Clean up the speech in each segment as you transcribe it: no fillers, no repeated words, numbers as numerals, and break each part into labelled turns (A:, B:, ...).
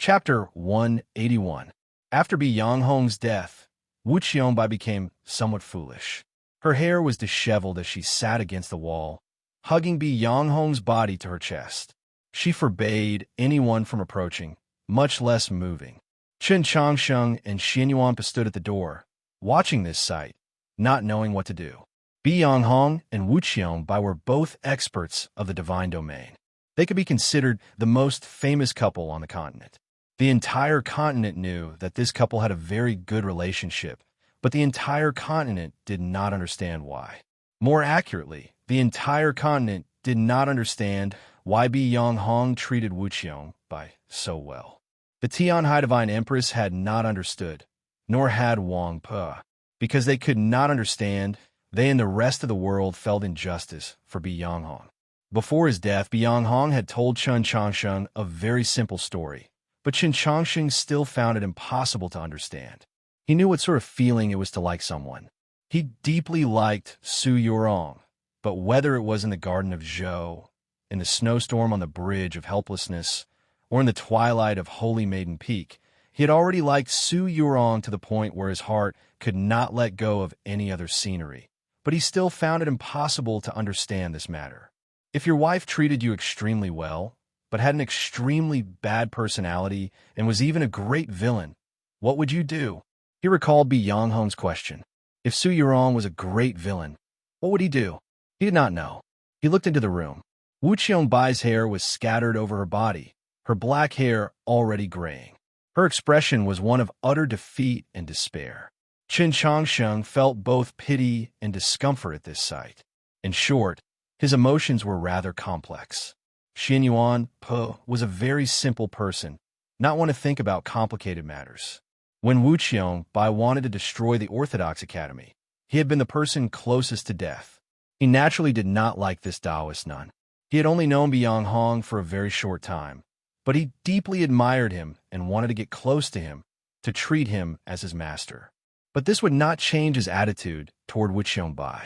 A: Chapter 181. After Bi Yanghong's death, Wu Qiongbai became somewhat foolish. Her hair was disheveled as she sat against the wall, hugging Bi Yanghong's body to her chest. She forbade anyone from approaching, much less moving. Chen Changsheng and Xian Yuan stood at the door, watching this sight, not knowing what to do. Bi Yanghong and Wu Qiongbai were both experts of the divine domain. They could be considered the most famous couple on the continent. The entire continent knew that this couple had a very good relationship, but the entire continent did not understand why. More accurately, the entire continent did not understand why Bi Yanghong treated Wu Qiongbai so well. The Tianhai Divine Empress had not understood, nor had Wang Pe. Because they could not understand, they and the rest of the world felt injustice for Bi Yanghong. Before his death, Bi Yanghong had told Chen Changsheng a very simple story, but Chen Changsheng still found it impossible to understand. He knew what sort of feeling it was to like someone. He deeply liked Su Yurong, but whether it was in the Garden of Zhou, in the snowstorm on the Bridge of Helplessness, or in the twilight of Holy Maiden Peak, he had already liked Su Yurong to the point where his heart could not let go of any other scenery. But he still found it impossible to understand this matter. If your wife treated you extremely well, but had an extremely bad personality and was even a great villain, what would you do? He recalled Bi Yanghong's question. If Su Yurong was a great villain, what would he do? He did not know. He looked into the room. Wu Qiongbay's hair was scattered over her body, her black hair already graying. Her expression was one of utter defeat and despair. Chen Changsheng felt both pity and discomfort at this sight. In short, his emotions were rather complex. Xian Yuan Pe was a very simple person, not one to think about complicated matters. When Wu Qiongbai wanted to destroy the Orthodox Academy, he had been the person closest to death. He naturally did not like this Taoist nun. He had only known Bi Yanghong for a very short time, but he deeply admired him and wanted to get close to him, to treat him as his master. But this would not change his attitude toward Wu Qiongbai.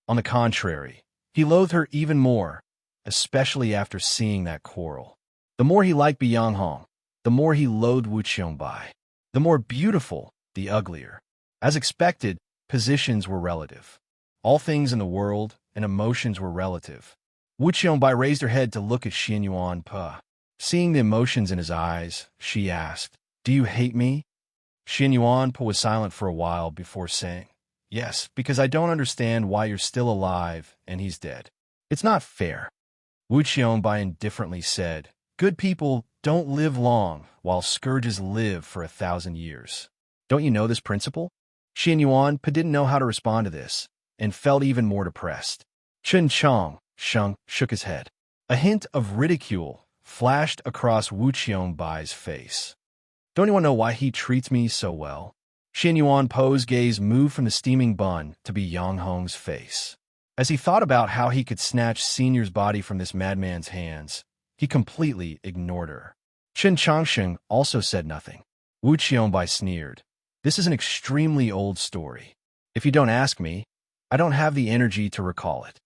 A: On the contrary, he loathed her even more, especially after seeing that quarrel. The more he liked Bi Yanghong, the more he loathed Wu Qiongbai. The more beautiful, the uglier. As expected, positions were relative. All things in the world and emotions were relative. Wu Qiongbai raised her head to look at Xian Yuan Pe. Seeing the emotions in his eyes, she asked, "Do you hate me?" Xian Yuan Pe was silent for a while before saying, "Yes, because I don't understand why you're still alive and he's dead. It's not fair." Wu Qiongbai indifferently said, "Good people don't live long, while scourges live for 1,000 years. Don't you know this principle?" Xian Yuan Pe didn't know how to respond to this, and felt even more depressed. Chen Changsheng shook his head. A hint of ridicule flashed across Wu Qiongbay's face. "Don't you want to know why he treats me so well?" Xian Yuan Pe's gaze moved from the steaming bun to Bi Yanghong's face. As he thought about how he could snatch Senior's body from this madman's hands, he completely ignored her. Chen Changsheng also said nothing. Wu Qiongbai sneered. "This is an extremely old story. If you don't ask me, I don't have the energy to recall it.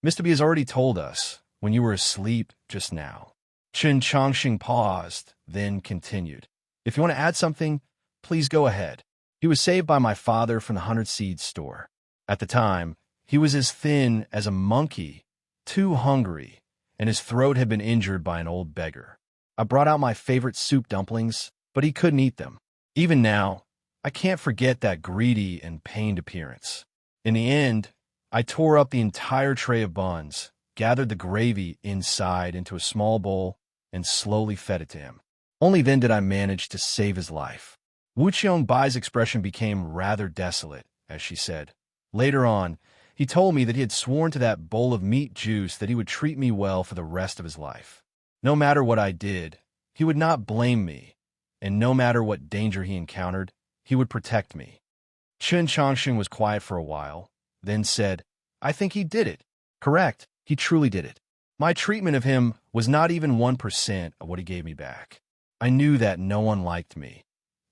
A: Mr. B has already told us when you were asleep just now." Chen Changsheng paused, then continued. "If you want to add something, please go ahead. He was saved by my father from the 100 Seeds store. At the time, he was as thin as a monkey, too hungry, and his throat had been injured by an old beggar. I brought out my favorite soup dumplings, but he couldn't eat them. Even now, I can't forget that greedy and pained appearance. In the end, I tore up the entire tray of buns, gathered the gravy inside into a small bowl, and slowly fed it to him. Only then did I manage to save his life." Wu Qiongbay's expression became rather desolate, as she said, "Later on, he told me that he had sworn to that bowl of meat juice that he would treat me well for the rest of his life. No matter what I did, he would not blame me, and no matter what danger he encountered, he would protect me." Chen Changsheng was quiet for a while, then said, "I think he did it. Correct, he truly did it. My treatment of him was not even 1% of what he gave me back. I knew that no one liked me,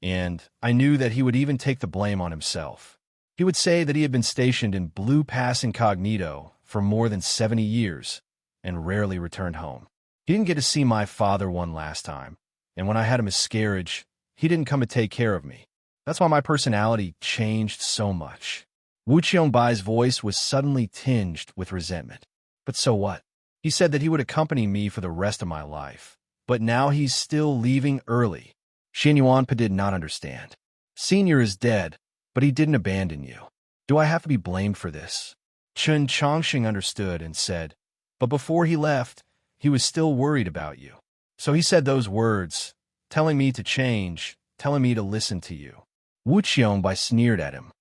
A: and I knew that he would even take the blame on himself. He would say that he had been stationed in Blue Pass Incognito for more than 70 years and rarely returned home. He didn't get to see my father one last time, and when I had a miscarriage, he didn't come to take care of me. That's why my personality changed so much. Wu Qiangbai's voice was suddenly tinged with resentment. But so what? He said that he would accompany me for the rest of my life. But now he's still leaving early. Xin Yuanpa did not understand. Senior is dead, but he didn't abandon you. Do I have to be blamed for this? Chen Chongqing understood and said, but before he left, he was still worried about you. So he said those words, telling me to change, telling me to listen to you. Wu Qianbai sneered at him.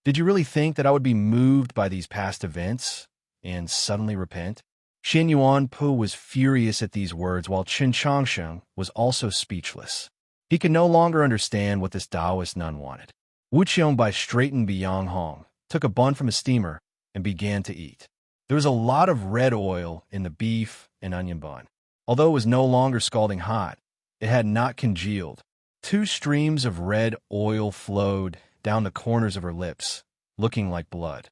A: Did you really think that I would be moved by these past events and suddenly repent? Xin Yuanpu was furious at these words while Chen Chongsheng was also speechless. He could no longer understand what this Taoist nun wanted. Wu Qianbai straightened Biyang Hong, took a bun from a steamer, and began to eat. There was a lot of red oil in the beef and onion bun. Although it was no longer scalding hot, it had not congealed. 2 streams of red oil flowed down the corners of her lips, looking like blood.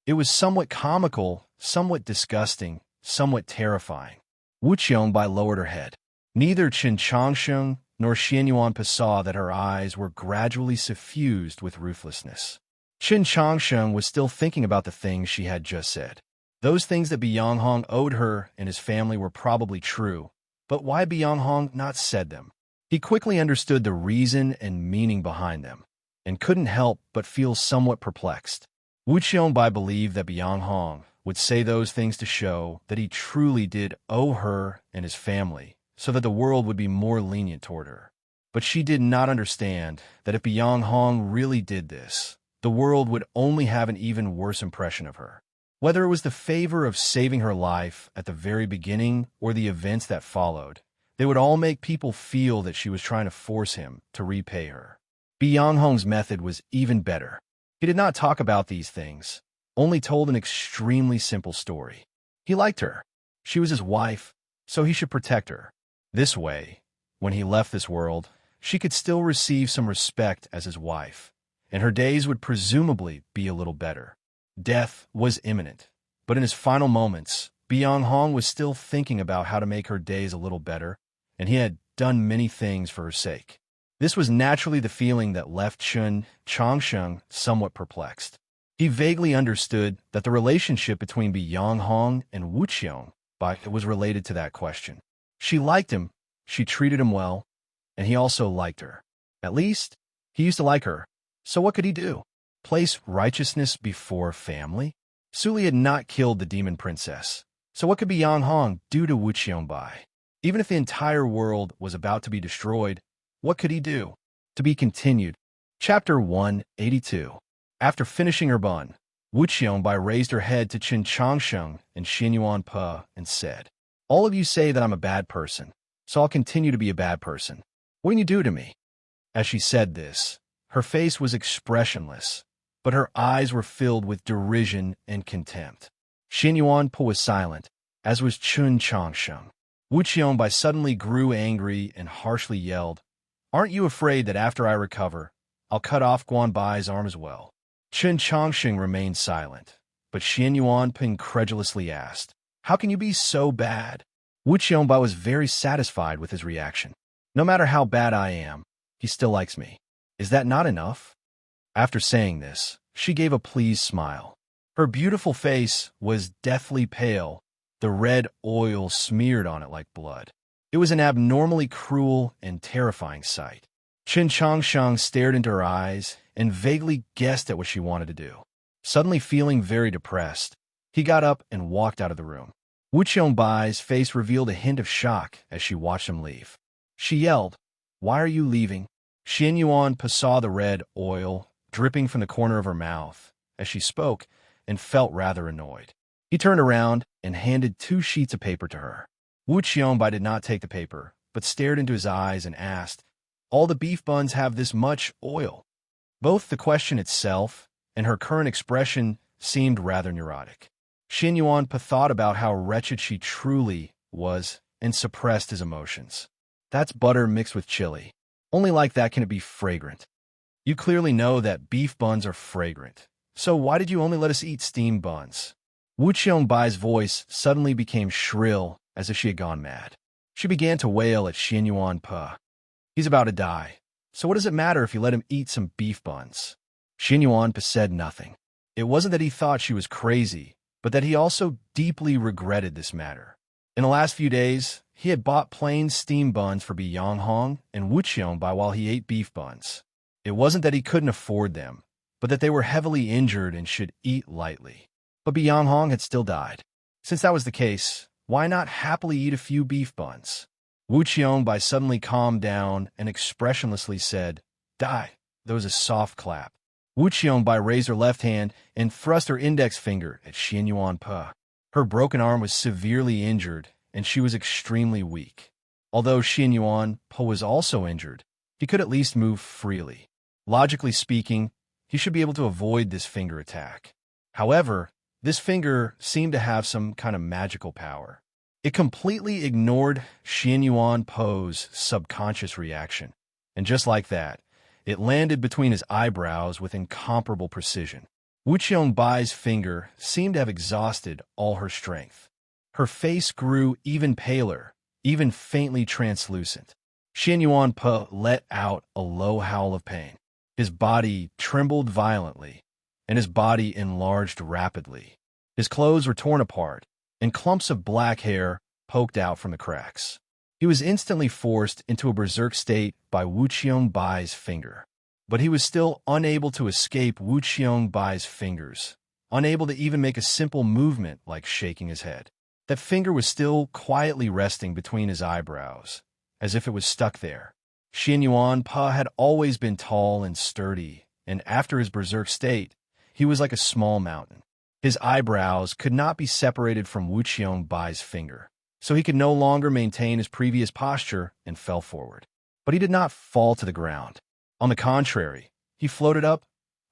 A: It was somewhat comical, somewhat disgusting, somewhat terrifying. Wu Qianbai lowered her head. Neither Chen Chongsheng nor Xian Yuanpa saw that her eyes were gradually suffused with ruthlessness. Chen Chongsheng was still thinking about the things she had just said. Those things that Biyang Hong owed her and his family were probably true, but why Biyang Hong not said them? He quickly understood the reason and meaning behind them, and couldn't help but feel somewhat perplexed. Wu Qianbai believed that Biyang Hong would say those things to show that he truly did owe her and his family, so that the world would be more lenient toward her. But she did not understand that if Biyang Hong really did this, the world would only have an even worse impression of her. Whether it was the favor of saving her life at the very beginning or the events that followed, they would all make people feel that she was trying to force him to repay her. Biyang Hong's method was even better. He did not talk about these things, only told an extremely simple story. He liked her. She was his wife, so he should protect her. This way, when he left this world, she could still receive some respect as his wife, and her days would presumably be a little better. Death was imminent, but in his final moments, Biyang Hong was still thinking about how to make her days a little better, and he had done many things for her sake. This was naturally the feeling that left Chen Chongsheng somewhat perplexed. He vaguely understood that the relationship between Biyang Hong and Wu Qiangbai was related to that question. She liked him, she treated him well, and he also liked her. At least, he used to like her. So what could he do? Place righteousness before family? Suli had not killed the demon princess. So what could Biyang Hong do to Wu Qiangbai? Even if the entire world was about to be destroyed, what could he do? To be continued. Chapter 182. After finishing her bun, Wu Qiangbai raised her head to Chen Chongsheng and Xin Yuanpa and said, all of you say that I'm a bad person, so I'll continue to be a bad person. What can you do to me? As she said this, her face was expressionless, but her eyes were filled with derision and contempt. Xin Yuanpa was silent, as was Chen Chongsheng. Wu Qiangbai suddenly grew angry and harshly yelled, aren't you afraid that after I recover, I'll cut off Guanbai's arm as well? Chen Chongsheng remained silent, but Xin Yuanpa incredulously asked, how can you be so bad? Wu Qiangbai was very satisfied with his reaction. No matter how bad I am, he still likes me. Is that not enough? After saying this, she gave a pleased smile. Her beautiful face was deathly pale, the red oil smeared on it like blood. It was an abnormally cruel and terrifying sight. Chen Chongsheng stared into her eyes and vaguely guessed at what she wanted to do. Suddenly feeling very depressed, he got up and walked out of the room. Wu Qiangbai's face revealed a hint of shock as she watched him leave. She yelled, why are you leaving? Xian Yuanpa saw the red oil dripping from the corner of her mouth as she spoke and felt rather annoyed. He turned around and handed 2 sheets of paper to her. Wu Qiangbai did not take the paper, but stared into his eyes and asked, all the beef buns have this much oil? Both the question itself and her current expression seemed rather neurotic. Xin Yuanpa thought about how wretched she truly was and suppressed his emotions. That's butter mixed with chili. Only like that can it be fragrant. You clearly know that beef buns are fragrant. So why did you only let us eat steamed buns? Wu Qiangbai's voice suddenly became shrill as if she had gone mad. She began to wail at Xin Yuanpa. He's about to die. So what does it matter if you let him eat some beef buns? Xin Yuan said nothing. It wasn't that he thought she was crazy, but that he also deeply regretted this matter. In the last few days, he had bought plain steam buns for Bi Yanghong and Wu Qiongbai while he ate beef buns. It wasn't that he couldn't afford them, but that they were heavily injured and should eat lightly. But Bi Yanghong had still died. Since that was the case, why not happily eat a few beef buns? Wu Qiongbai suddenly calmed down and expressionlessly said, "Die." There was a soft clap. Wu Qiongbai raised her left hand and thrust her index finger at Xian Yuan Pe. Her broken arm was severely injured, and she was extremely weak. Although Xian Yuan Pe was also injured, he could at least move freely. Logically speaking, he should be able to avoid this finger attack. However, this finger seemed to have some kind of magical power. It completely ignored Xian Yuan Pe's subconscious reaction, and just like that, it landed between his eyebrows with incomparable precision. Wu Qiongbay's finger seemed to have exhausted all her strength. Her face grew even paler, even faintly translucent. Xian Yuan Pe let out a low howl of pain. His body trembled violently, and his body enlarged rapidly. His clothes were torn apart, and clumps of black hair poked out from the cracks. He was instantly forced into a berserk state by Wu Qiongbay's finger. But he was still unable to escape Wu Qiongbay's fingers, unable to even make a simple movement like shaking his head. That finger was still quietly resting between his eyebrows, as if it was stuck there. Xian Yuan Pe had always been tall and sturdy, and after his berserk state, he was like a small mountain. His eyebrows could not be separated from Wu Qiongbay's finger, so he could no longer maintain his previous posture and fell forward. But he did not fall to the ground. On the contrary, he floated up,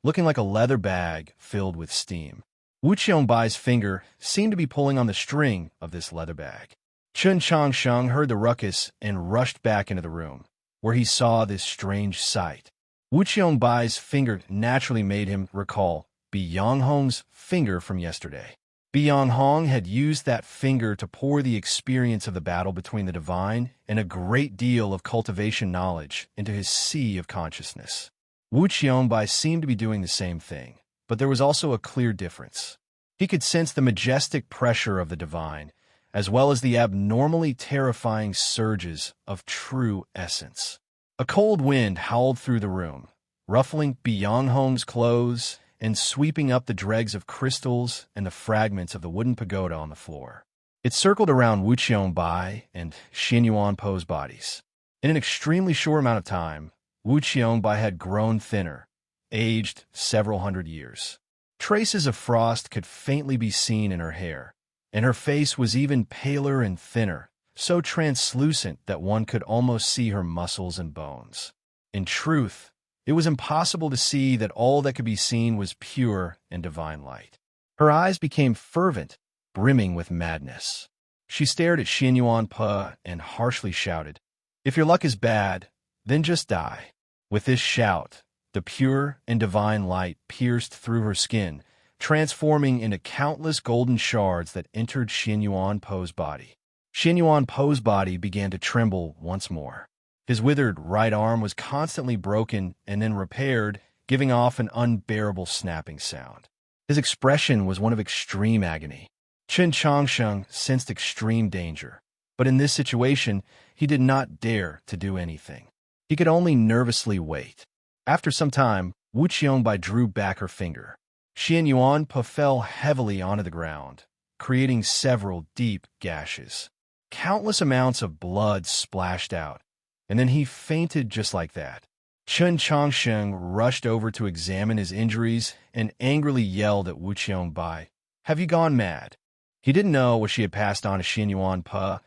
A: looking like a leather bag filled with steam. Wu Qiongbay's finger seemed to be pulling on the string of this leather bag. Chen Changsheng heard the ruckus and rushed back into the room, where he saw this strange sight. Wu Qiongbay's finger naturally made him recall Bi Yanghong's finger from yesterday. Bi Yanghong had used that finger to pour the experience of the battle between the divine and a great deal of cultivation knowledge into his sea of consciousness. Wu Qiongbai seemed to be doing the same thing, but there was also a clear difference. He could sense the majestic pressure of the divine, as well as the abnormally terrifying surges of true essence. A cold wind howled through the room, ruffling Bi Yanghong's clothes and sweeping up the dregs of crystals and the fragments of the wooden pagoda on the floor. It circled around Wu Qiongbai and Xian Yuan Pe's bodies. In an extremely short amount of time, Wu Qiongbai had grown thinner, aged several hundred years. Traces of frost could faintly be seen in her hair, and her face was even paler and thinner, so translucent that one could almost see her muscles and bones. In truth, it was impossible to see that all that could be seen was pure and divine light. Her eyes became fervent, brimming with madness. She stared at Xian Yuan Pe and harshly shouted, "If your luck is bad, then just die." With this shout, the pure and divine light pierced through her skin, transforming into countless golden shards that entered Xian Yuan Pe's body. Xian Yuan Pe's body began to tremble once more. His withered right arm was constantly broken and then repaired, giving off an unbearable snapping sound. His expression was one of extreme agony. Chen Changsheng sensed extreme danger, but in this situation, he did not dare to do anything. He could only nervously wait. After some time, Wu Qiongbai drew back her finger. Xian Yuan Pe fell heavily onto the ground, creating several deep gashes. Countless amounts of blood splashed out, and then he fainted just like that. Chen Changsheng rushed over to examine his injuries and angrily yelled at Wu Qiongbai, "Have you gone mad?" He didn't know what she had passed on to Xian Yuan Pe,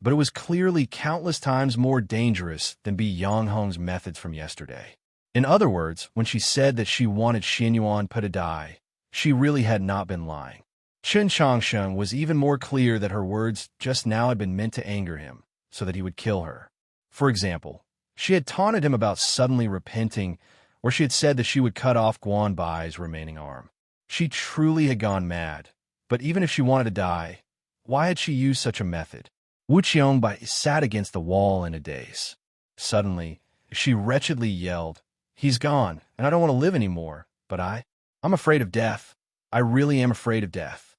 A: but it was clearly countless times more dangerous than Bi Yanghong's methods from yesterday. In other words, when she said that she wanted Xian Yuan Pe to die, she really had not been lying. Chen Changsheng was even more clear that her words just now had been meant to anger him, so that he would kill her. For example, she had taunted him about suddenly repenting, or she had said that she would cut off Guanbai's remaining arm. She truly had gone mad, but even if she wanted to die, why had she used such a method? Wu Qiongbai sat against the wall in a daze. Suddenly, She wretchedly yelled, "He's gone, and I don't want to live anymore, but I'm afraid of death. I really am afraid of death."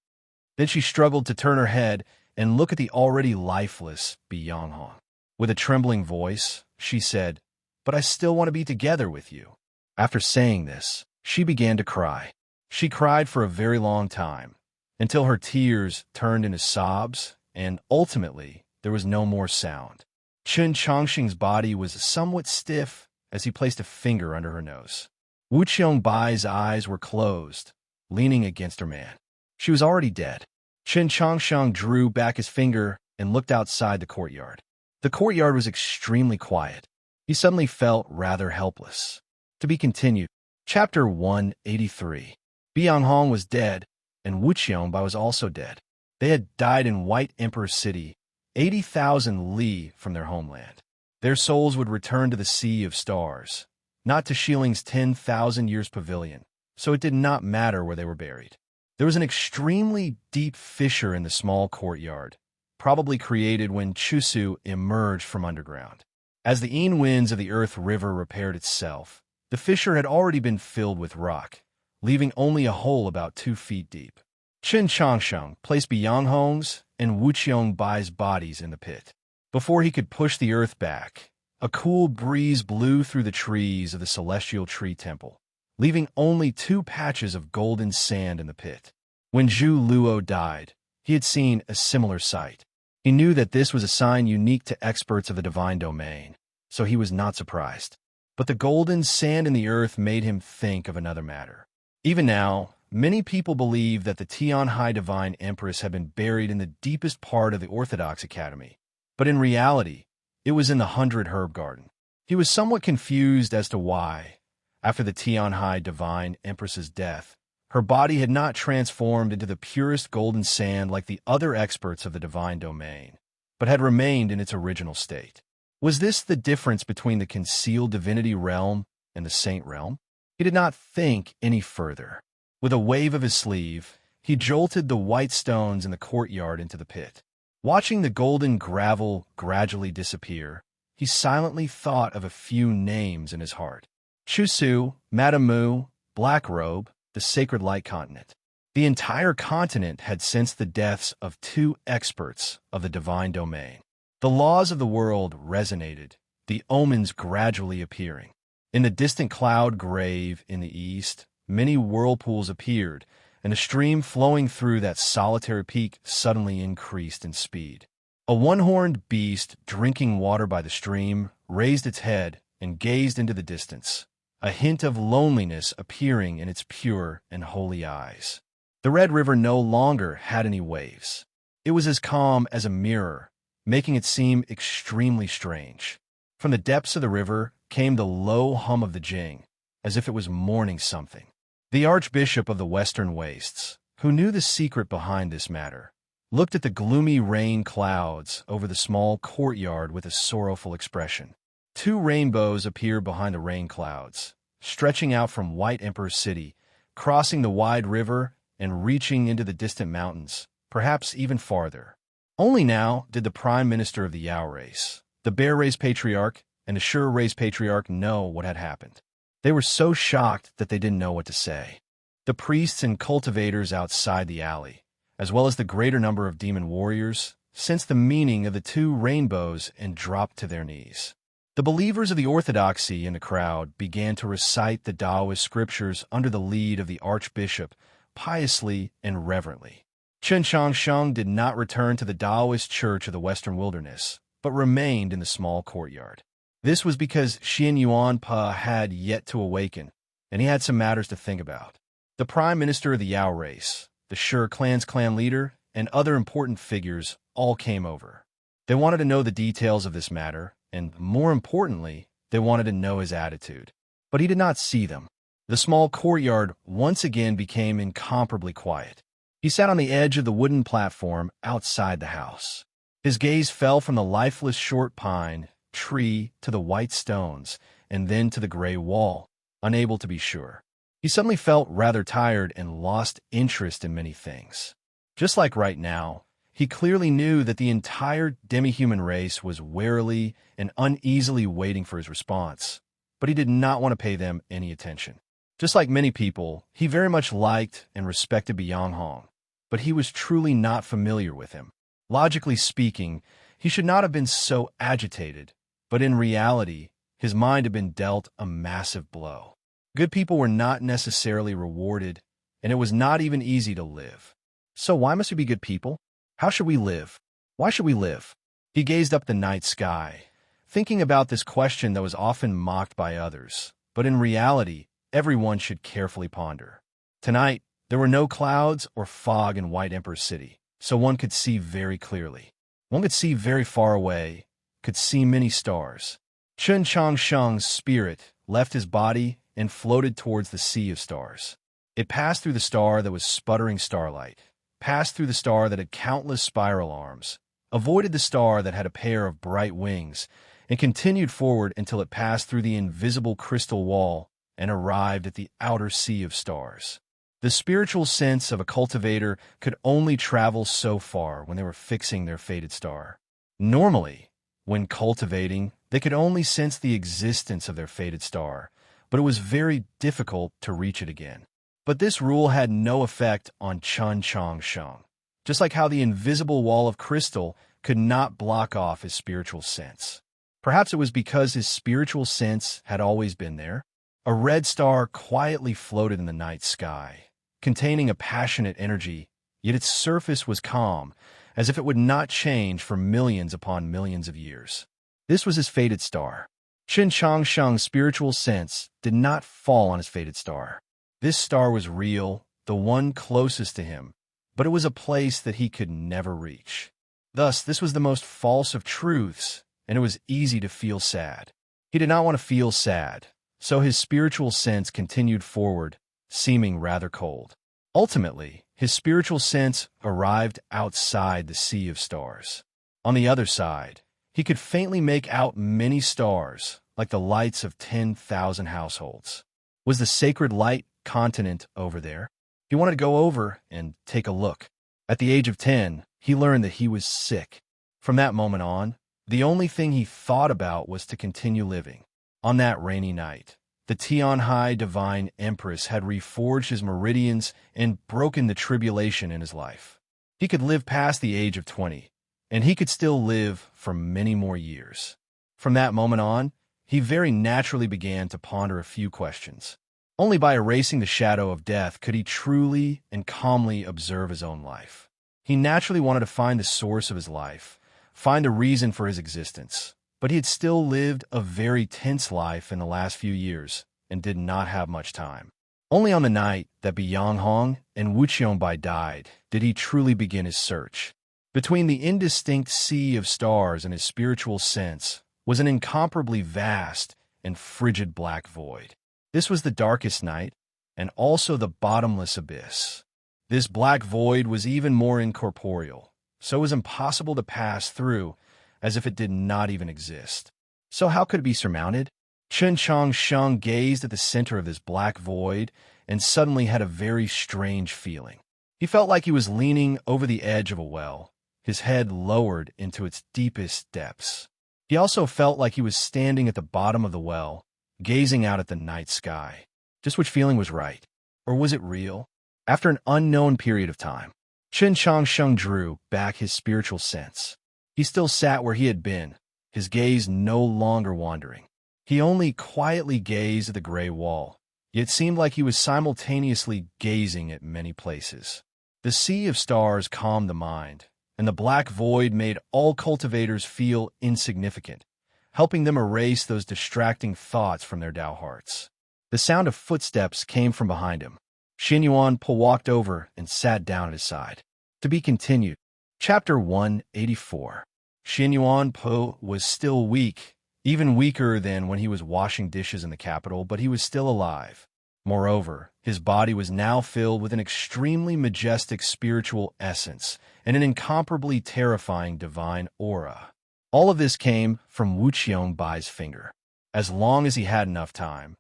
A: Then she struggled to turn her head and look at the already lifeless Byung-hong. With a trembling voice, she said, "But I still want to be together with you." After saying this, she began to cry. She cried for a very long time, until her tears turned into sobs, and ultimately there was no more sound. Chun Chongqing's body was somewhat stiff as he placed a finger under her nose. Wu Qiangbai's eyes were closed, leaning against her man. She was already dead. Chun Chongqing drew back his finger and looked outside the courtyard. The courtyard was extremely quiet. He suddenly felt rather helpless. To be continued. Chapter 183. Byung-hong was dead, and Wu Qianbai was also dead. They had died in White Emperor City, 80,000 li from their homeland. Their souls would return to the Sea of Stars, not to Shiling's 10,000 years pavilion, so it did not matter where they were buried. There was an extremely deep fissure in the small courtyard, probably created when Chusu emerged from underground. As the Yin winds of the Earth River repaired itself, the fissure had already been filled with rock, leaving only a hole about 2 feet deep. Chun Chongqing placed Byung-hong's and Wu Qiangbai's bodies in the pit. Before he could push the earth back, a cool breeze blew through the trees of the Celestial Tree Temple, leaving only 2 patches of golden sand in the pit. When Zhu Luo died, he had seen a similar sight. He knew that this was a sign unique to experts of the divine domain, so he was not surprised. But the golden sand in the earth made him think of another matter. Even now, many people believe that the Tianhai Divine Empress had been buried in the deepest part of the Orthodox Academy, but in reality, it was in the 100 Herb Garden. He was somewhat confused as to why, after the Tianhai Divine Empress's death, her body had not transformed into the purest golden sand like the other experts of the divine domain, but had remained in its original state. Was this the difference between the concealed divinity realm and the saint realm? He did not think any further. With a wave of his sleeve, he jolted the white stones in the courtyard into the pit. Watching the golden gravel gradually disappear, he silently thought of a few names in his heart. Chusu, Madame Mu, Black Robe, the Sacred Light Continent. The entire continent had sensed the deaths of 2 experts of the divine domain. The laws of the world resonated, the omens gradually appearing. In the distant cloud grave in the east, many whirlpools appeared, and the stream flowing through that solitary peak suddenly increased in speed. A one-horned beast drinking water by the stream raised its head and gazed into the distance, a hint of loneliness appearing in its pure and holy eyes. The Red River no longer had any waves. It was as calm as a mirror, making it seem extremely strange. From the depths of the river came the low hum of the jing, as if it was mourning something. The Archbishop of the Western Wastes, who knew the secret behind this matter, looked at the gloomy rain clouds over the small courtyard with a sorrowful expression. 2 rainbows appeared behind the rain clouds, stretching out from White Emperor City, crossing the wide river and reaching into the distant mountains, perhaps even farther. Only now did the Prime Minister of the Yao race, the Bear Race Patriarch, and the Sure Race Patriarch know what had happened. They were so shocked that they didn't know what to say. The priests and cultivators outside the alley, as well as the greater number of demon warriors, sensed the meaning of the 2 rainbows and dropped to their knees. The believers of the orthodoxy in the crowd began to recite the Taoist scriptures under the lead of the Archbishop, piously and reverently. Chun Chongqing did not return to the Taoist Church of the Western Wilderness, but remained in the small courtyard. This was because Xin Yuanpa had yet to awaken, and he had some matters to think about. The Prime Minister of the Yao race, the Sure clan's clan leader, and other important figures all came over. They wanted to know the details of this matter, and more importantly, they wanted to know his attitude. But he did not see them. The small courtyard once again became incomparably quiet. He sat on the edge of the wooden platform outside the house. His gaze fell from the lifeless short pine tree to the white stones, and then to the gray wall, unable to be sure. He suddenly felt rather tired and lost interest in many things. Just like right now, he clearly knew that the entire demi-human race was warily and uneasily waiting for his response, but he did not want to pay them any attention. Just like many people, he very much liked and respected Byung Hong, but he was truly not familiar with him. Logically speaking, he should not have been so agitated, but in reality, his mind had been dealt a massive blow. Good people were not necessarily rewarded, and it was not even easy to live. So why must we be good people? How should we live? Why should we live? He gazed up the night sky, thinking about this question that was often mocked by others, but in reality, everyone should carefully ponder. Tonight, there were no clouds or fog in White Emperor City, so one could see very clearly. One could see very far away, could see many stars. Chen Changsheng's spirit left his body and floated towards the sea of stars. It passed through the star that was sputtering starlight, passed through the star that had countless spiral arms, avoided the star that had a pair of bright wings, and continued forward until it passed through the invisible crystal wall and arrived at the outer sea of stars. The spiritual sense of a cultivator could only travel so far when they were fixing their fated star. Normally, when cultivating, they could only sense the existence of their fated star, but it was very difficult to reach it again. But this rule had no effect on Chen Changsheng, just like how the invisible wall of crystal could not block off his spiritual sense. Perhaps it was because his spiritual sense had always been there. A red star quietly floated in the night sky, containing a passionate energy, yet its surface was calm, as if it would not change for millions upon millions of years. This was his fated star. Chen Changsheng's spiritual sense did not fall on his fated star. This star was real, the one closest to him, but it was a place that he could never reach. Thus, this was the most false of truths, and it was easy to feel sad. He did not want to feel sad, so his spiritual sense continued forward, seeming rather cold. Ultimately, his spiritual sense arrived outside the sea of stars. On the other side, he could faintly make out many stars, like the lights of 10,000 households. Was the sacred light continent over there? He wanted to go over and take a look. At the age of 10, he learned that he was sick. From that moment on, the only thing he thought about was to continue living. On that rainy night, the Tianhai Divine Empress had reforged his meridians and broken the tribulation in his life. He could live past the age of 20, and he could still live for many more years. From that moment on, he very naturally began to ponder a few questions. Only by erasing the shadow of death could he truly and calmly observe his own life. He naturally wanted to find the source of his life, find a reason for his existence, but he had still lived a very tense life in the last few years and did not have much time. Only on the night that Byung Hong and Wu Qiongbai died did he truly begin his search. Between the indistinct sea of stars and his spiritual sense was an incomparably vast and frigid black void. This was the darkest night, and also the bottomless abyss. This black void was even more incorporeal, so it was impossible to pass through, as if it did not even exist. So how could it be surmounted? Chen Changsheng gazed at the center of this black void and suddenly had a very strange feeling. He felt like he was leaning over the edge of a well, his head lowered into its deepest depths. He also felt like he was standing at the bottom of the well, gazing out at the night sky. Just which feeling was right? Or was it real? After an unknown period of time, Chen Changsheng drew back his spiritual sense. He still sat where he had been, his gaze no longer wandering. He only quietly gazed at the gray wall, yet it seemed like he was simultaneously gazing at many places. The sea of stars calmed the mind, and the black void made all cultivators feel insignificant, helping them erase those distracting thoughts from their Tao hearts. The sound of footsteps came from behind him. Xin Yuanpo walked over and sat down at his side. To be continued. Chapter 184. Xin Yuanpo was still weak, even weaker than when he was washing dishes in the capital, but he was still alive. Moreover, his body was now filled with an extremely majestic spiritual essence and an incomparably terrifying divine aura. All of this came from Wu Qiongbay's finger. As long as he had enough time,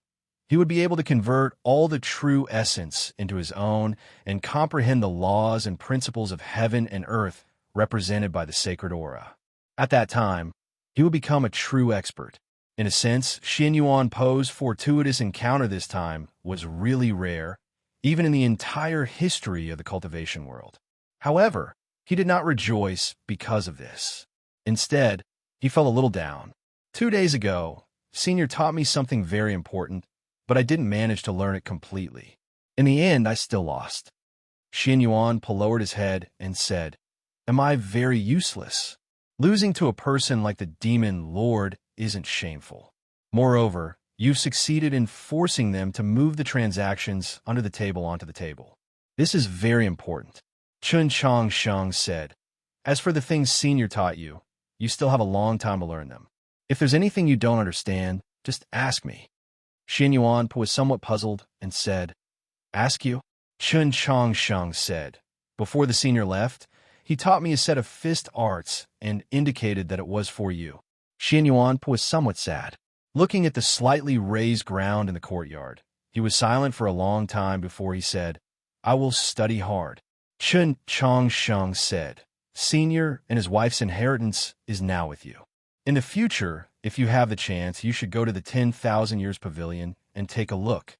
A: he would be able to convert all the true essence into his own and comprehend the laws and principles of heaven and earth represented by the sacred aura. At that time, he would become a true expert. In a sense, Xin Yuan Po's fortuitous encounter this time was really rare, even in the entire history of the cultivation world. However, he did not rejoice because of this. Instead, he felt a little down. 2 days ago, Senior taught me something very important, but I didn't manage to learn it completely. In the end, I still lost. Xin Yuan lowered his head and said, "Am I very useless? Losing to a person like the demon lord isn't shameful. Moreover, you've succeeded in forcing them to move the transactions under the table onto the table. This is very important." Chun Chong Sheng said, "As for the things Senior taught you, you still have a long time to learn them. If there's anything you don't understand, just ask me." Xin Yuan was somewhat puzzled and said, "Ask you?" Chun Chong Sheng said, "Before the Senior left, he taught me a set of fist arts and indicated that it was for you." Xin Yuan was somewhat sad. Looking at the slightly raised ground in the courtyard, he was silent for a long time before he said, "I will study hard." Chun Chong Sheng said, "Senior and his wife's inheritance is now with you. In the future, if you have the chance, you should go to the 10,000 Years Pavilion and take a look."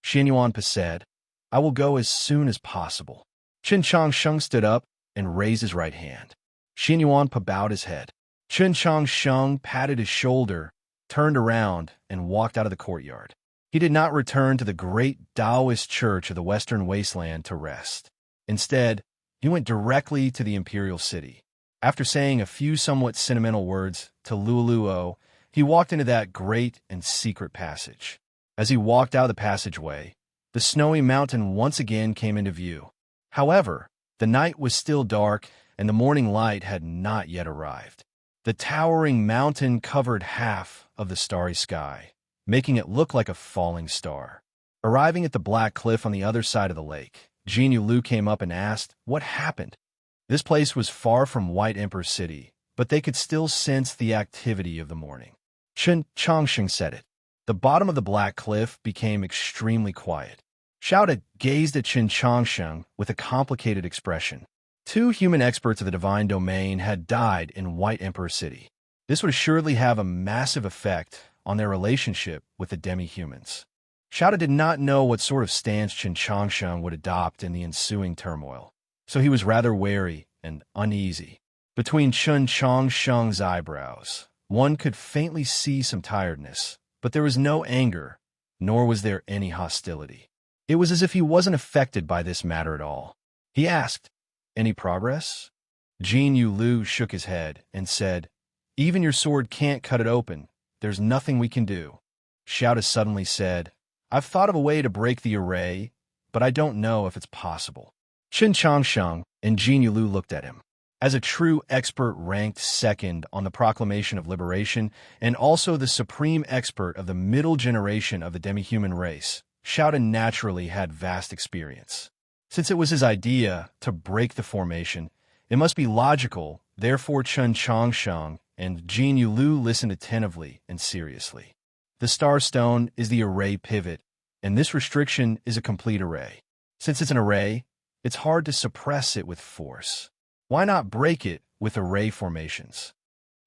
A: Xin Yuan said, "I will go as soon as possible." Chun Chong Sheng stood up and raised his right hand. Xin Yuan bowed his head. Chun Chong Sheng patted his shoulder, turned around, and walked out of the courtyard. He did not return to the great Taoist church of the Western Wasteland to rest. Instead, he went directly to the imperial city. After saying a few somewhat sentimental words to Luoluo, he walked into that great and secret passage. As he walked out of the passageway, the snowy mountain once again came into view. However, the night was still dark, and the morning light had not yet arrived. The towering mountain covered half of the starry sky, making it look like a falling star. Arriving at the black cliff on the other side of the lake, Jin Yulu came up and asked, "What happened?" This place was far from White Emperor City, but they could still sense the activity of the morning. Chun Chongsheng said it. The bottom of the black cliff became extremely quiet. Xiao gazed at Chun Chongsheng with a complicated expression. 2 human experts of the divine domain had died in White Emperor City. This would assuredly have a massive effect on their relationship with the demi-humans. Xiao did not know what sort of stance Chun Chongsheng would adopt in the ensuing turmoil, so he was rather wary and uneasy. Between Chun Chongsheng's eyebrows, one could faintly see some tiredness, but there was no anger, nor was there any hostility. It was as if he wasn't affected by this matter at all. He asked, "Any progress?" Jin Yulu shook his head and said, "Even your sword can't cut it open. There's nothing we can do." Xiao suddenly said, "I've thought of a way to break the array, but I don't know if it's possible." Chun Chongsheng and Jin Yulu looked at him. As a true expert ranked second on the Proclamation of Liberation and also the supreme expert of the middle generation of the demi-human race, Xiao naturally had vast experience. Since it was his idea to break the formation, it must be logical. Therefore, Chun Chongsheng and Jin Yulu listened attentively and seriously. The star stone is the array pivot, and this restriction is a complete array. Since it's an array, it's hard to suppress it with force. Why not break it with array formations?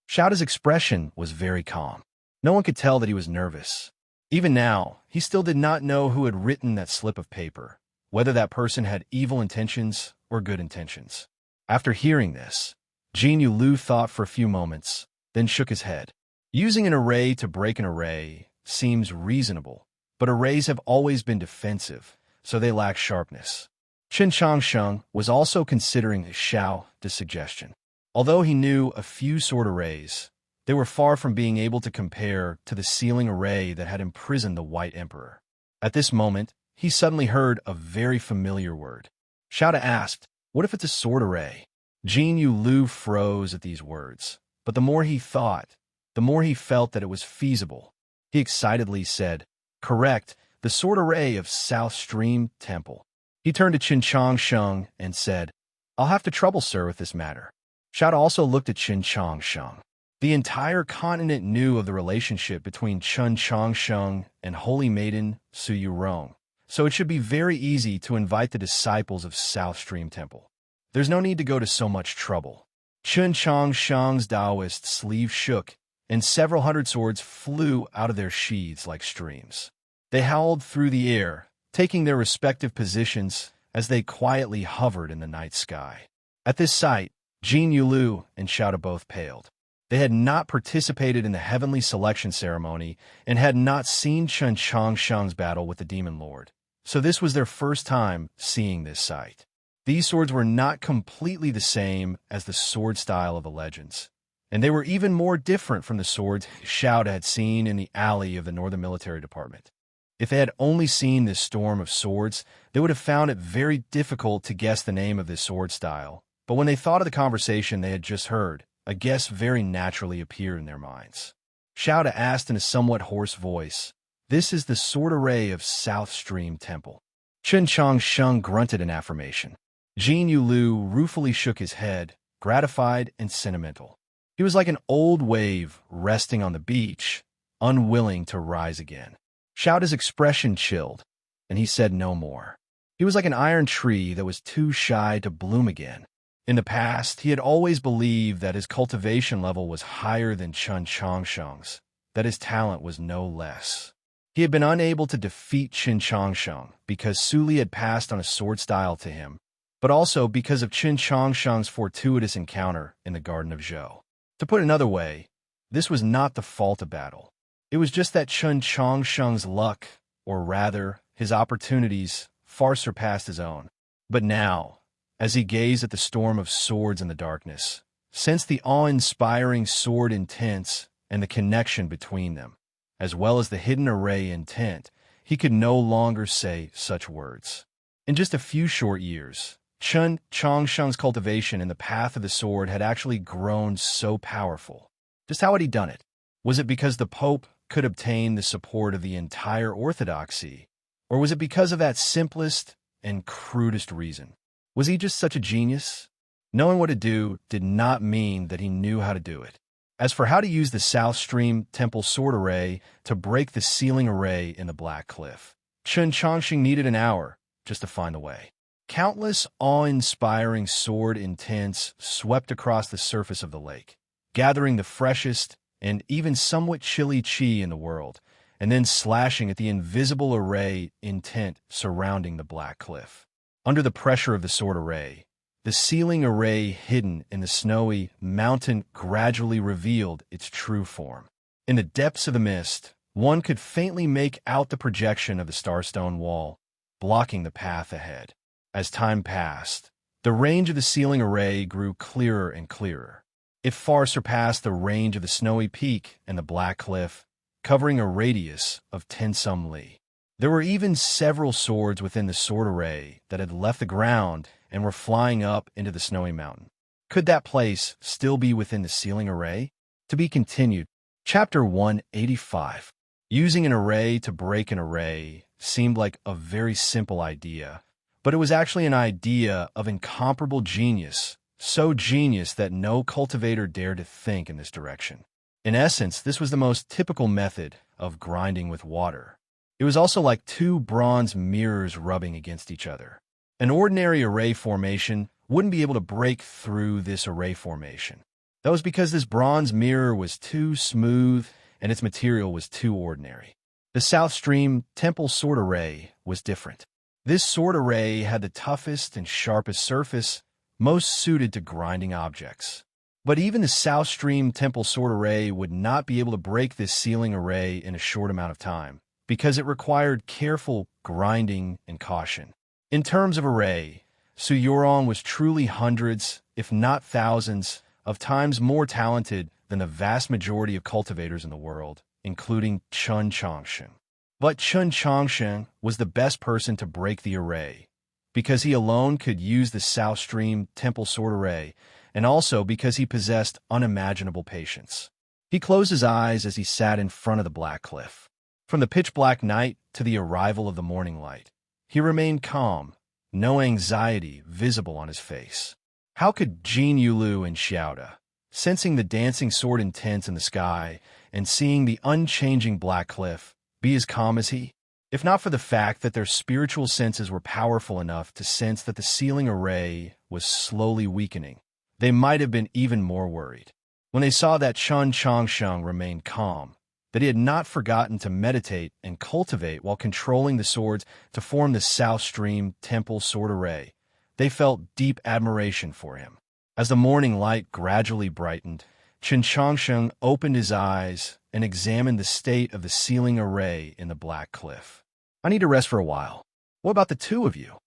A: Xiao's expression was very calm. No one could tell that he was nervous. Even now, he still did not know who had written that slip of paper, whether that person had evil intentions or good intentions. After hearing this, Jin Yulu thought for a few moments, then shook his head. Using an array to break an array seems reasonable, but arrays have always been defensive, so they lack sharpness. Chun Chongsheng was also considering Xiao's suggestion. Although he knew a few sword arrays, they were far from being able to compare to the sealing array that had imprisoned the White Emperor. At this moment, he suddenly heard a very familiar word. Xiao asked, "What if it's a sword array?" Jin Yulu froze at these words, but the more he thought, the more he felt that it was feasible. He excitedly said, "Correct, the sword array of South Stream Temple." He turned to Chun Chongsheng and said, "I'll have to trouble sir with this matter." Xiao also looked at Chun Chongsheng. The entire continent knew of the relationship between Chun Chongsheng and Holy Maiden Su Yurong, so it should be very easy to invite the disciples of South Stream Temple. There's no need to go to so much trouble. Chun Chong Shang's Taoist sleeve shook, and several hundred swords flew out of their sheaths like streams. They howled through the air, taking their respective positions as they quietly hovered in the night sky. At this sight, Jin Yulu and Xiaoda both paled. They had not participated in the heavenly selection ceremony and had not seen Chun Chong Shang's battle with the Demon Lord, so this was their first time seeing this sight. These swords were not completely the same as the sword style of the legends, and they were even more different from the swords Xiaoda had seen in the alley of the Northern Military Department. If they had only seen this storm of swords, they would have found it very difficult to guess the name of this sword style, but when they thought of the conversation they had just heard, a guess very naturally appeared in their minds. Xiaoda asked in a somewhat hoarse voice, "This is the sword array of South Stream Temple." Chun Chong Sheng grunted in affirmation. Jin Yulu ruefully shook his head, gratified and sentimental. He was like an old wave resting on the beach, unwilling to rise again. Xiaoda's expression chilled, and he said no more. He was like an iron tree that was too shy to bloom again. In the past, he had always believed that his cultivation level was higher than Chun Chongsheng's, that his talent was no less. He had been unable to defeat Qin Chongsheng because Su Li had passed on a sword style to him, but also because of Qin Chongsheng's fortuitous encounter in the Garden of Zhou. To put it another way, this was not the fault of battle. It was just that Chun Chongsheng's luck, or rather, his opportunities, far surpassed his own. But now, as he gazed at the storm of swords in the darkness, sensed the awe-inspiring sword intents and the connection between them, as well as the hidden array intent, he could no longer say such words. In just a few short years, Chun Chongsheng's cultivation in the path of the sword had actually grown so powerful. Just how had he done it? Was it because the Pope could obtain the support of the entire orthodoxy, or was it because of that simplest and crudest reason? Was he just such a genius? Knowing what to do did not mean that he knew how to do it. As for how to use the South Stream Temple sword array to break the ceiling array in the Black Cliff, Chun Chongsheng needed an hour just to find the way. Countless awe-inspiring sword intents swept across the surface of the lake, gathering the freshest and even somewhat chilly chi in the world, and then slashing at the invisible array intent surrounding the Black Cliff. Under the pressure of the sword array, the ceiling array hidden in the snowy mountain gradually revealed its true form. In the depths of the mist, one could faintly make out the projection of the Starstone Wall, blocking the path ahead. As time passed, the range of the ceiling array grew clearer and clearer. It far surpassed the range of the snowy peak and the Black Cliff, covering a radius of 10-some li. There were even several swords within the sword array that had left the ground and were flying up into the snowy mountain. Could that place still be within the ceiling array? To be continued. Chapter 185. Using an array to break an array seemed like a very simple idea, but it was actually an idea of incomparable genius, so genius that no cultivator dared to think in this direction. In essence, this was the most typical method of grinding with water. It was also like two bronze mirrors rubbing against each other. An ordinary array formation wouldn't be able to break through this array formation. That was because this bronze mirror was too smooth and its material was too ordinary. The South Stream Temple sword array was different. This sword array had the toughest and sharpest surface, most suited to grinding objects. But even the South Stream Temple sword array would not be able to break this ceiling array in a short amount of time, because it required careful grinding and caution. In terms of array, Su Yorong was truly hundreds, if not thousands, of times more talented than the vast majority of cultivators in the world, including Chun Chongsheng. But Chun Chongsheng was the best person to break the array, because he alone could use the South Stream Temple sword array, and also because he possessed unimaginable patience. He closed his eyes as he sat in front of the Black Cliff. From the pitch-black night to the arrival of the morning light, he remained calm, no anxiety visible on his face. How could Jin Yulu and Xiaoda, sensing the dancing sword intents in the sky and seeing the unchanging Black Cliff, be as calm as he? If not for the fact that their spiritual senses were powerful enough to sense that the ceiling array was slowly weakening, they might have been even more worried. When they saw that Chun Changsheng remained calm, that he had not forgotten to meditate and cultivate while controlling the swords to form the South Stream Temple sword array, they felt deep admiration for him. As the morning light gradually brightened, Chun Changsheng opened his eyes and examined the state of the ceiling array in the Black Cliff. I need to rest for a while. What about the two of you?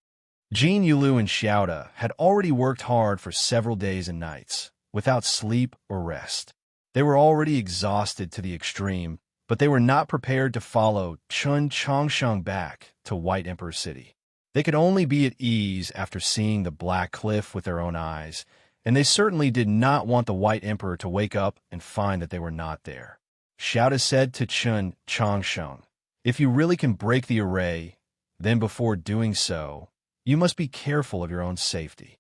A: Jin Yulu and Xiaoda had already worked hard for several days and nights, without sleep or rest. They were already exhausted to the extreme, but they were not prepared to follow Chun Changsheng back to White Emperor City. They could only be at ease after seeing the Black Cliff with their own eyes, and they certainly did not want the White Emperor to wake up and find that they were not there. Xiaoda said to Chun Changsheng, "If you really can break the array, then before doing so, you must be careful of your own safety."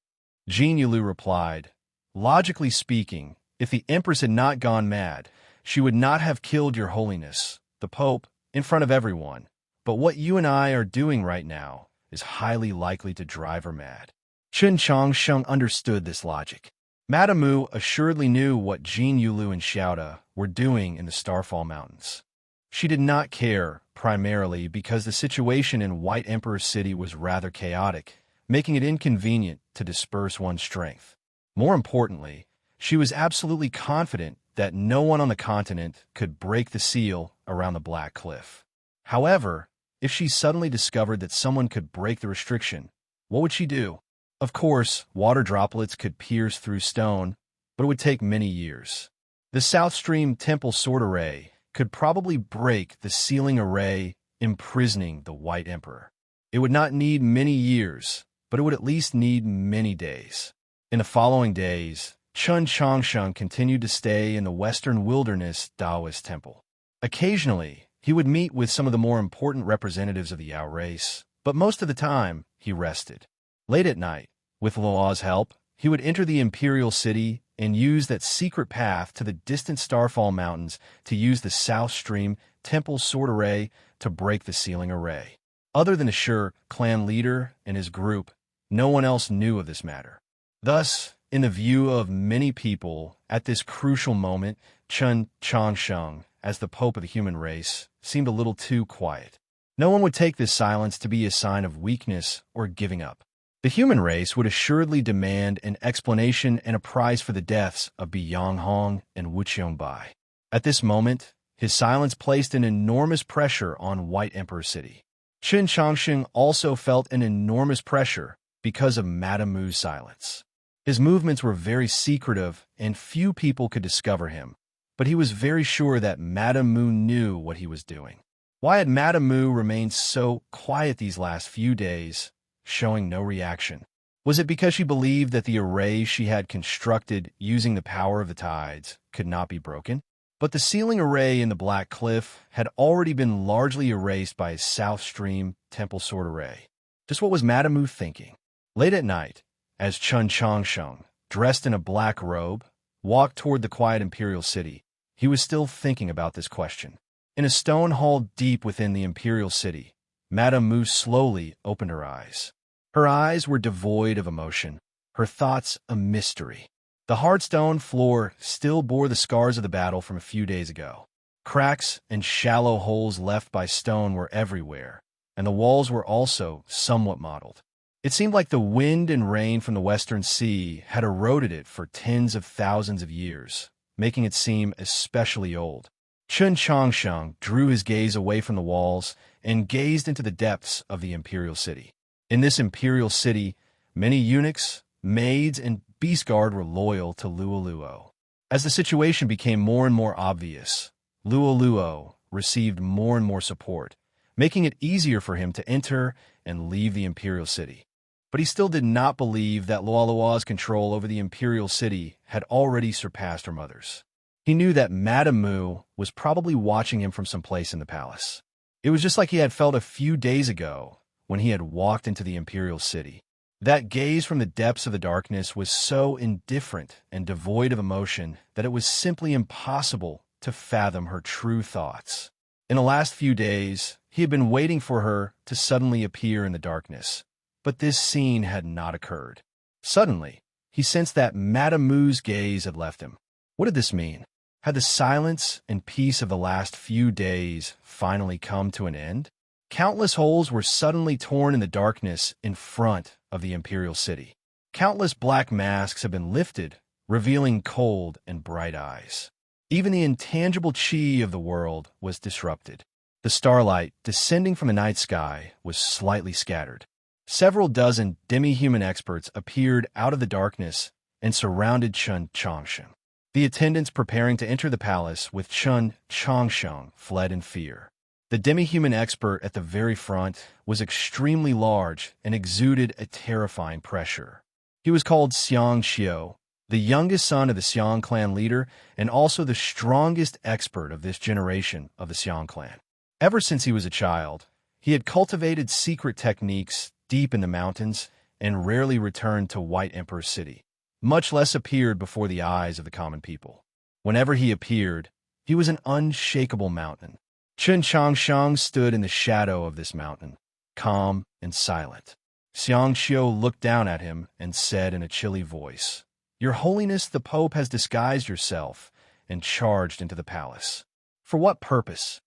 A: Jin Yulu replied, "Logically speaking, if the Empress had not gone mad, she would not have killed your holiness, the Pope, in front of everyone. But what you and I are doing right now is highly likely to drive her mad." Chun Changsheng understood this logic. Madame Mu assuredly knew what Jin Yulu and Xiaoda were doing in the Starfall Mountains. She did not care, primarily because the situation in White Emperor City was rather chaotic, making it inconvenient to disperse one's strength. More importantly, she was absolutely confident that no one on the continent could break the seal around the Black Cliff. However, if she suddenly discovered that someone could break the restriction, what would she do? Of course, water droplets could pierce through stone, but it would take many years. The South Stream Temple sword array could probably break the sealing array imprisoning the White Emperor. It would not need many years, but it would at least need many days. In the following days, Chun Changsheng continued to stay in the Western Wilderness Taoist temple. Occasionally, he would meet with some of the more important representatives of the Yao race, but most of the time, he rested. Late at night, with Luo's help, he would enter the Imperial City and use that secret path to the distant Starfall Mountains to use the South Stream Temple sword array to break the sealing array. Other than the Shur clan leader and his group, no one else knew of this matter. Thus, in the view of many people, at this crucial moment, Chun Changsheng, as the Pope of the human race, seemed a little too quiet. No one would take this silence to be a sign of weakness or giving up. The human race would assuredly demand an explanation and a prize for the deaths of Bi Yanghong and Wu Qiongbai. At this moment, his silence placed an enormous pressure on White Emperor City. Chun Changsheng also felt an enormous pressure because of Madame Mu's silence. His movements were very secretive and few people could discover him, but he was very sure that Madame Mu knew what he was doing. Why had Madame Mu remained so quiet these last few days, showing no reaction? Was it because she believed that the array she had constructed using the power of the tides could not be broken? But the sealing array in the Black Cliff had already been largely erased by his South Stream Temple sword array. Just what was Madame Mu thinking? Late at night, as Chun Changsheng, dressed in a black robe, walked toward the quiet Imperial City, he was still thinking about this question. In a stone hall deep within the Imperial City, Madame Mu slowly opened her eyes. Her eyes were devoid of emotion, her thoughts a mystery. The hard stone floor still bore the scars of the battle from a few days ago. Cracks and shallow holes left by stone were everywhere, and the walls were also somewhat mottled. It seemed like the wind and rain from the Western Sea had eroded it for tens of thousands of years, making it seem especially old. Chun Changsheng drew his gaze away from the walls and gazed into the depths of the Imperial City. In this Imperial City, many eunuchs, maids, and beast guard were loyal to Luo. As the situation became more and more obvious, Luo received more and more support, making it easier for him to enter and leave the Imperial City. But he still did not believe that Luo's control over the Imperial City had already surpassed her mother's. He knew that Madame Mu was probably watching him from some place in the palace. It was just like he had felt a few days ago when he had walked into the Imperial City. That gaze from the depths of the darkness was so indifferent and devoid of emotion that it was simply impossible to fathom her true thoughts. In the last few days, he had been waiting for her to suddenly appear in the darkness, but this scene had not occurred. Suddenly, he sensed that Madame Mu's gaze had left him. What did this mean? Had the silence and peace of the last few days finally come to an end? Countless holes were suddenly torn in the darkness in front of the imperial city. Countless black masks had been lifted, revealing cold and bright eyes. Even the intangible chi of the world was disrupted. The starlight, descending from the night sky, was slightly scattered. Several dozen demi-human experts appeared out of the darkness and surrounded Chen Changsheng. The attendants preparing to enter the palace with Chen Changsheng fled in fear. The demi-human expert at the very front was extremely large and exuded a terrifying pressure. He was called Xiang Xiao, the youngest son of the Xiang clan leader and also the strongest expert of this generation of the Xiang clan. Ever since he was a child, he had cultivated secret techniques deep in the mountains and rarely returned to White Emperor City, much less appeared before the eyes of the common people. Whenever he appeared, he was an unshakable mountain. Chen Changsheng stood in the shadow of this mountain, calm and silent. Xiang Xiao looked down at him and said in a chilly voice, "Your Holiness, the Pope has disguised yourself and charged into the palace. For what purpose?"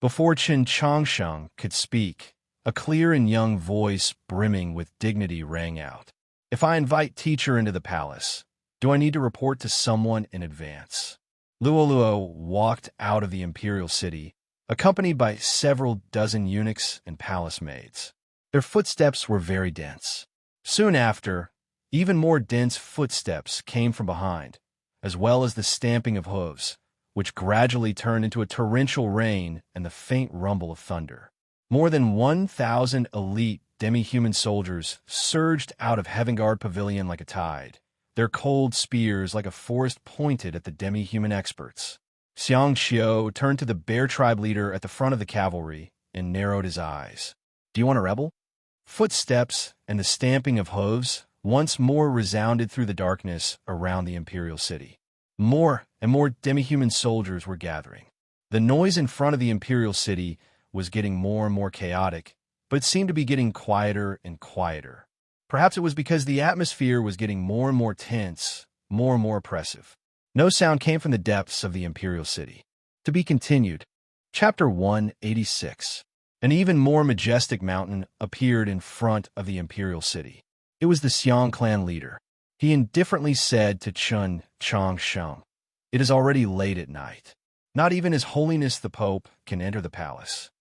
A: Before Chen Changsheng could speak, a clear and young voice brimming with dignity rang out. "If I invite teacher into the palace, do I need to report to someone in advance?" Luo walked out of the imperial city, accompanied by several dozen eunuchs and palace maids. Their footsteps were very dense. Soon after, even more dense footsteps came from behind, as well as the stamping of hooves, which gradually turned into a torrential rain and the faint rumble of thunder. More than 1,000 elite demi-human soldiers surged out of Heaven Guard Pavilion like a tide, their cold spears like a forest pointed at the demi-human experts. Xiang Xiao turned to the bear tribe leader at the front of the cavalry and narrowed his eyes. "Do you want to rebel?" Footsteps and the stamping of hooves once more resounded through the darkness around the imperial city. More and more demi-human soldiers were gathering. The noise in front of the imperial city was getting more and more chaotic, but it seemed to be getting quieter and quieter. Perhaps it was because the atmosphere was getting more and more tense, more and more oppressive. No sound came from the depths of the imperial city. To be continued. Chapter 186. An even more majestic mountain appeared in front of the imperial city. It was the Xiang clan leader. He indifferently said to Chen Changsheng, "It is already late at night. Not even His Holiness the Pope can enter the palace."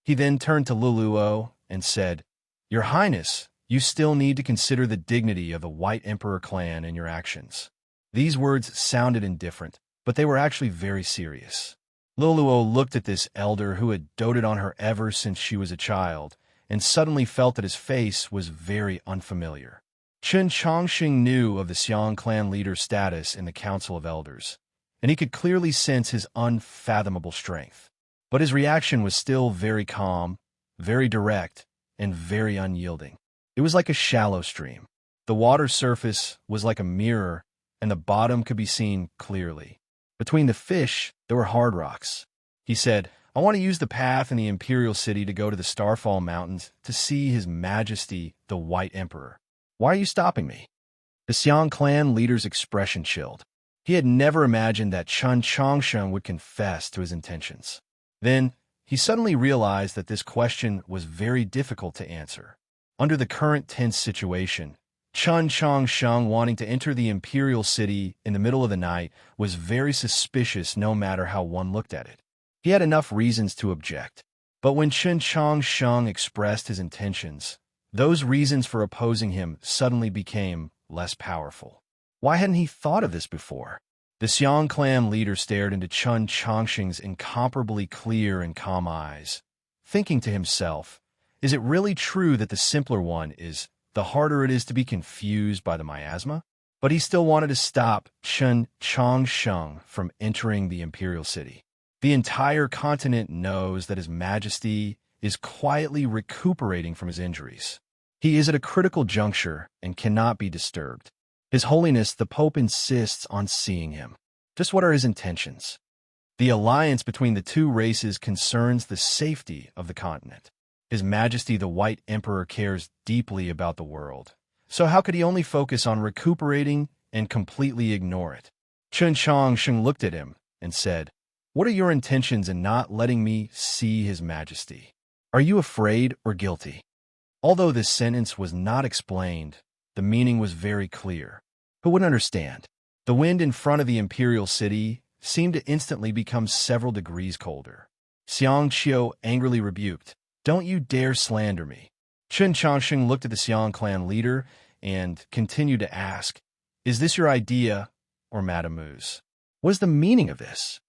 A: He then turned to Luo and said, "Your Highness, you still need to consider the dignity of the White Emperor clan in your actions." These words sounded indifferent, but they were actually very serious. Luo looked at this elder who had doted on her ever since she was a child, and suddenly felt that his face was very unfamiliar. Chen Changsheng knew of the Xiang clan leader's status in the Council of Elders, and he could clearly sense his unfathomable strength. But his reaction was still very calm, very direct, and very unyielding. It was like a shallow stream. The water surface was like a mirror, and the bottom could be seen clearly. Between the fish, there were hard rocks. He said, "I want to use the path in the imperial city to go to the Starfall Mountains to see His Majesty, the White Emperor. Why are you stopping me?" The Xiang clan leader's expression chilled. He had never imagined that Chen Changsheng would confess to his intentions. Then, he suddenly realized that this question was very difficult to answer. Under the current tense situation, Chen Changsheng wanting to enter the imperial city in the middle of the night was very suspicious no matter how one looked at it. He had enough reasons to object. But when Chen Changsheng expressed his intentions, those reasons for opposing him suddenly became less powerful. Why hadn't he thought of this before? The Xiang clan leader stared into Chen Changsheng's incomparably clear and calm eyes, thinking to himself, is it really true that the simpler one is the harder it is to be confused by the miasma? But he still wanted to stop Chen Changsheng from entering the imperial city. The entire continent knows that His Majesty is quietly recuperating from his injuries. He is at a critical juncture and cannot be disturbed. His Holiness, the Pope, insists on seeing him. Just what are his intentions? The alliance between the two races concerns the safety of the continent. His Majesty the White Emperor cares deeply about the world, So how could he only focus on recuperating and completely ignore it? Chen Changsheng looked at him and said, "What are your intentions in not letting me see His Majesty? Are you afraid or guilty?" Although this sentence was not explained, the meaning was very clear. Who would understand? The wind in front of the imperial city seemed to instantly become several degrees colder. Xiang Qiu angrily rebuked, "Don't you dare slander me." Chen Changsheng looked at the Xiang clan leader and continued to ask, "Is this your idea or Madame Wu's? What is the meaning of this?"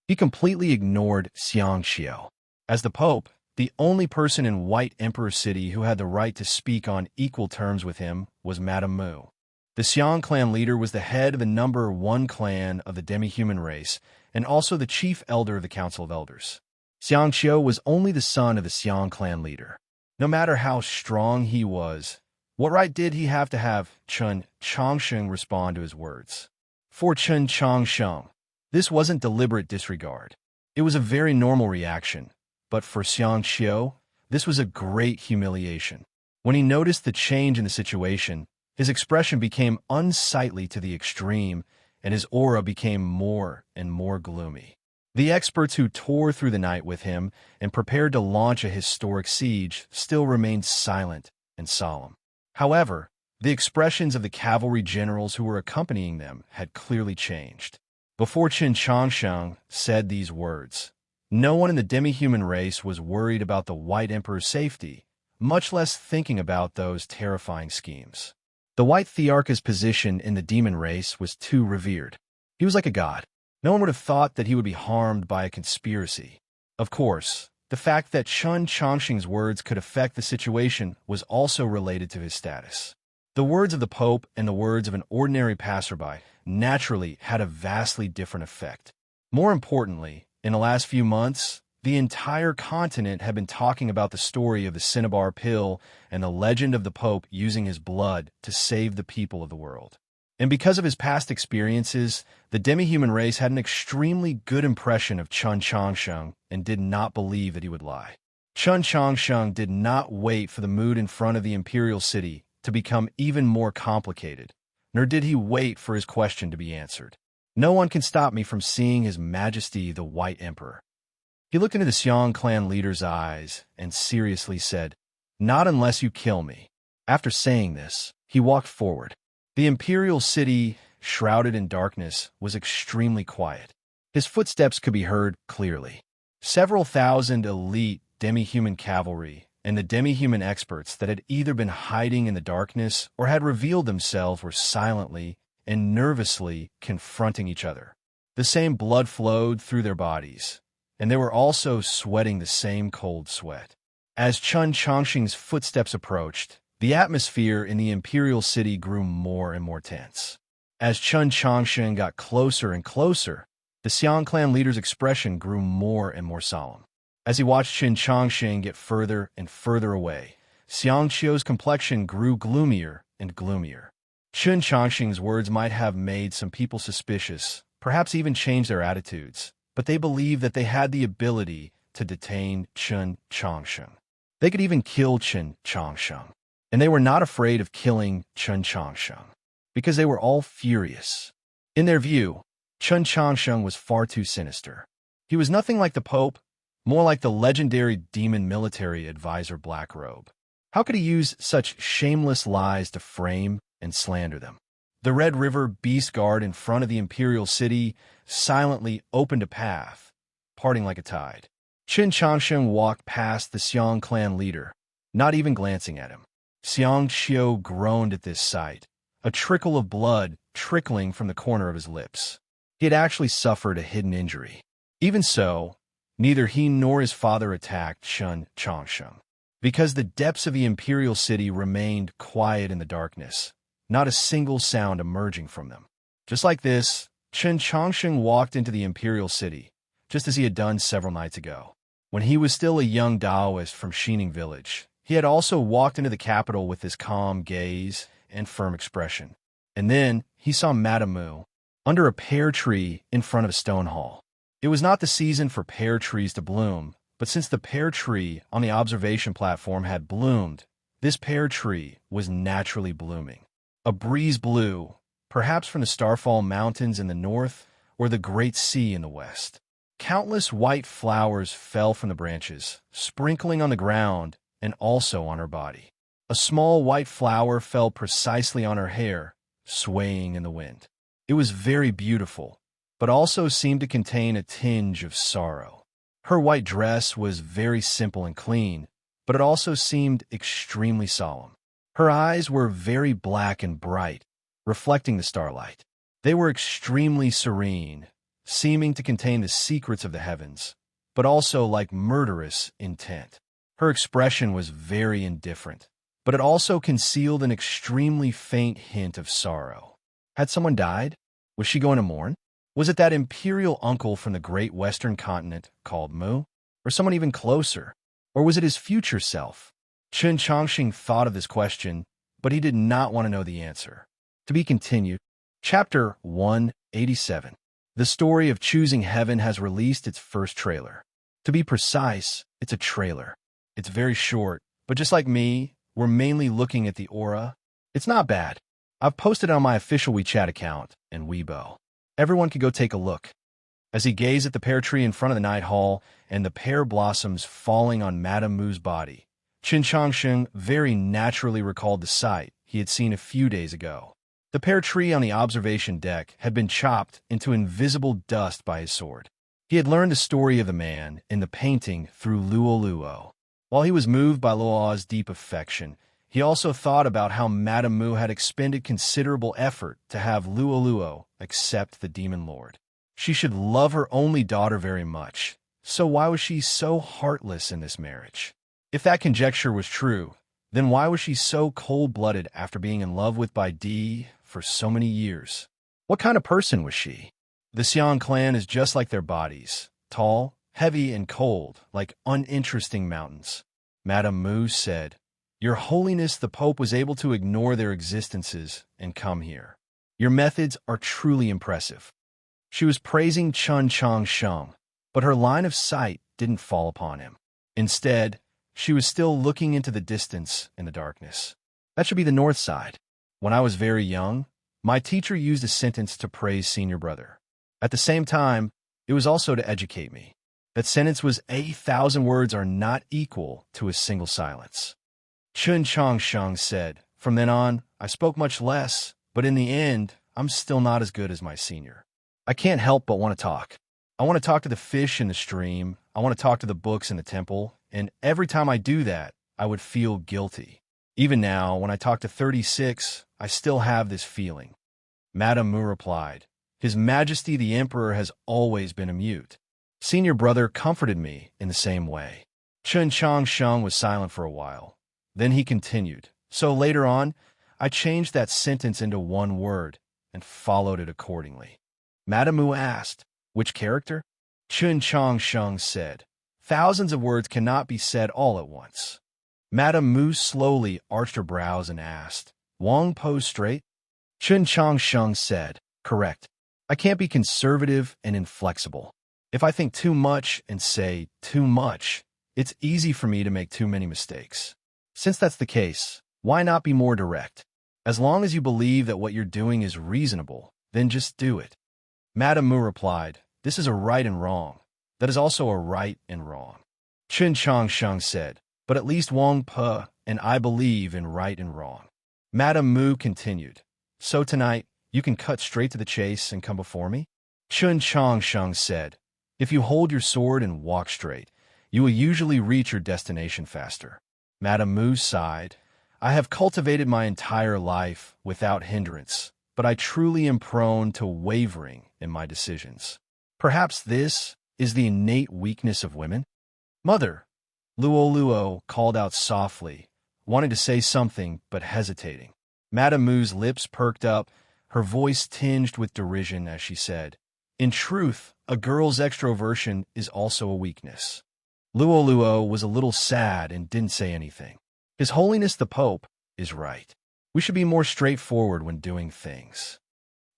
A: He completely ignored Xiang Qiu. As the Pope, the only person in White Emperor City who had the right to speak on equal terms with him was Madame Wu. The Xiang clan leader was the head of the number 1 clan of the demi-human race and also the chief elder of the Council of Elders. Xiang Qiu was only the son of the Xiang clan leader. No matter how strong he was, what right did he have to have Chen Changsheng respond to his words? For Chen Changsheng, this wasn't deliberate disregard. It was a very normal reaction, but for Xiang Qiu, this was a great humiliation. When he noticed the change in the situation, his expression became unsightly to the extreme, and his aura became more and more gloomy. The experts who tore through the night with him and prepared to launch a historic siege still remained silent and solemn. However, the expressions of the cavalry generals who were accompanying them had clearly changed. Before Chen Changsheng said these words, no one in the demi-human race was worried about the White Emperor's safety, much less thinking about those terrifying schemes. The White Thearcha's position in the demon race was too revered. He was like a god. No one would have thought that he would be harmed by a conspiracy. Of course, the fact that Chen Changsheng's words could affect the situation was also related to his status. The words of the Pope and the words of an ordinary passerby naturally had a vastly different effect. More importantly, in the last few months, the entire continent had been talking about the story of the cinnabar pill and the legend of the Pope using his blood to save the people of the world. And because of his past experiences, the demi-human race had an extremely good impression of Chen Changsheng and did not believe that he would lie. Chen Changsheng did not wait for the mood in front of the imperial city to become even more complicated, nor did he wait for his question to be answered. No one can stop me from seeing His Majesty the White Emperor. He looked into the Xiang clan leader's eyes and seriously said, "Not unless you kill me." After saying this, he walked forward. The imperial city, shrouded in darkness, was extremely quiet. His footsteps could be heard clearly. Several thousand elite demi-human cavalry and the demi-human experts that had either been hiding in the darkness or had revealed themselves were silently and nervously confronting each other. The same blood flowed through their bodies, and they were also sweating the same cold sweat. As Chen Changsheng's footsteps approached, the atmosphere in the imperial city grew more and more tense. As Chen Changsheng got closer and closer, the Xiang clan leader's expression grew more and more solemn. As he watched Chen Changsheng get further and further away, Xiang Qiu's complexion grew gloomier and gloomier. Chen Changsheng's words might have made some people suspicious, perhaps even changed their attitudes, but they believed that they had the ability to detain Chen Changsheng. They could even kill Chen Changsheng, and they were not afraid of killing Chen Changsheng, because they were all furious. In their view, Chen Changsheng was far too sinister. He was nothing like the Pope, more like the legendary demon military advisor Blackrobe. How could he use such shameless lies to frame and slander them? The Red River Beast Guard in front of the imperial city silently opened a path, parting like a tide. Chen Changsheng walked past the Xiang clan leader, not even glancing at him. Xiang Qiu groaned at this sight, a trickle of blood trickling from the corner of his lips. He had actually suffered a hidden injury. Even so, neither he nor his father attacked Chen Changsheng, because the depths of the imperial city remained quiet in the darkness, not a single sound emerging from them. Just like this, Chen Changsheng walked into the imperial city, just as he had done several nights ago. When he was still a young Taoist from Xining village, he had also walked into the capital with his calm gaze and firm expression. And then he saw Madame Wu under a pear tree in front of a stone hall. It was not the season for pear trees to bloom, but since the pear tree on the observation platform had bloomed, This pear tree was naturally blooming. A breeze blew, perhaps from the Starfall Mountains in the north or the Great Sea in the west. Countless white flowers fell from the branches, sprinkling on the ground and also on her body. A small white flower fell precisely on her hair, swaying in the wind. It was very beautiful, but also seemed to contain a tinge of sorrow. Her white dress was very simple and clean, but it also seemed extremely solemn. Her eyes were very black and bright, reflecting the starlight. They were extremely serene, seeming to contain the secrets of the heavens, but also like murderous intent. Her expression was very indifferent, but it also concealed an extremely faint hint of sorrow. Had someone died? Was she going to mourn? Was it that imperial uncle from the great western continent called Mu? Or someone even closer? Or was it his future self? Chen Chongqing thought of this question, but he did not want to know the answer. To be continued. Chapter 187. The Story of Choosing Heaven has released its first trailer. To be precise, it's a trailer. It's very short, but just like me, we're mainly looking at the aura. It's not bad. I've posted it on my official WeChat account and Weibo. Everyone could go take a look. As he gazed at the pear tree in front of the night hall and the pear blossoms falling on Madame Mu's body, Qin Changsheng very naturally recalled the sight he had seen a few days ago. The pear tree on the observation deck had been chopped into invisible dust by his sword. He had learned the story of the man in the painting through Luo Luo. While he was moved by Luo's deep affection, he also thought about how Madame Mu had expended considerable effort to have Luo Luo accept the Demon Lord. She should love her only daughter very much, so why was she so heartless in this marriage? If that conjecture was true, then why was she so cold-blooded after being in love with Bai Di for so many years? What kind of person was she? The Xiang clan is just like their bodies, tall, heavy, and cold, like uninteresting mountains. Madame Mu said, "Your Holiness, the Pope was able to ignore their existences and come here. Your methods are truly impressive." She was praising Chun Changsheng, but her line of sight didn't fall upon him. Instead, she was still looking into the distance in the darkness. That should be the north side. When I was very young, my teacher used a sentence to praise senior brother. At the same time, it was also to educate me. That sentence was 1,000 words are not equal to a single silence. Chun Changsheng said, "From then on, I spoke much less, but in the end, I'm still not as good as my senior. I can't help but want to talk. I want to talk to the fish in the stream, I want to talk to the books in the temple, and every time I do that, I would feel guilty. Even now, when I talk to 36, I still have this feeling." Madame Mu replied, "His Majesty the Emperor has always been a mute." Senior brother comforted me in the same way. Chun Changsheng was silent for a while. Then he continued, "So later on, I changed that sentence into one word and followed it accordingly." Madame Mu asked, "Which character?" Chun Changsheng said, "Thousands of words cannot be said all at once." Madame Mu slowly arched her brows and asked, "Wang posed straight?" Chun Changsheng said, "Correct. I can't be conservative and inflexible. If I think too much and say too much, it's easy for me to make too many mistakes. Since that's the case, why not be more direct? As long as you believe that what you're doing is reasonable, then just do it." Madame Mu replied, "This is a right and wrong. That is also a right and wrong." Chun Changsheng said, "But at least Wang Pe and I believe in right and wrong." Madame Mu continued, "So tonight, you can cut straight to the chase and come before me?" Chun Changsheng said, "If you hold your sword and walk straight, you will usually reach your destination faster." Madame Mu sighed, "I have cultivated my entire life without hindrance, but I truly am prone to wavering in my decisions. Perhaps this is the innate weakness of women?" "Mother," Luo Luo called out softly, wanting to say something but hesitating. Madame Mu's lips perked up, her voice tinged with derision as she said, "In truth, a girl's extroversion is also a weakness." Luo Luo was a little sad and didn't say anything. His Holiness the Pope is right. We should be more straightforward when doing things.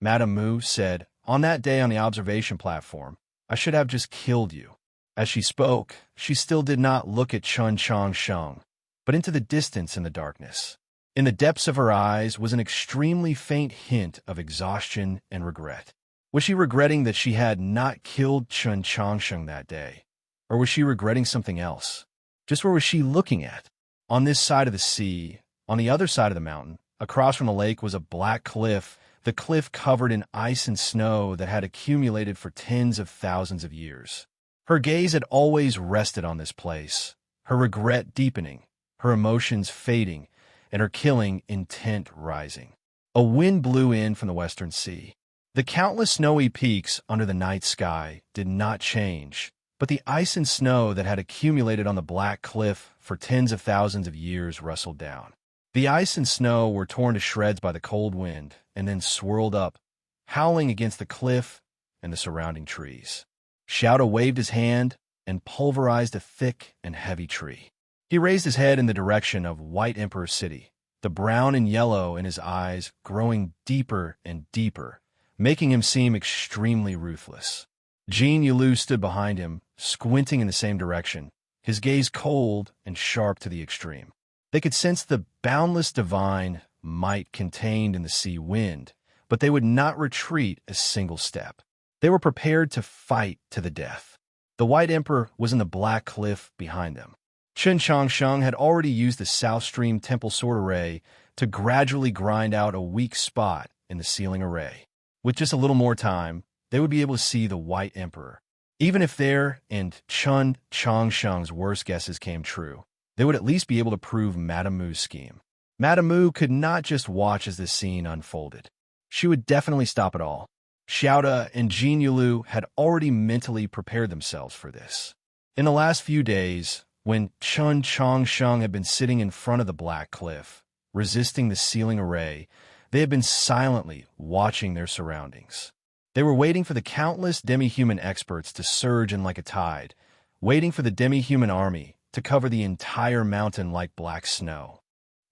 A: Madame Mu said, "On that day on the observation platform, I should have just killed you." As she spoke, she still did not look at Chun Changsheng. but into the distance and the darkness. In the depths of her eyes was an extremely faint hint of exhaustion and regret. Was she regretting that she had not killed Chun Changsheng that day? Or was she regretting something else? Just where was she looking at? On this side of the sea, on the other side of the mountain, across from the lake was a black cliff, the cliff covered in ice and snow that had accumulated for tens of thousands of years. Her gaze had always rested on this place, her regret deepening, her emotions fading, and her killing intent rising. A wind blew in from the western sea. The countless snowy peaks under the night sky did not change, but the ice and snow that had accumulated on the black cliff for tens of thousands of years rustled down. The ice and snow were torn to shreds by the cold wind and then swirled up, howling against the cliff and the surrounding trees. Xiaoda waved his hand and pulverized a thick and heavy tree. He raised his head in the direction of White Emperor City, the brown and yellow in his eyes growing deeper and deeper, making him seem extremely ruthless. Jin Yulu stood behind him, squinting in the same direction, his gaze cold and sharp to the extreme. They could sense the boundless divine might contained in the sea wind, but they would not retreat a single step. They were prepared to fight to the death. The White Emperor was in the black cliff behind them. Chun Changsheng had already used the South Stream Temple Sword Array to gradually grind out a weak spot in the ceiling array. With just a little more time, they would be able to see the White Emperor. Even if their and Chun Changsheng's worst guesses came true, they would at least be able to prove Madame Mu's scheme. Madame Mu could not just watch as this scene unfolded. She would definitely stop it all. Xiaoda and Jin Yulu had already mentally prepared themselves for this. In the last few days, when Chun Changsheng had been sitting in front of the black cliff, resisting the ceiling array, they had been silently watching their surroundings. They were waiting for the countless demi-human experts to surge in like a tide, waiting for the demi-human army to cover the entire mountain like black snow.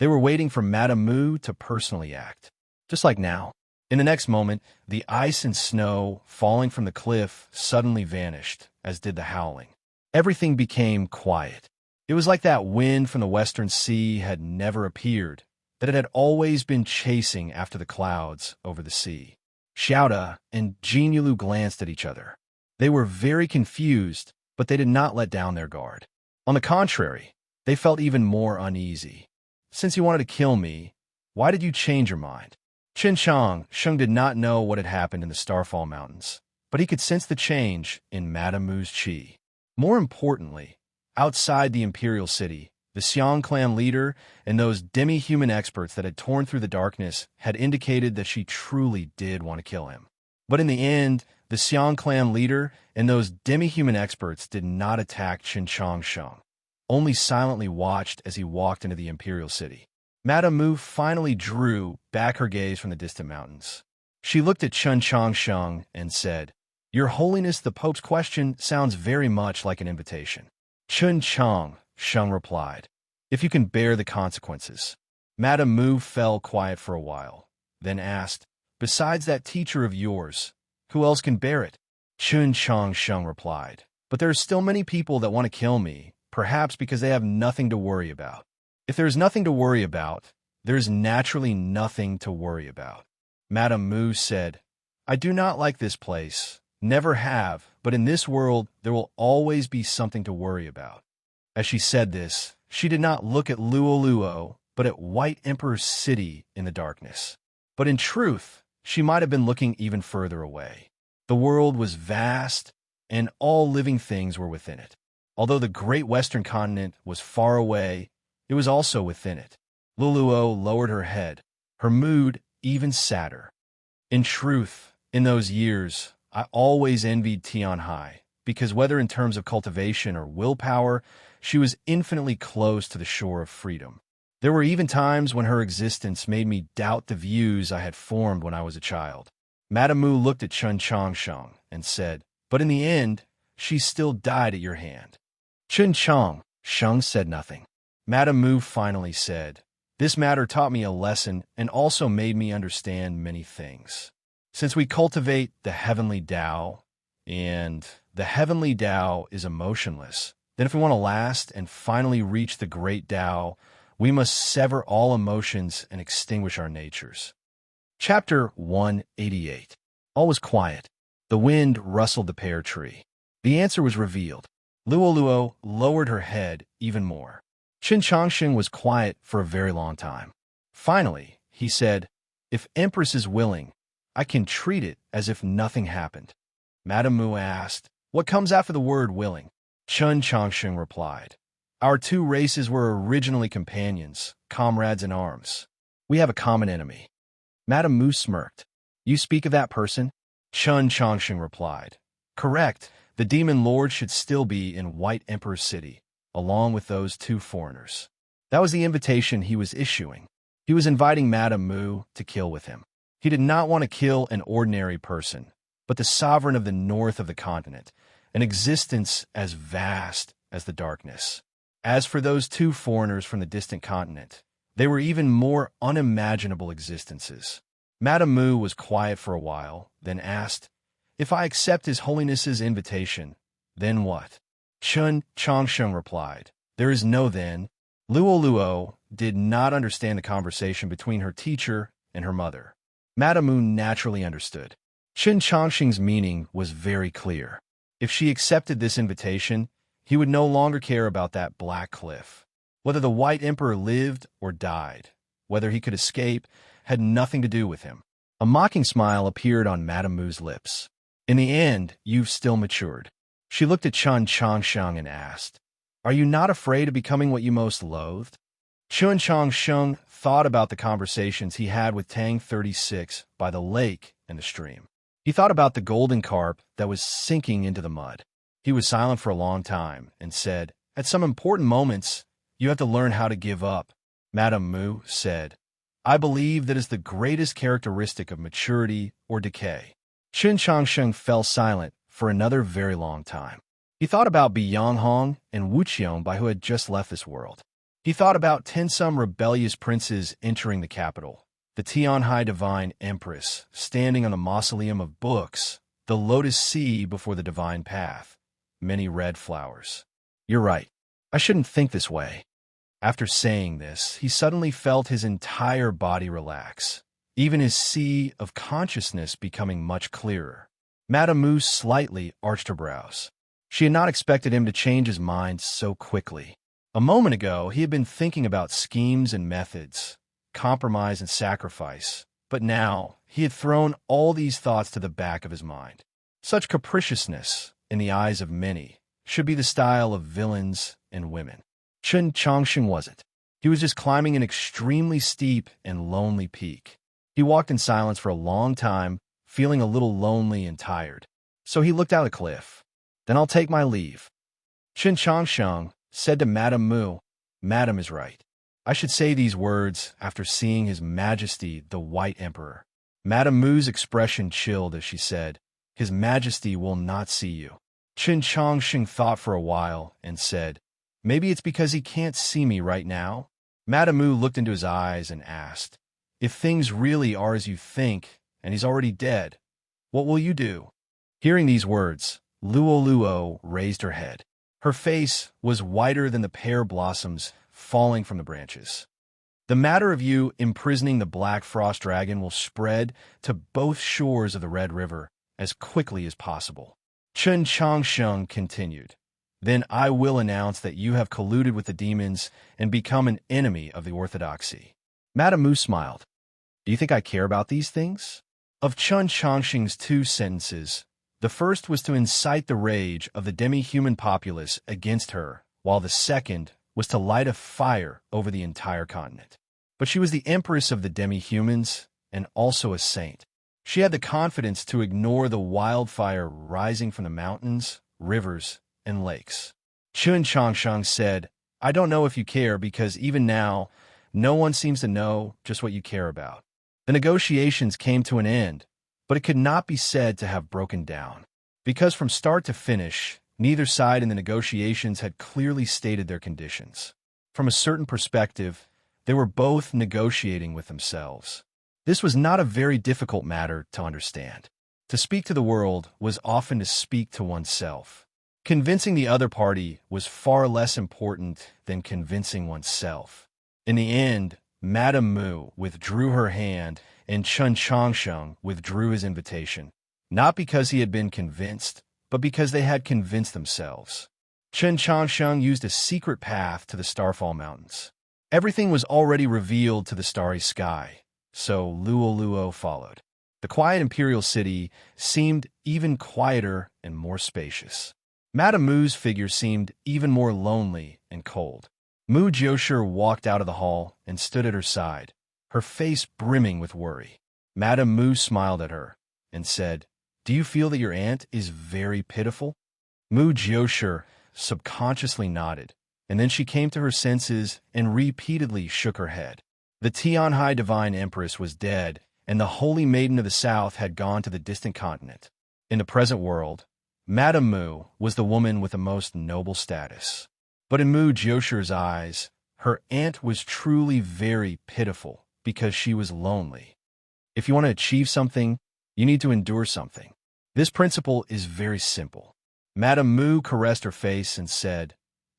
A: They were waiting for Madame Mu to personally act, just like now. In the next moment, the ice and snow falling from the cliff suddenly vanished, as did the howling. Everything became quiet. It was like that wind from the western sea had never appeared, that it had always been chasing after the clouds over the sea. Xiaoda and Jin Yulu glanced at each other. They were very confused, but they did not let down their guard. On the contrary, they felt even more uneasy. Since you wanted to kill me, why did you change your mind? Chun Changsheng did not know what had happened in the Starfall Mountains, but he could sense the change in Madame Mu's chi. More importantly, outside the Imperial City, the Xiang clan leader and those demi-human experts that had torn through the darkness had indicated that she truly did want to kill him. But in the end, the Xiang clan leader and those demi-human experts did not attack Chun Changsheng, only silently watched as he walked into the Imperial City. Madame Mu finally drew back her gaze from the distant mountains. She looked at Chun Changsheng and said, "Your Holiness, the Pope's question sounds very much like an invitation." Chun Changsheng replied, "If you can bear the consequences." Madame Mu fell quiet for a while, then asked, "Besides that teacher of yours, who else can bear it?" Chun Changsheng replied, "But there are still many people that want to kill me, perhaps because they have nothing to worry about." If there is nothing to worry about, there is naturally nothing to worry about. Madame Mu said, "I do not like this place, never have, but in this world there will always be something to worry about." As she said this, she did not look at Luoluo, but at White Emperor City in the darkness. But in truth, she might have been looking even further away. The world was vast, and all living things were within it. Although the great western continent was far away, it was also within it. Luoluo lowered her head, her mood even sadder. In truth, in those years, I always envied Tianhai, because whether in terms of cultivation or willpower, she was infinitely close to the shore of freedom. There were even times when her existence made me doubt the views I had formed when I was a child. Madame Mu looked at Chun Changsheng and said, "But in the end, she still died at your hand." Chun Changsheng said nothing. Madame Mu finally said, "This matter taught me a lesson and also made me understand many things. Since we cultivate the heavenly Tao, and the heavenly Tao is emotionless, Then if we want to last and finally reach the great Tao, we must sever all emotions and extinguish our natures. Chapter 188. All was quiet. The wind rustled the pear tree. The answer was revealed. Luoluo lowered her head even more. Qin Changsheng was quiet for a very long time. Finally, he said, "If Empress is willing, I can treat it as if nothing happened." Madame Mu asked, "What comes after the word willing?" Qin Changsheng replied, "Our two races were originally companions, comrades in arms. We have a common enemy." Madame Mu smirked. "You speak of that person?" Qin Changsheng replied, "Correct. The demon lord should still be in White Emperor City, along with those two foreigners." That was the invitation he was issuing. He was inviting Madame Mu to kill with him. He did not want to kill an ordinary person, but the sovereign of the north of the continent, an existence as vast as the darkness. As for those two foreigners from the distant continent, they were even more unimaginable existences. Madame Mu was quiet for a while, then asked, "If I accept His Holiness's invitation, then what?" Qin Changsheng replied, "There is no then." Luoluo did not understand the conversation between her teacher and her mother. Madame Mu naturally understood. Qin Changsheng's meaning was very clear. If she accepted this invitation, he would no longer care about that black cliff. Whether the White Emperor lived or died, whether he could escape, had nothing to do with him. A mocking smile appeared on Madame Mu's lips. "In the end, you've still matured." She looked at Qin Changsheng and asked, "Are you not afraid of becoming what you most loathed?" Qin Changsheng thought about the conversations he had with Tang 36 by the lake and the stream. He thought about the golden carp that was sinking into the mud. He was silent for a long time and said, "At some important moments, you have to learn how to give up." Madame Mu said, "I believe that is the greatest characteristic of maturity or decay." Qin Changsheng fell silent for another very long time. He thought about Biyanghong and Wuqiong who had just left this world. He thought about some rebellious princes entering the capital, the Tianhai Divine Empress standing on the mausoleum of books, the lotus sea before the divine path, many red flowers. "You're right. I shouldn't think this way." After saying this, he suddenly felt his entire body relax, even his sea of consciousness becoming much clearer. Madame Mu slightly arched her brows. She had not expected him to change his mind so quickly. A moment ago, he had been thinking about schemes and methods, compromise and sacrifice, but now he had thrown all these thoughts to the back of his mind. Such capriciousness, in the eyes of many, should be the style of villains and women. Qin Changsheng wasn't. He was just climbing an extremely steep and lonely peak. He walked in silence for a long time, feeling a little lonely and tired. So he looked out the cliff. "Then I'll take my leave." Qin Changsheng said to Madame Mu, "Madame is right. I should say these words after seeing His Majesty the White Emperor." Madame Mu's expression chilled as she said, "His Majesty will not see you." Qin Changsheng thought for a while and said, "Maybe it's because he can't see me right now." Madame Mu looked into his eyes and asked, "If things really are as you think, and he's already dead, what will you do?" Hearing these words, Luoluo raised her head. Her face was whiter than the pear blossoms falling from the branches. "The matter of you imprisoning the black frost dragon will spread to both shores of the Red River as quickly as possible." Qin Changsheng continued, "Then I will announce that you have colluded with the demons and become an enemy of the orthodoxy." Madame Mu smiled. "Do you think I care about these things?" Of Qin Changsheng's two sentences, the first was to incite the rage of the demi-human populace against her, while the second was to light a fire over the entire continent. But she was the empress of the demi-humans and also a saint. She had the confidence to ignore the wildfire rising from the mountains, rivers, and lakes. Qin Changsheng said, "I don't know if you care because even now, no one seems to know just what you care about." The negotiations came to an end, but it could not be said to have broken down, because from start to finish, neither side in the negotiations had clearly stated their conditions. From a certain perspective, they were both negotiating with themselves. This was not a very difficult matter to understand. To speak to the world was often to speak to oneself. Convincing the other party was far less important than convincing oneself. In the end, Madame Mu withdrew her hand and Chen Changsheng withdrew his invitation, not because he had been convinced, but because they had convinced themselves. Chen Changsheng used a secret path to the Starfall Mountains. Everything was already revealed to the starry sky, so Luo Luo followed. The quiet imperial city seemed even quieter and more spacious. Madame Mu's figure seemed even more lonely and cold. Mu Jiushi walked out of the hall and stood at her side, her face brimming with worry. Madame Mu smiled at her and said, "Do you feel that your aunt is very pitiful?" Mu Jiushi subconsciously nodded, and then she came to her senses and repeatedly shook her head. The Tianhai Divine Empress was dead, and the Holy Maiden of the South had gone to the distant continent. In the present world, Madame Mu was the woman with the most noble status. But in Mu Jiushi's eyes, her aunt was truly very pitiful because she was lonely. If you want to achieve something, you need to endure something. This principle is very simple. Madame Mu caressed her face and said,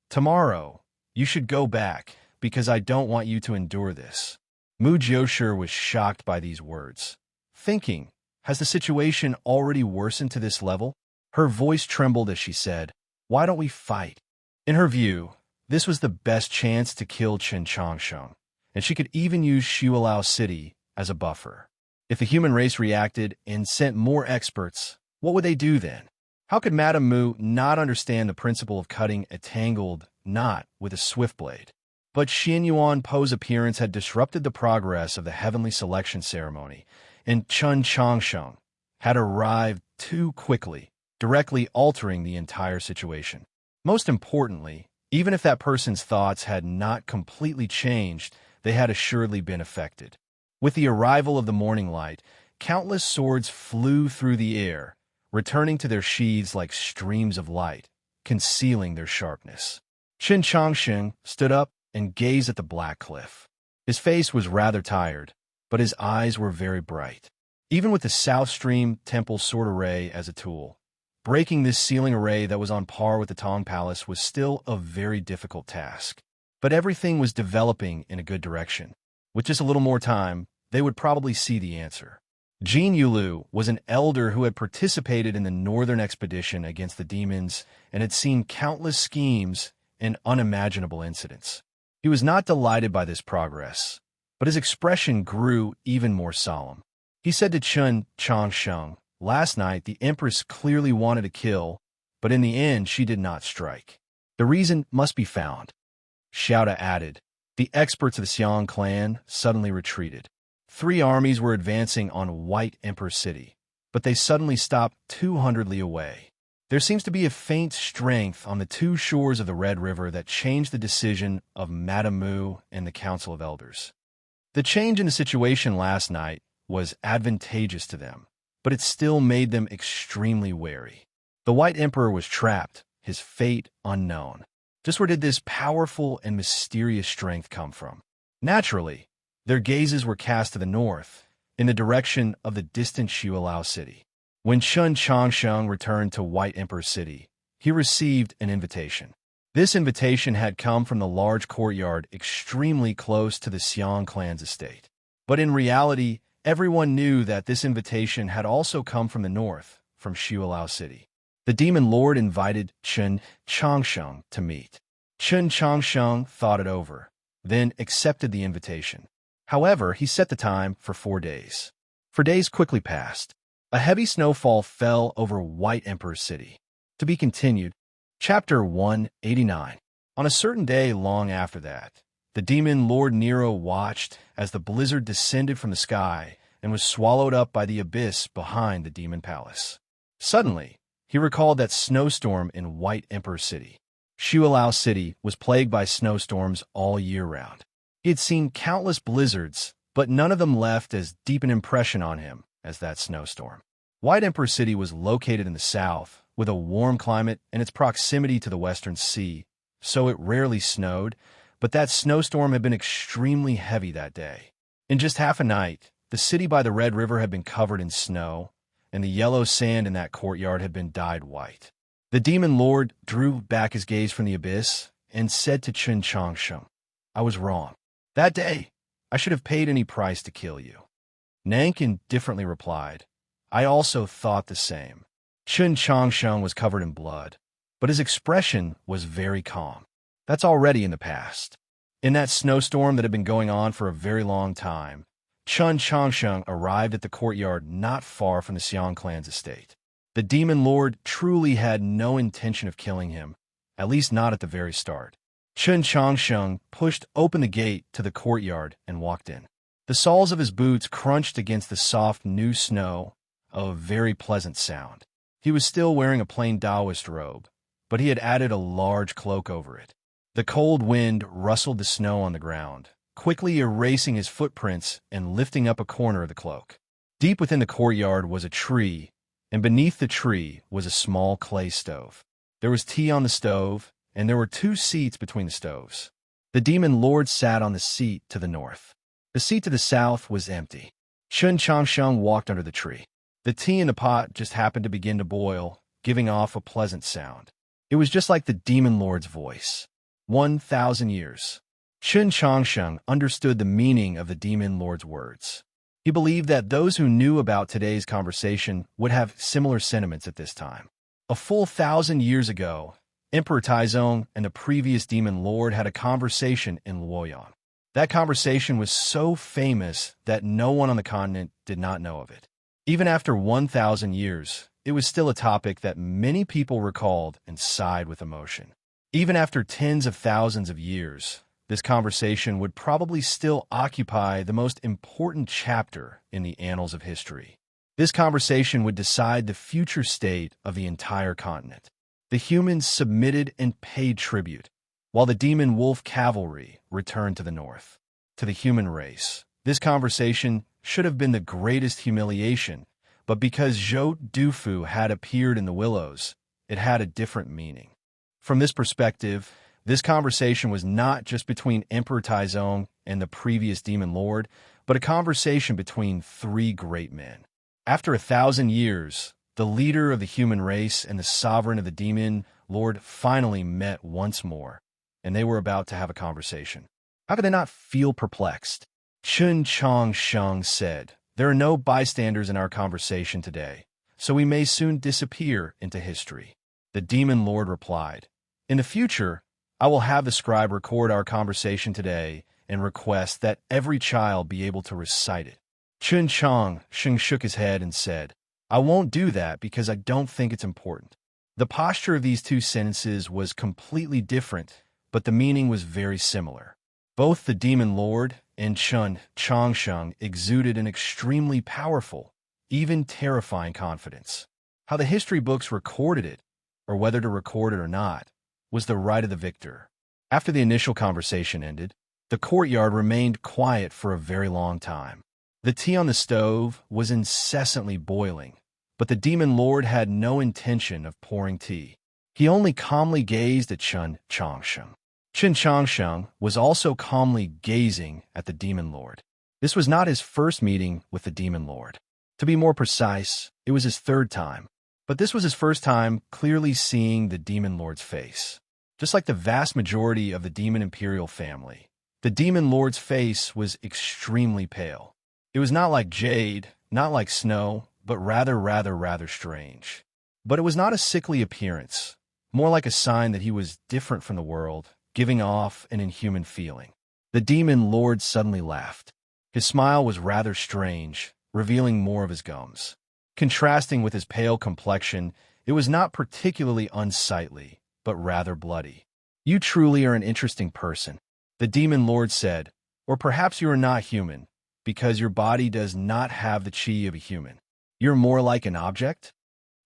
A: "Tomorrow, you should go back because I don't want you to endure this." Mu Jiushi was shocked by these words, thinking, has the situation already worsened to this level? Her voice trembled as she said, "Why don't we fight?" In her view, this was the best chance to kill Chen Changsheng, and she could even use Xiulao City as a buffer. If the human race reacted and sent more experts, what would they do then? How could Madame Mu not understand the principle of cutting a tangled knot with a swift blade? But Xin Yuan Po's appearance had disrupted the progress of the heavenly selection ceremony, and Chen Changsheng had arrived too quickly, directly altering the entire situation. Most importantly, even if that person's thoughts had not completely changed, they had assuredly been affected. With the arrival of the morning light, countless swords flew through the air, returning to their sheaths like streams of light, concealing their sharpness. Chen Changsheng stood up and gazed at the black cliff. His face was rather tired, but his eyes were very bright. Even with the South Stream Temple sword array as a tool, breaking this ceiling array that was on par with the Tong Palace was still a very difficult task. But everything was developing in a good direction. With just a little more time, they would probably see the answer. Jin Yulu was an elder who had participated in the northern expedition against the demons and had seen countless schemes and unimaginable incidents. He was not delighted by this progress, but his expression grew even more solemn. He said to Chen Changsheng, "Last night the Empress clearly wanted to kill, but in the end she did not strike. The reason must be found." Xiaoda added. The experts of the Xiang clan suddenly retreated. 3 armies were advancing on White Emperor City, but they suddenly stopped 200 li away. There seems to be a faint strength on the 2 shores of the Red River that changed the decision of Madame Mu and the Council of Elders. The change in the situation last night was advantageous to them, but it still made them extremely wary. The White Emperor was trapped, his fate unknown. Just where did this powerful and mysterious strength come from? Naturally, their gazes were cast to the north, in the direction of the distant Xiulao City. When Chen Changsheng returned to White Emperor City, he received an invitation. This invitation had come from the large courtyard extremely close to the Xiang clan's estate. But in reality, everyone knew that this invitation had also come from the north, from Xiulao City. The demon lord invited Chen Changsheng to meet. Chen Changsheng thought it over, then accepted the invitation. However, he set the time for 4 days. 4 days quickly passed. A heavy snowfall fell over White Emperor City. To be continued. Chapter 189. On a certain day long after that, the demon Lord Nero watched as the blizzard descended from the sky and was swallowed up by the abyss behind the demon palace. Suddenly, he recalled that snowstorm in White Emperor City. Xiulao City was plagued by snowstorms all year round. He had seen countless blizzards, but none of them left as deep an impression on him as that snowstorm. White Emperor City was located in the south, with a warm climate and its proximity to the Western Sea, so it rarely snowed, but that snowstorm had been extremely heavy that day. In just half a night, the city by the Red River had been covered in snow, and the yellow sand in that courtyard had been dyed white. The demon lord drew back his gaze from the abyss and said to Chen Changsheng, "I was wrong. That day, I should have paid any price to kill you." Nank indifferently replied, "I also thought the same." Chen Changsheng was covered in blood, but his expression was very calm. That's already in the past. In that snowstorm that had been going on for a very long time, Chen Changsheng arrived at the courtyard not far from the Xiang clan's estate. The demon lord truly had no intention of killing him, at least not at the very start. Chen Changsheng pushed open the gate to the courtyard and walked in. The soles of his boots crunched against the soft new snow, a very pleasant sound. He was still wearing a plain Taoist robe, but he had added a large cloak over it. The cold wind rustled the snow on the ground, quickly erasing his footprints and lifting up a corner of the cloak. Deep within the courtyard was a tree, and beneath the tree was a small clay stove. There was tea on the stove, and there were 2 seats between the stoves. The demon lord sat on the seat to the north. The seat to the south was empty. Chen Changsheng walked under the tree. The tea in the pot just happened to begin to boil, giving off a pleasant sound. It was just like the demon lord's voice. 1,000 years. Chen Changsheng understood the meaning of the demon lord's words. He believed that those who knew about today's conversation would have similar sentiments at this time. A full 1,000 years ago, Emperor Taizong and the previous demon lord had a conversation in Luoyang. That conversation was so famous that no one on the continent did not know of it. Even after 1,000 years, it was still a topic that many people recalled and sighed with emotion. Even after tens of thousands of years, this conversation would probably still occupy the most important chapter in the annals of history. This conversation would decide the future state of the entire continent. The humans submitted and paid tribute, while the demon wolf cavalry returned to the north. To the human race, this conversation should have been the greatest humiliation, but because Zhou Dufu had appeared in the willows, it had a different meaning. From this perspective, this conversation was not just between Emperor Taizong and the previous demon lord, but a conversation between 3 great men. After 1,000 years, the leader of the human race and the sovereign of the demon lord finally met once more, and they were about to have a conversation. How could they not feel perplexed? Chen Changsheng said, "There are no bystanders in our conversation today, so we may soon disappear into history." The demon lord replied, "In the future, I will have the scribe record our conversation today and request that every child be able to recite it." Chen Changsheng shook his head and said, "I won't do that because I don't think it's important." The posture of these 2 sentences was completely different, but the meaning was very similar. Both the demon lord and Chen Changsheng exuded an extremely powerful, even terrifying confidence. How the history books recorded it, or whether to record it or not, was the right of the victor. After the initial conversation ended, the courtyard remained quiet for a very long time. The tea on the stove was incessantly boiling, but the demon lord had no intention of pouring tea. He only calmly gazed at Chen Changsheng. Chen Changsheng was also calmly gazing at the demon lord. This was not his first meeting with the demon lord. To be more precise, it was his 3rd time. But this was his first time clearly seeing the demon lord's face. Just like the vast majority of the demon imperial family, the demon lord's face was extremely pale. It was not like jade, not like snow, but rather strange. But it was not a sickly appearance, more like a sign that he was different from the world, giving off an inhuman feeling. The demon lord suddenly laughed. His smile was rather strange, revealing more of his gums. Contrasting with his pale complexion, it was not particularly unsightly, but rather bloody. "You truly are an interesting person," the demon lord said, "or perhaps you are not human, because your body does not have the chi of a human. You're more like an object?"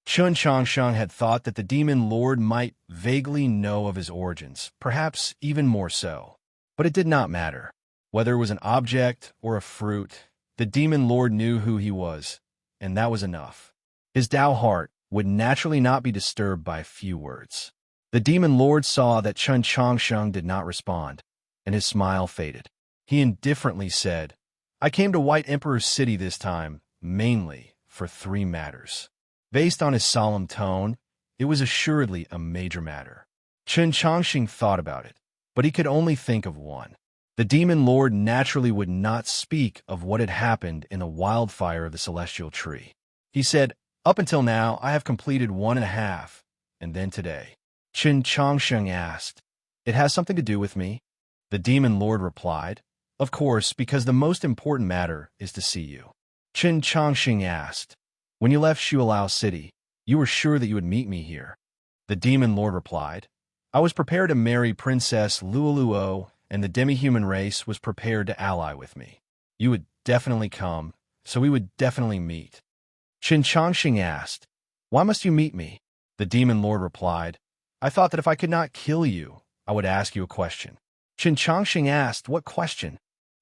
A: Chen Changsheng had thought that the demon lord might vaguely know of his origins, perhaps even more so. But it did not matter. Whether it was an object or a fruit, the demon lord knew who he was, and that was enough. His Tao heart would naturally not be disturbed by a few words. The demon lord saw that Chen Changsheng did not respond, and his smile faded. He indifferently said, "I came to White Emperor's city this time, mainly for 3 matters." Based on his solemn tone, It was assuredly a major matter. Chen Chongqing thought about it, but he could only think of one. The demon lord naturally would not speak of what had happened in the wildfire of the celestial tree. He said, "Up until now, I have completed 1.5, and then today." Chen Chongsheng asked, "It has something to do with me?" The demon lord replied, "Of course, because the most important matter is to see you." Chen Chongxing asked, "When you left Shualao City, you were sure that you would meet me here?" The demon lord replied, "I was prepared to marry Princess Luoluo, and the demi-human race was prepared to ally with me. You would definitely come, so we would definitely meet." Chen Chongxing asked, "Why must you meet me?" The demon lord replied, "I thought that if I could not kill you, I would ask you a question." Chen Chongxing asked, "What question?"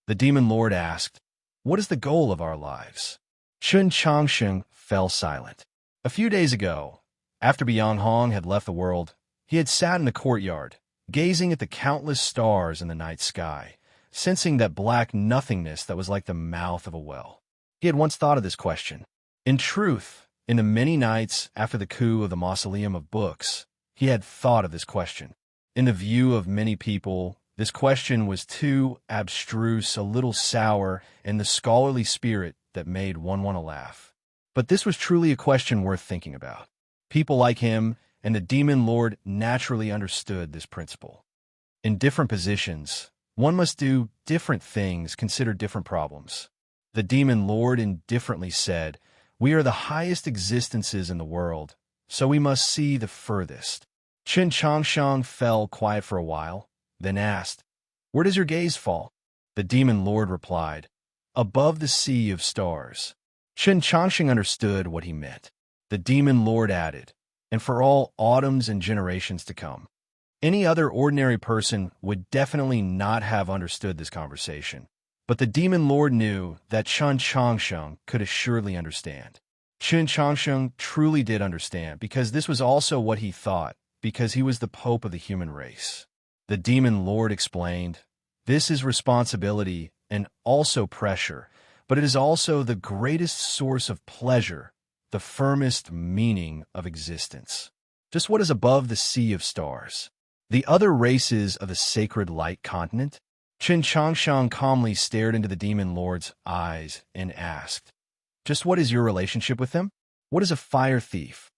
A: The demon lord asked, "What is the goal of our lives?" Chen Chongxing fell silent. A few days ago, after Biang Hong had left the world, he had sat in the courtyard, gazing at the countless stars in the night sky, sensing that black nothingness that was like the mouth of a well. He had once thought of this question. In truth, in the many nights after the coup of the Mausoleum of Books, he had thought of this question. In the view of many people, this question was too abstruse, a little sour, in the scholarly spirit that made one want to laugh. But this was truly a question worth thinking about. People like him and the demon lord naturally understood this principle. In different positions, one must do different things, consider different problems. The demon lord indifferently said, "We are the highest existences in the world, so we must see the furthest." Chen Chongshang fell quiet for a while, then asked, "Where does your gaze fall?" The demon lord replied, "Above the sea of stars." Chen Chongsheng understood what he meant. The demon lord added, "And for all autumns and generations to come." Any other ordinary person would definitely not have understood this conversation, but the demon lord knew that Chen Chongsheng could assuredly understand. Chen Chongsheng truly did understand, because this was also what he thought, because he was the pope of the human race. The demon lord explained, "This is responsibility and also pressure, but it is also the greatest source of pleasure, the firmest meaning of existence. Just what is above the sea of stars? The other races of the sacred light continent?" Chen Chongshang calmly stared into the demon lord's eyes and asked, "Just what is your relationship with them? What is a fire thief?"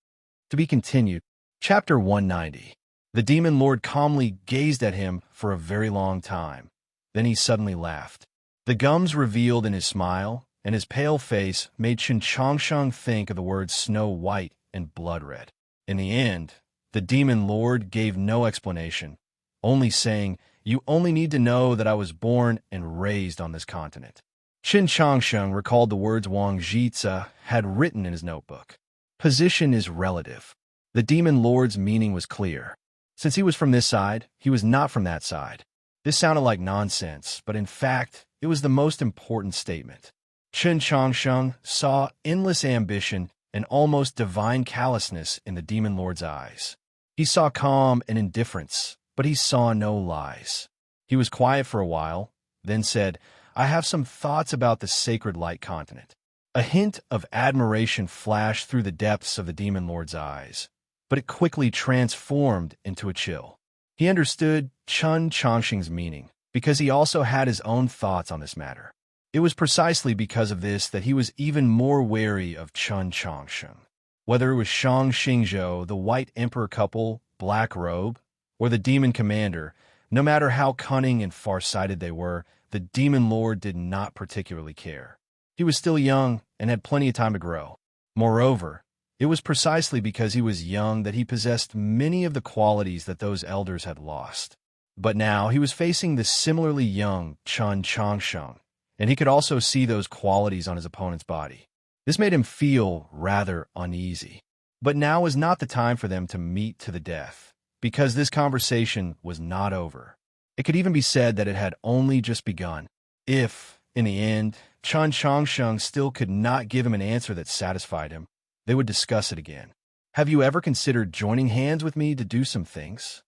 A: To be continued. Chapter 190. The demon lord calmly gazed at him for a very long time. Then he suddenly laughed. The gums revealed in his smile, and his pale face made Chen Chongshang think of the words Snow White and Blood Red. In the end, the demon lord gave no explanation, only saying, "You only need to know that I was born and raised on this continent." Chen Chongsheng recalled the words Wang Zhizi had written in his notebook. Position is relative. The demon lord's meaning was clear. Since he was from this side, he was not from that side. This sounded like nonsense, but in fact, it was the most important statement. Chen Chongsheng saw endless ambition and almost divine callousness in the demon lord's eyes. He saw calm and indifference, but he saw no lies. He was quiet for a while, then said, "I have some thoughts about the sacred light continent." A hint of admiration flashed through the depths of the demon lord's eyes, but it quickly transformed into a chill. He understood Chen Chongsheng's meaning, because he also had his own thoughts on this matter. It was precisely because of this that he was even more wary of Chen Chongsheng. Whether it was Shang Xingzhou, the white emperor couple, Black Robe, or the demon commander, no matter how cunning and far-sighted they were, the demon lord did not particularly care. He was still young and had plenty of time to grow. Moreover, it was precisely because he was young that he possessed many of the qualities that those elders had lost. But now he was facing the similarly young Chen Chongsheng, and he could also see those qualities on his opponent's body. This made him feel rather uneasy. But now was not the time for them to meet to the death, because this conversation was not over. It could even be said that it had only just begun. If, in the end, Chen Chongsheng still could not give him an answer that satisfied him, they would discuss it again. "Have you ever considered joining hands with me to do some things?"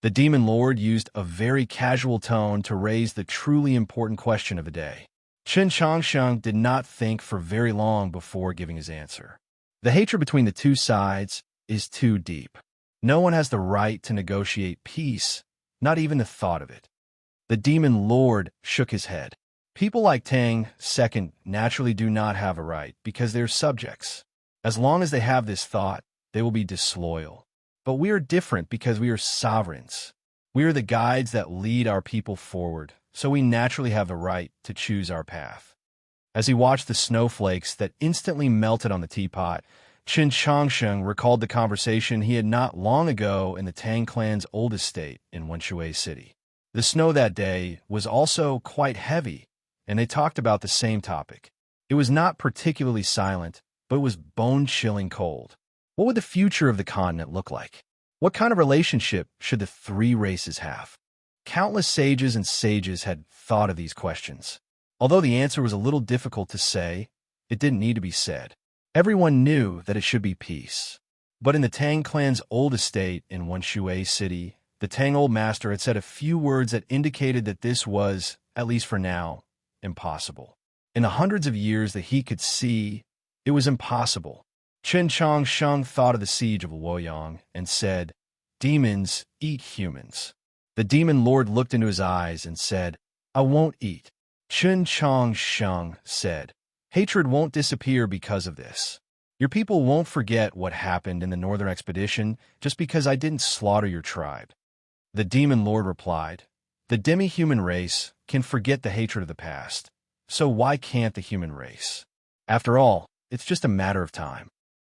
A: The demon lord used a very casual tone to raise the truly important question of the day. Chen Chongsheng did not think for very long before giving his answer. The hatred between the two sides, is too deep. No one has the right to negotiate peace, not even the thought of it. The demon lord shook his head. People like Tang II naturally do not have a right because they're subjects. As long as they have this thought, they will be disloyal. But we are different because we are sovereigns. We are the guides that lead our people forward, so we naturally have the right to choose our path. As he watched the snowflakes that instantly melted on the teapot, Qin Changsheng recalled the conversation he had not long ago in the Tang clan's old estate in Wenshui City. The snow that day was also quite heavy, and they talked about the same topic. It was not particularly silent, but it was bone-chilling cold. What would the future of the continent look like? What kind of relationship should the three races have? Countless sages and sages had thought of these questions. Although the answer was a little difficult to say, it didn't need to be said. Everyone knew that it should be peace. But in the Tang clan's old estate in Wenshui City, the Tang old master had said a few words that indicated that this was, at least for now, impossible. In the hundreds of years that he could see, it was impossible. Qin Changsheng thought of the siege of Luoyang and said, "Demons eat humans." The demon lord looked into his eyes and said, "I won't eat." Qin Changsheng said, "Hatred won't disappear because of this. Your people won't forget what happened in the northern expedition just because I didn't slaughter your tribe." The demon lord replied, "The demi-human race can forget the hatred of the past, so why can't the human race? After all, it's just a matter of time."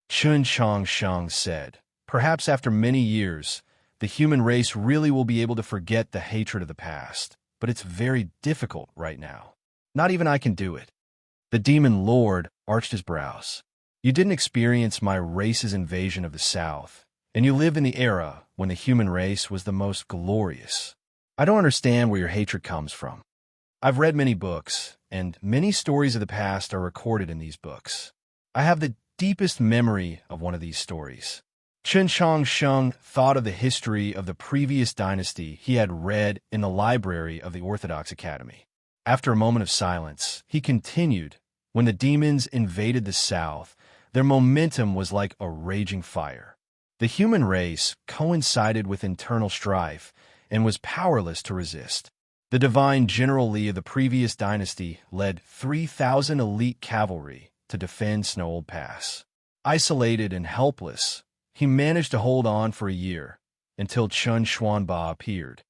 A: Qin Changsheng said, "Perhaps after many years, the human race really will be able to forget the hatred of the past, but it's very difficult right now. Not even I can do it." The demon lord arched his brows. "You didn't experience my race's invasion of the South, and you live in the era when the human race was the most glorious. I don't understand where your hatred comes from. I've read many books, and many stories of the past are recorded in these books. I have the deepest memory of one of these stories." Qin Changsheng thought of the history of the previous dynasty he had read in the library of the Orthodox Academy. After a moment of silence, he continued, "When the demons invaded the South, their momentum was like a raging fire. The human race coincided with internal strife and was powerless to resist. The divine General Li of the previous dynasty led 3,000 elite cavalry to defend Snow Pass. Isolated and helpless, he managed to hold on for a year until Chun Xuanba appeared."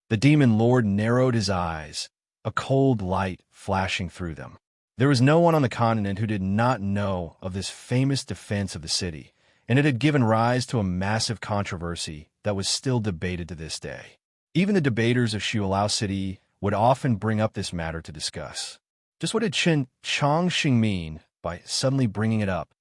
A: The demon lord narrowed his eyes, a cold light flashing through them. There was no one on the continent who did not know of this famous defense of the city, and it had given rise to a massive controversy that was still debated to this day. Even the debaters of Xiulao City would often bring up this matter to discuss. Just what did Qin Changsheng mean by suddenly bringing it up?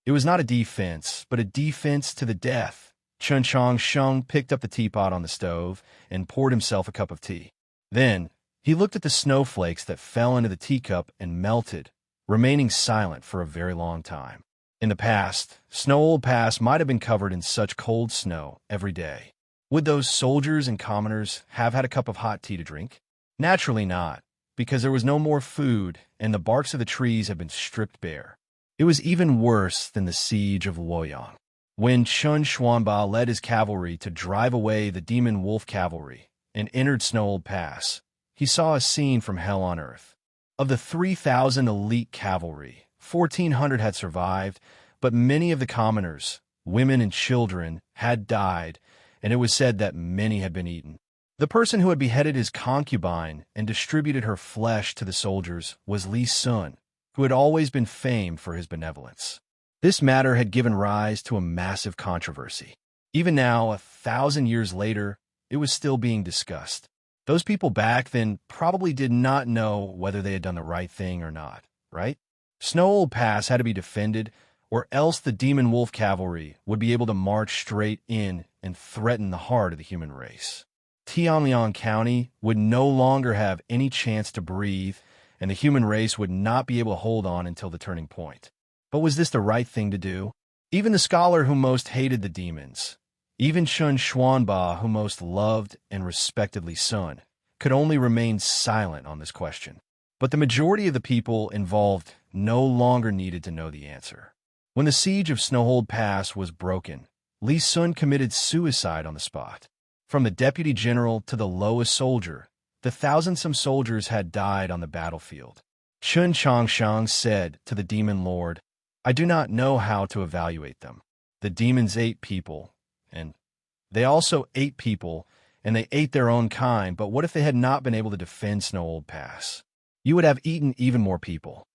A: It was not a defense, but a defense to the death. Qin Changsheng picked up the teapot on the stove and poured himself a cup of tea. Then, he looked at the snowflakes that fell into the teacup and melted, remaining silent for a very long time. In the past, Snow Pass might have been covered in such cold snow every day. Would those soldiers and commoners have had a cup of hot tea to drink? Naturally not, because there was no more food and the barks of the trees had been stripped bare. It was even worse than the siege of Luoyang. When Chun Xuanba led his cavalry to drive away the demon wolf cavalry and entered Snow Pass, he saw a scene from hell on earth. Of the 3,000 elite cavalry, 1,400 had survived, but many of the commoners, women and children, had died, and it was said that many had been eaten. The person who had beheaded his concubine and distributed her flesh to the soldiers was Li Sun, who had always been famed for his benevolence. This matter had given rise to a massive controversy. Even now, 1,000 years later, it was still being discussed. Those people back then probably did not know whether they had done the right thing or not, right? Snow Pass had to be defended, or else the demon wolf cavalry would be able to march straight in and threaten the heart of the human race. Tianliang County would no longer have any chance to breathe, and the human race would not be able to hold on until the turning point. But was this the right thing to do? Even the scholar who most hated the demons, even Chun Xuanba, who most loved and respected Li Sun, could only remain silent on this question. But the majority of the people involved no longer needed to know the answer. When the siege of Snowhold Pass was broken, Li Sun committed suicide on the spot. From the deputy general to the lowest soldier, the thousand-some soldiers had died on the battlefield. Chun Changshang said to the demon lord, I do not know how to evaluate them. The demons ate people, and they also ate people, and they ate their own kind, but what if they had not been able to defend Snow Old Pass? You would have eaten even more people.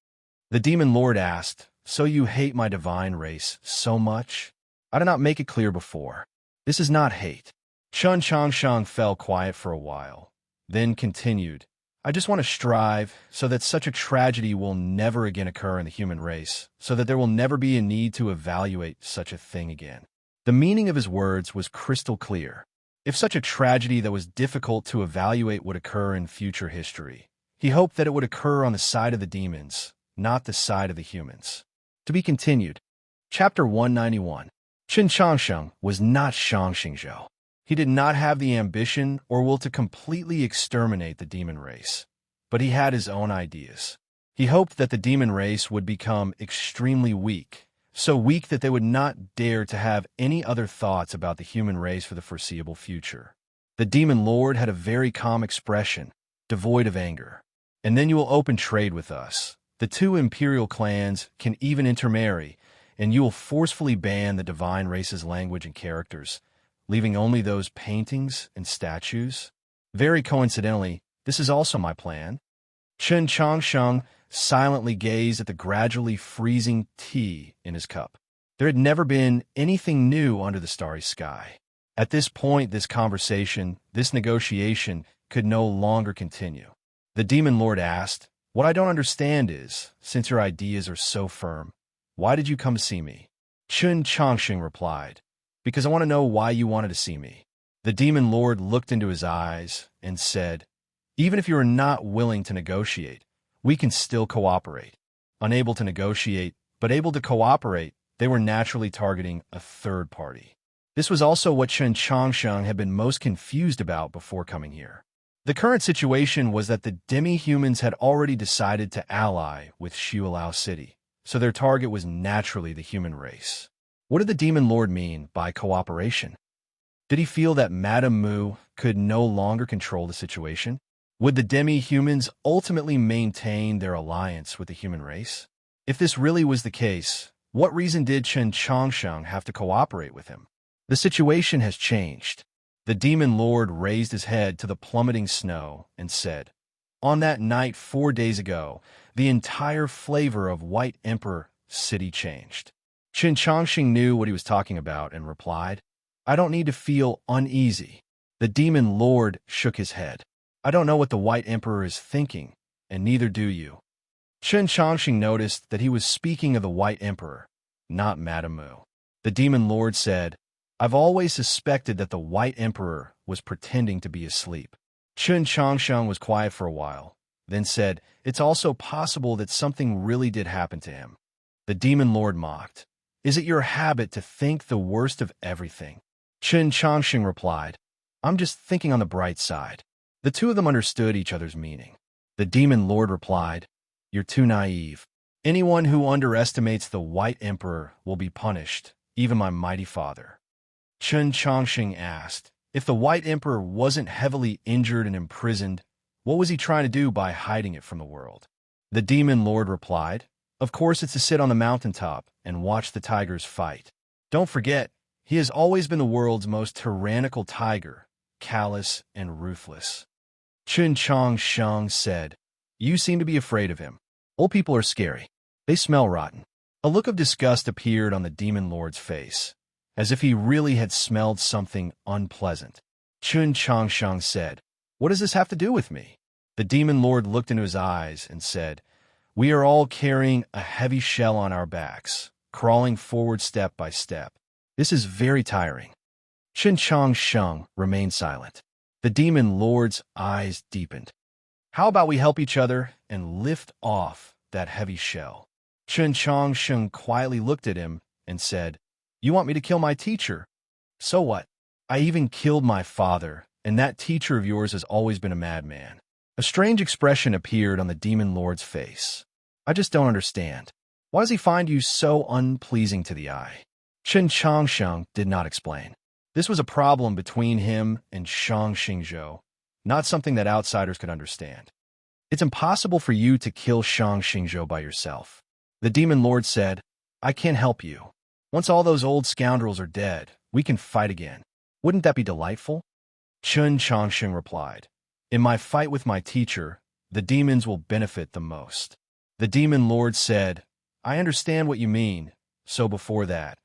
A: The demon lord asked, So you hate my divine race so much? I did not make it clear before. This is not hate. Chun Changshang fell quiet for a while, then continued, I just want to strive so that such a tragedy will never again occur in the human race, so that there will never be a need to evaluate such a thing again. The meaning of his words was crystal clear. If such a tragedy that was difficult to evaluate would occur in future history, he hoped that it would occur on the side of the demons, not the side of the humans. To be continued. Chapter 191. Qin Changsheng was not Shang Xingzhou. He did not have the ambition or will to completely exterminate the demon race, but he had his own ideas. He hoped that the demon race would become extremely weak, so weak that they would not dare to have any other thoughts about the human race for the foreseeable future. The demon lord had a very calm expression, devoid of anger. And then you will open trade with us. The two imperial clans can even intermarry, and you will forcefully ban the divine race's language and characters, leaving only those paintings and statues. Very coincidentally, this is also my plan. Chen Changsheng silently gazed at the gradually freezing tea in his cup. There had never been anything new under the starry sky. At this point, this conversation, this negotiation, could no longer continue. The demon lord asked, What I don't understand is, since your ideas are so firm, why did you come to see me? Chun Changsheng replied, Because I want to know why you wanted to see me. The demon lord looked into his eyes and said, Even if you are not willing to negotiate, we can still cooperate. Unable to negotiate, but able to cooperate, they were naturally targeting a third party. This was also what Chen Changsheng had been most confused about before coming here. The current situation was that the demi-humans had already decided to ally with Xiulao City, so their target was naturally the human race. What did the demon lord mean by cooperation? Did he feel that Madame Mu could no longer control the situation? Would the demi-humans ultimately maintain their alliance with the human race? If this really was the case, what reason did Chen Changsheng have to cooperate with him? The situation has changed. The demon lord raised his head to the plummeting snow and said, On that night 4 days ago, the entire flavor of White Emperor City changed. Chen Changsheng knew what he was talking about and replied, I don't need to feel uneasy. The demon lord shook his head. I don't know what the White Emperor is thinking, and neither do you. Chen Changsheng noticed that he was speaking of the White Emperor, not Madame Mu. The demon lord said, I've always suspected that the White Emperor was pretending to be asleep. Chen Changsheng was quiet for a while, then said, It's also possible that something really did happen to him. The demon lord mocked, Is it your habit to think the worst of everything? Chen Changsheng replied, I'm just thinking on the bright side. The two of them understood each other's meaning. The demon lord replied, You're too naive. Anyone who underestimates the White Emperor will be punished, even my mighty father. Chen Changsheng asked, If the White Emperor wasn't heavily injured and imprisoned, what was he trying to do by hiding it from the world? The demon lord replied, Of course it's to sit on the mountaintop and watch the tigers fight. Don't forget, he has always been the world's most tyrannical tiger, callous and ruthless. Chen Changsheng said, You seem to be afraid of him. Old people are scary. They smell rotten. A look of disgust appeared on the demon lord's face, as if he really had smelled something unpleasant. Chen Changsheng said, What does this have to do with me? The demon lord looked into his eyes and said, We are all carrying a heavy shell on our backs, crawling forward step by step. This is very tiring. Chen Changsheng remained silent. The demon lord's eyes deepened. How about we help each other and lift off that heavy shell? Chen Changsheng quietly looked at him and said, You want me to kill my teacher? So what? I even killed my father, and that teacher of yours has always been a madman. A strange expression appeared on the demon lord's face. I just don't understand. Why does he find you so unpleasing to the eye? Chen Changsheng did not explain. This was a problem between him and Shang Xingzhou, not something that outsiders could understand. It's impossible for you to kill Shang Xingzhou by yourself. The demon lord said, I can't help you. Once all those old scoundrels are dead, we can fight again. Wouldn't that be delightful? Chen Changsheng replied, in my fight with my teacher, the demons will benefit the most. The demon lord said, I understand what you mean, so before that,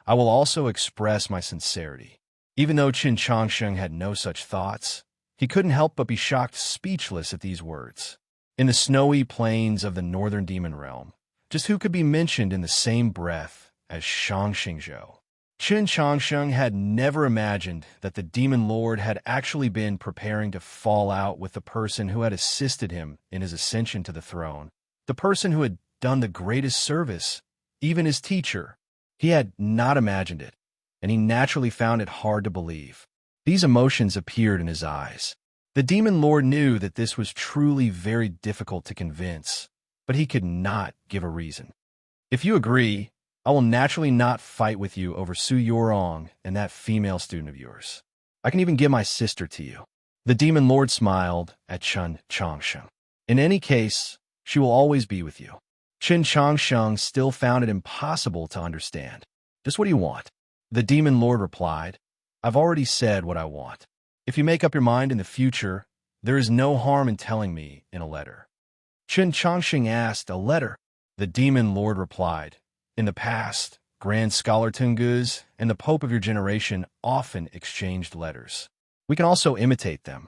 A: I will also express my sincerity. Even though Chen Changsheng had no such thoughts, he couldn't help but be shocked speechless at these words. In the snowy plains of the northern demon realm, just who could be mentioned in the same breath as Shang Xingzhou? Chen Changsheng had never imagined that the demon lord had actually been preparing to fall out with the person who had assisted him in his ascension to the throne, the person who had done the greatest service, even his teacher. He had not imagined it, and he naturally found it hard to believe. These emotions appeared in his eyes. The demon lord knew that this was truly very difficult to convince, but he could not give a reason. If you agree, I will naturally not fight with you over Su Yorong and that female student of yours. I can even give my sister to you. The demon lord smiled at Chen Changsheng. In any case, she will always be with you. Chen Changsheng still found it impossible to understand. Just what do you want? The demon lord replied, I've already said what I want. If you make up your mind in the future, there is no harm in telling me in a letter. Chen Changsheng asked, a letter? The demon lord replied, in the past, Grand Scholar Tungus and the Pope of your generation often exchanged letters. We can also imitate them.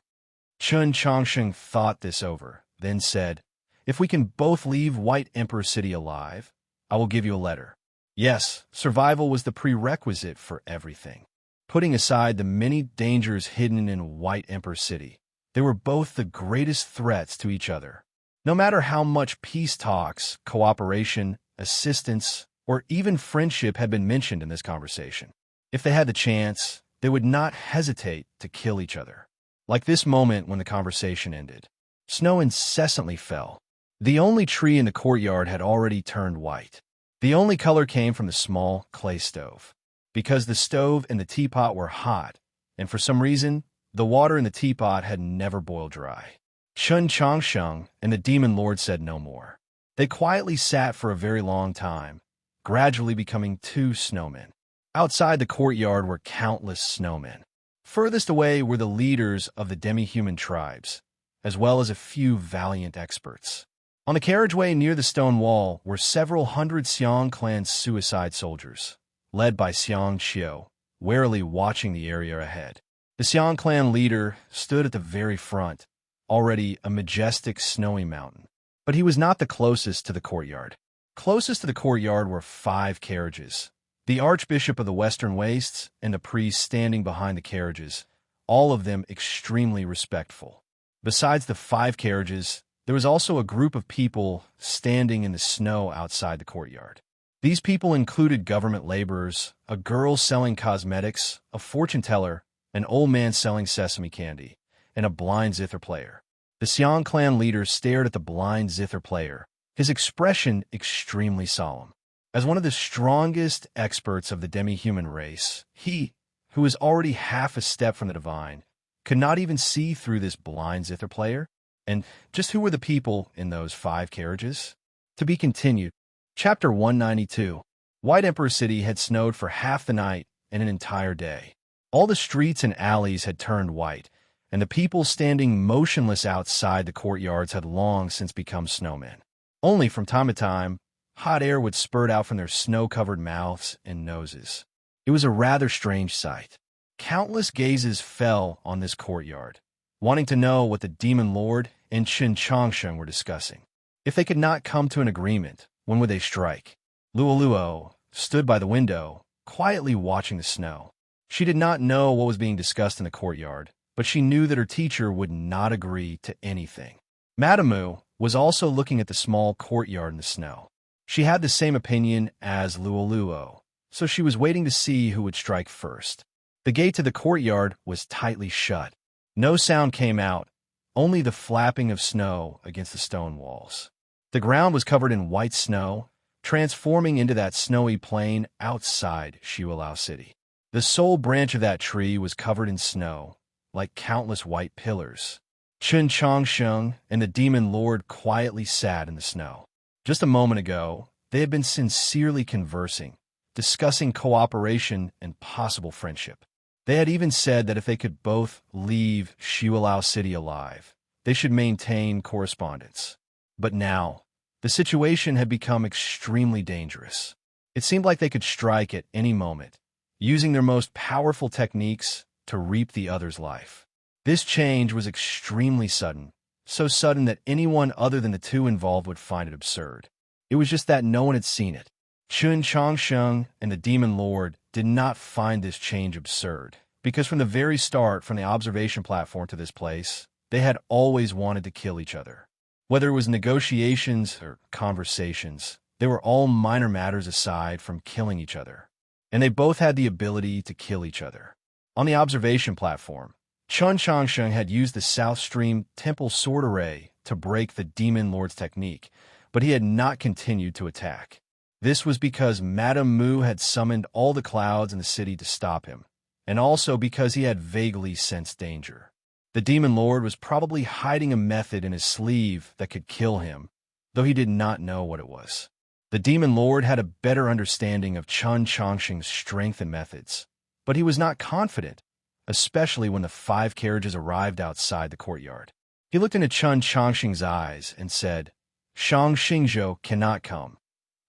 A: Chen Changsheng thought this over, then said, if we can both leave White Emperor City alive, I will give you a letter. Yes, survival was the prerequisite for everything. Putting aside the many dangers hidden in White Emperor City, they were both the greatest threats to each other. No matter how much peace talks, cooperation, assistance, or even friendship had been mentioned in this conversation, if they had the chance, they would not hesitate to kill each other. Like this moment when the conversation ended. Snow incessantly fell. The only tree in the courtyard had already turned white. The only color came from the small clay stove. Because the stove and the teapot were hot, and for some reason, the water in the teapot had never boiled dry. Chen Changsheng and the demon lord said no more. They quietly sat for a very long time, gradually becoming two snowmen. Outside the courtyard were countless snowmen. Furthest away were the leaders of the demi-human tribes, as well as a few valiant experts. On the carriageway near the stone wall were several hundred Xiong clan suicide soldiers, led by Xiong Qiu, warily watching the area ahead. The Xiong clan leader stood at the very front, already a majestic snowy mountain. But he was not the closest to the courtyard. Closest to the courtyard were 5 carriages, the Archbishop of the Western Wastes and the priest standing behind the carriages, all of them extremely respectful. Besides the 5 carriages, there was also a group of people standing in the snow outside the courtyard. These people included government laborers, a girl selling cosmetics, a fortune teller, an old man selling sesame candy, and a blind zither player. The Xiong clan leader stared at the blind zither player, his expression extremely solemn. As one of the strongest experts of the demi-human race, he, who was already half a step from the divine, could not even see through this blind zither player. And just who were the people in those 5 carriages? To be continued. Chapter 192. White Emperor City had snowed for half the night and an entire day. All the streets and alleys had turned white, and the people standing motionless outside the courtyards had long since become snowmen. Only from time to time, hot air would spurt out from their snow-covered mouths and noses. It was a rather strange sight. Countless gazes fell on this courtyard, wanting to know what the demon lord and Chen Changsheng were discussing. If they could not come to an agreement, when would they strike? Luoluo stood by the window, quietly watching the snow. She did not know what was being discussed in the courtyard, but she knew that her teacher would not agree to anything. Madamu was also looking at the small courtyard in the snow. She had the same opinion as Luoluo, so she was waiting to see who would strike first. The gate to the courtyard was tightly shut. No sound came out, only the flapping of snow against the stone walls. The ground was covered in white snow, transforming into that snowy plain outside Xiulao City. The sole branch of that tree was covered in snow, like countless white pillars. Chun Changsheng and the demon lord quietly sat in the snow. Just a moment ago, they had been sincerely conversing, discussing cooperation and possible friendship. They had even said that if they could both leave Xiulao City alive, they should maintain correspondence. But now, the situation had become extremely dangerous. It seemed like they could strike at any moment, using their most powerful techniques to reap the other's life. This change was extremely sudden, so sudden that anyone other than the two involved would find it absurd. It was just that no one had seen it. Chun Changsheng and the Demon Lord did not find this change absurd, because from the very start, from the observation platform to this place, they had always wanted to kill each other. Whether it was negotiations or conversations, they were all minor matters aside from killing each other. And they both had the ability to kill each other. On the observation platform, Chun Changsheng had used the South Stream Temple Sword Array to break the Demon Lord's technique, but he had not continued to attack. This was because Madame Mu had summoned all the clouds in the city to stop him, and also because he had vaguely sensed danger. The Demon Lord was probably hiding a method in his sleeve that could kill him, though he did not know what it was. The Demon Lord had a better understanding of Chun Changsheng's strength and methods, but he was not confident, especially when the 5 carriages arrived outside the courtyard. He looked into Chun Changsheng's eyes and said, "Shang Xingzhou cannot come,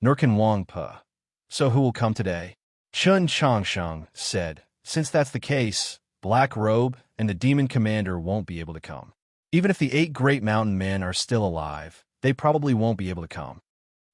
A: nor can Wang Pe. So who will come today?" Chun Changsheng said, "Since that's the case, Black Robe and the Demon Commander won't be able to come. Even if the 8 Great Mountain Men are still alive, they probably won't be able to come."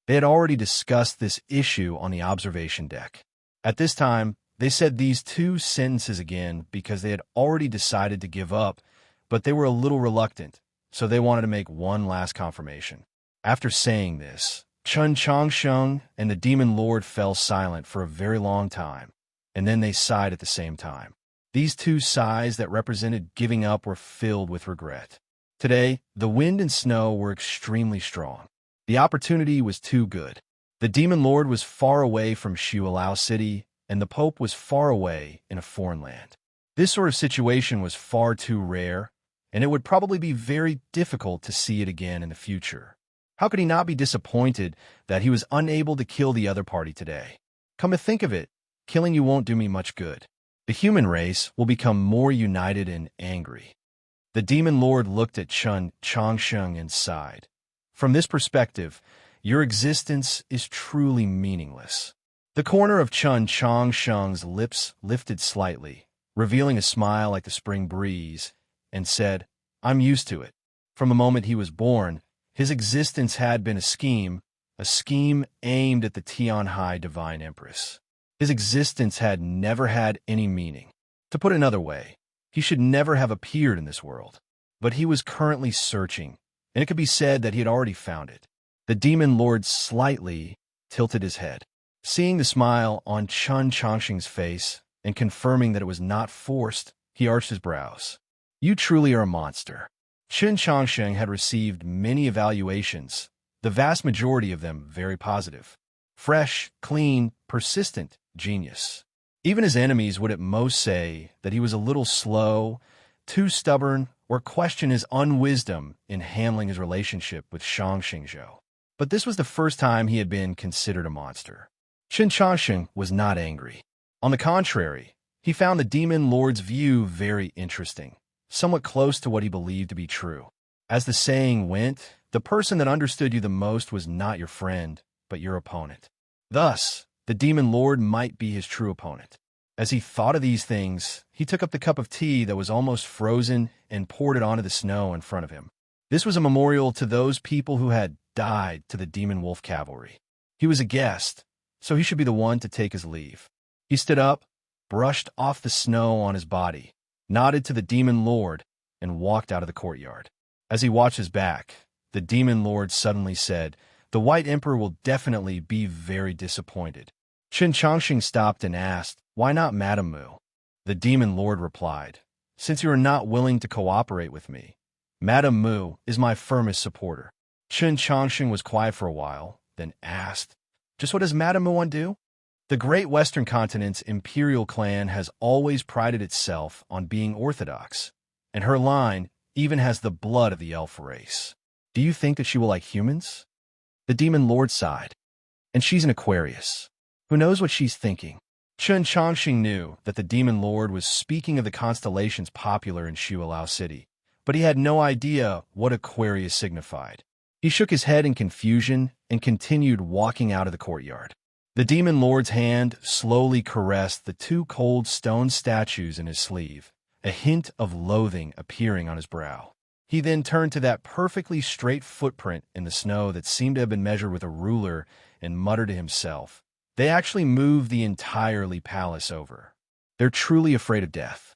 A: They had already discussed this issue on the observation deck. At this time, they said these 2 sentences again because they had already decided to give up, but they were a little reluctant, so they wanted to make one last confirmation. After saying this, Chun Changsheng and the Demon Lord fell silent for a very long time, and then they sighed at the same time. These 2 sighs that represented giving up were filled with regret. Today, the wind and snow were extremely strong. The opportunity was too good. The Demon Lord was far away from Xiulao City, and the Pope was far away in a foreign land. This sort of situation was far too rare, and it would probably be very difficult to see it again in the future. How could he not be disappointed that he was unable to kill the other party today? Come to think of it, killing you won't do me much good. The human race will become more united and angry. The Demon Lord looked at Chun Changsheng and sighed. From this perspective, your existence is truly meaningless. The corner of Chun Changsheng's lips lifted slightly, revealing a smile like the spring breeze, and said, "I'm used to it. From the moment he was born, his existence had been a scheme aimed at the Tianhai Divine Empress. His existence had never had any meaning. To put it another way, he should never have appeared in this world. But he was currently searching, and it could be said that he had already found it." The Demon Lord slightly tilted his head. Seeing the smile on Chun Changsheng's face and confirming that it was not forced, he arched his brows. "You truly are a monster." Chun Changsheng had received many evaluations, the vast majority of them very positive. Fresh, clean, persistent, genius. Even his enemies would at most say that he was a little slow, too stubborn, or question his unwisdom in handling his relationship with Shang Xingzhou. But this was the first time he had been considered a monster. Chun Changsheng was not angry. On the contrary, he found the Demon Lord's view very interesting, somewhat close to what he believed to be true. As the saying went, the person that understood you the most was not your friend, but your opponent. Thus, the Demon Lord might be his true opponent. As he thought of these things, he took up the cup of tea that was almost frozen and poured it onto the snow in front of him. This was a memorial to those people who had died to the Demon Wolf Cavalry. He was a guest, so he should be the one to take his leave. He stood up, brushed off the snow on his body, nodded to the Demon Lord, and walked out of the courtyard. As he watched his back, the Demon Lord suddenly said, "The White Emperor will definitely be very disappointed." Chun Changsheng stopped and asked, "Why not Madame Mu?" The Demon Lord replied, "Since you are not willing to cooperate with me, Madame Mu is my firmest supporter." Chun Changsheng was quiet for a while, then asked, Just what does Madame Muan do? The great Western continent's imperial clan has always prided itself on being orthodox, and her line even has the blood of the elf race. Do you think that she will like humans? The demon lord sighed. And she's an Aquarius. Who knows what she's thinking? Chen Chongqing knew that the demon lord was speaking of the constellations popular in Shuilao City, but he had no idea what Aquarius signified. He shook his head in confusion and continued walking out of the courtyard. The demon lord's hand slowly caressed the two cold stone statues in his sleeve, a hint of loathing appearing on his brow. He then turned to that perfectly straight footprint in the snow that seemed to have been measured with a ruler and muttered to himself, "They actually moved the entirely palace over. They're truly afraid of death."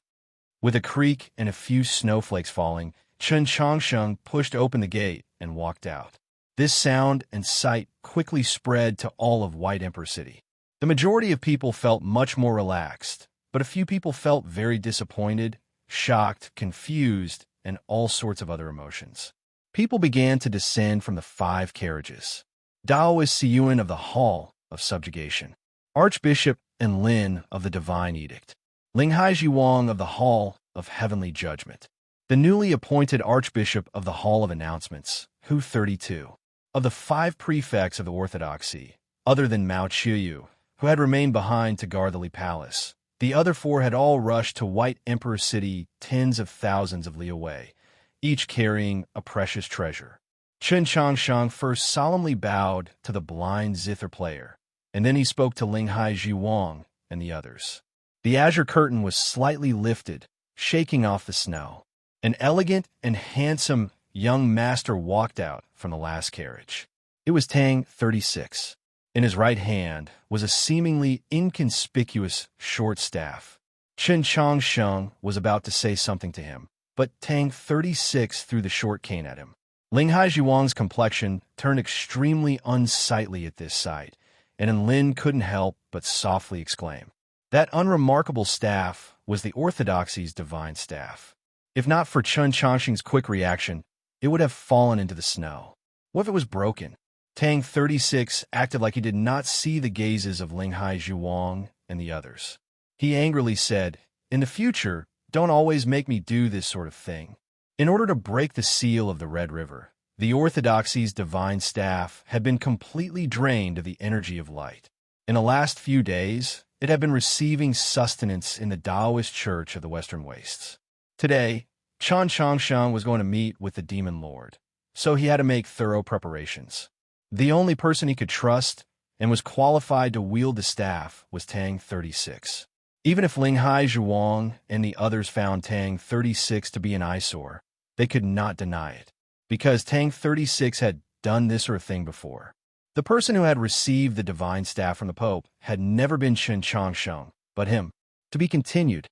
A: With a creak and a few snowflakes falling, Chen Chongsheng pushed open the gate and walked out. This sound and sight quickly spread to all of White Emperor City. The majority of people felt much more relaxed, but a few people felt very disappointed, shocked, confused, and all sorts of other emotions. People began to descend from the 5 carriages. Daoist Siyuan of the Hall of Subjugation, Archbishop and Lin of the Divine Edict, Linghai Jiwang of the Hall of Heavenly Judgment, the newly appointed Archbishop of the Hall of Announcements, Hu 32, of the 5 prefects of the Orthodoxy, other than Mao Qiyu, who had remained behind to guard the Li Palace. The other 4 had all rushed to White Emperor City tens of thousands of li away, each carrying a precious treasure. Chen Chongsheng first solemnly bowed to the blind zither player, and then he spoke to Linghai Jiwang and the others. The azure curtain was slightly lifted, shaking off the snow. An elegant and handsome young master walked out from the last carriage. It was Tang 36. In his right hand was a seemingly inconspicuous short staff. Chen Chongsheng was about to say something to him, but Tang 36 threw the short cane at him. Linghai Jiwang's complexion turned extremely unsightly at this sight, and Lin couldn't help but softly exclaim. That unremarkable staff was the Orthodoxy's divine staff. If not for Chen Chongqing's quick reaction, it would have fallen into the snow. What if it was broken? Tang 36 acted like he did not see the gazes of Linghai Jiwang and the others. He angrily said, "In the future, don't always make me do this sort of thing." In order to break the seal of the Red River, the Orthodoxy's divine staff had been completely drained of the energy of light. In the last few days, it had been receiving sustenance in the Taoist Church of the Western Wastes. Today, Chen Chongsheng was going to meet with the Demon Lord, so he had to make thorough preparations. The only person he could trust and was qualified to wield the staff was Tang 36. Even if Linghai Jiwang and the others found Tang 36 to be an eyesore, they could not deny it, because Tang 36 had done this sort of thing before. The person who had received the divine staff from the Pope had never been Chen Chongsheng, but him. To be continued.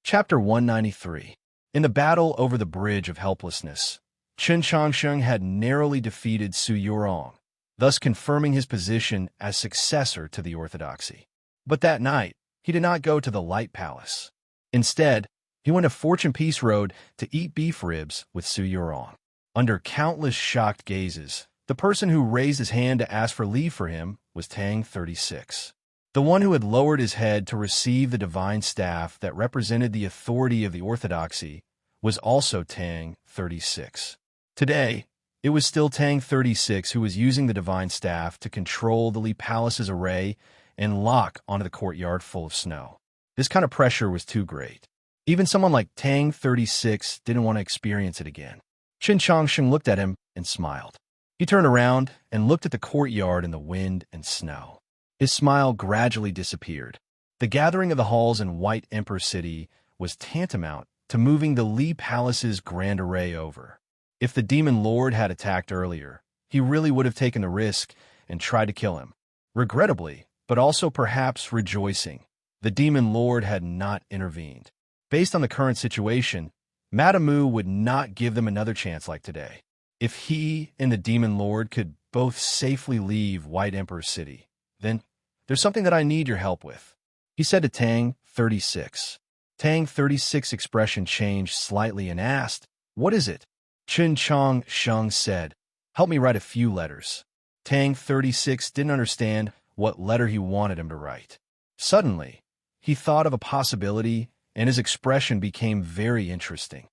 A: Chapter 193. In the battle over the Bridge of Helplessness, Chen Chongsheng had narrowly defeated Su Yurong, thus confirming his position as successor to the Orthodoxy. But that night, he did not go to the Light Palace. Instead, he went to Fortune Peace Road to eat beef ribs with Su Yurong. Under countless shocked gazes, the person who raised his hand to ask for leave for him was Tang 36. The one who had lowered his head to receive the divine staff that represented the authority of the Orthodoxy was also Tang 36. Today, it was still Tang 36 who was using the divine staff to control the Li Palace's array and lock onto the courtyard full of snow. This kind of pressure was too great. Even someone like Tang 36 didn't want to experience it again. Chen Chongsheng looked at him and smiled. He turned around and looked at the courtyard in the wind and snow. His smile gradually disappeared. The gathering of the halls in White Emperor City was tantamount to moving the Li Palace's grand array over. If the Demon Lord had attacked earlier, he really would have taken the risk and tried to kill him. Regrettably, but also perhaps rejoicing, the Demon Lord had not intervened. Based on the current situation, Madame Mu would not give them another chance like today. If he and the Demon Lord could both safely leave White Emperor City, then there's something that I need your help with, he said to Tang 36. Tang 36's expression changed slightly and asked, "What is it?" Chen Chongsheng said, "Help me write a few letters." Tang 36 didn't understand what letter he wanted him to write. Suddenly, he thought of a possibility, and his expression became very interesting.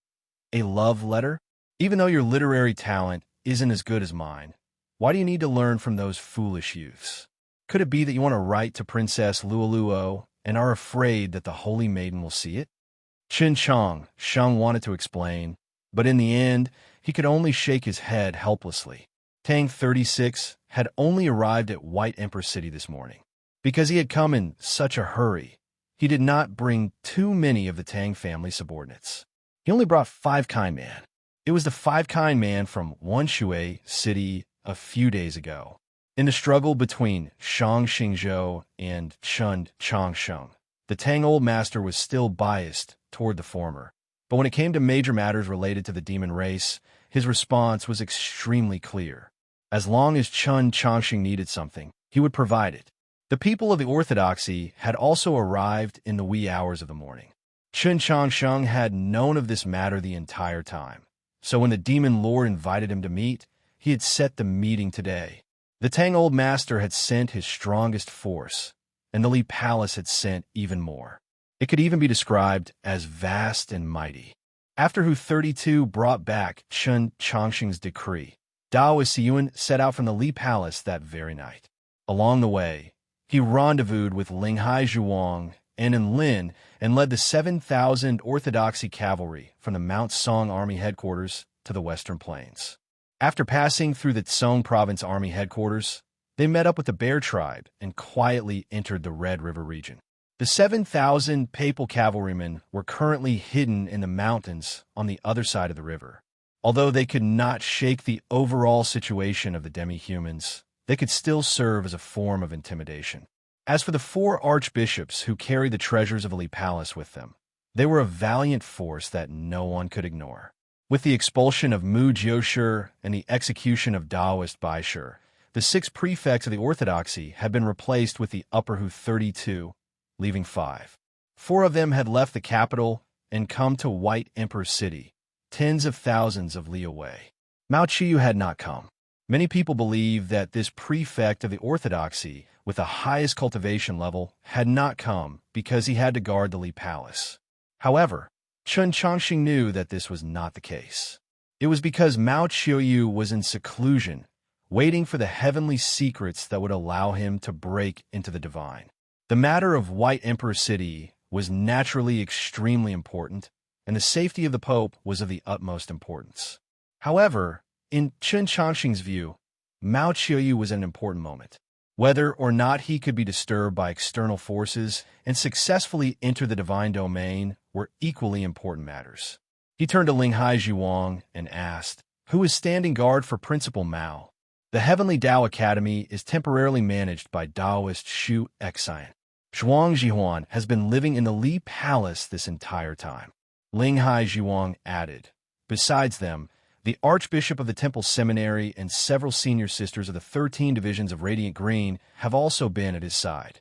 A: A love letter? Even though your literary talent isn't as good as mine, why do you need to learn from those foolish youths? Could it be that you want to write to Princess Luoluo and are afraid that the Holy Maiden will see it? Sheng wanted to explain, but in the end, he could only shake his head helplessly. Tang 36 had only arrived at White Emperor City this morning. Because he had come in such a hurry, he did not bring too many of the Tang family subordinates. He only brought 5 kind men. It was the 5 kind man from Wanshui City a few days ago. In the struggle between Shang Xingzhou and Chun Changsheng, the Tang Old Master was still biased toward the former. But when it came to major matters related to the demon race, his response was extremely clear. As long as Chun Changsheng needed something, he would provide it. The people of the Orthodoxy had also arrived in the wee hours of the morning. Chun Changsheng had known of this matter the entire time. So when the demon lord invited him to meet, he had set the meeting today. The Tang Old Master had sent his strongest force, and the Li Palace had sent even more. It could even be described as vast and mighty. After Hu 32 brought back Chun Changsheng's decree, Dao Siyuan set out from the Li Palace that very night. Along the way, he rendezvoused with Linghai Zhuang and Enlin and led the 7,000 Orthodoxy cavalry from the Mount Song Army headquarters to the Western Plains. After passing through the Song Province Army headquarters, they met up with the Bear tribe and quietly entered the Red River region. The 7,000 papal cavalrymen were currently hidden in the mountains on the other side of the river. Although they could not shake the overall situation of the demi-humans, they could still serve as a form of intimidation. As for the 4 archbishops who carried the treasures of the Li Palace with them, they were a valiant force that no one could ignore. With the expulsion of Mu Jiushi and the execution of Daoist Baishu, the 6 prefects of the Orthodoxy had been replaced with the Upper Hu 32, leaving 5. 4 of them had left the capital and come to White Emperor City, tens of thousands of li away. Mao Qiu had not come. Many people believe that this prefect of the Orthodoxy, with the highest cultivation level, had not come because he had to guard the Li Palace. However, Chun Changsheng knew that this was not the case. It was because Mao Qiu was in seclusion, waiting for the heavenly secrets that would allow him to break into the divine. The matter of White Emperor City was naturally extremely important, and the safety of the Pope was of the utmost importance. However, in Chun Changsheng's view, Mao Qiu was at an important moment. Whether or not he could be disturbed by external forces and successfully enter the divine domain were equally important matters. He turned to Linghai Zhuang and asked, "Who is standing guard for Principal Mao?" The Heavenly Tao Academy is temporarily managed by Daoist Shu Xian. Zhuang Jihuan has been living in the Li Palace this entire time. Linghai Zhuang added, "Besides them, the Archbishop of the Temple Seminary and several senior sisters of the 13 divisions of Radiant Green have also been at his side."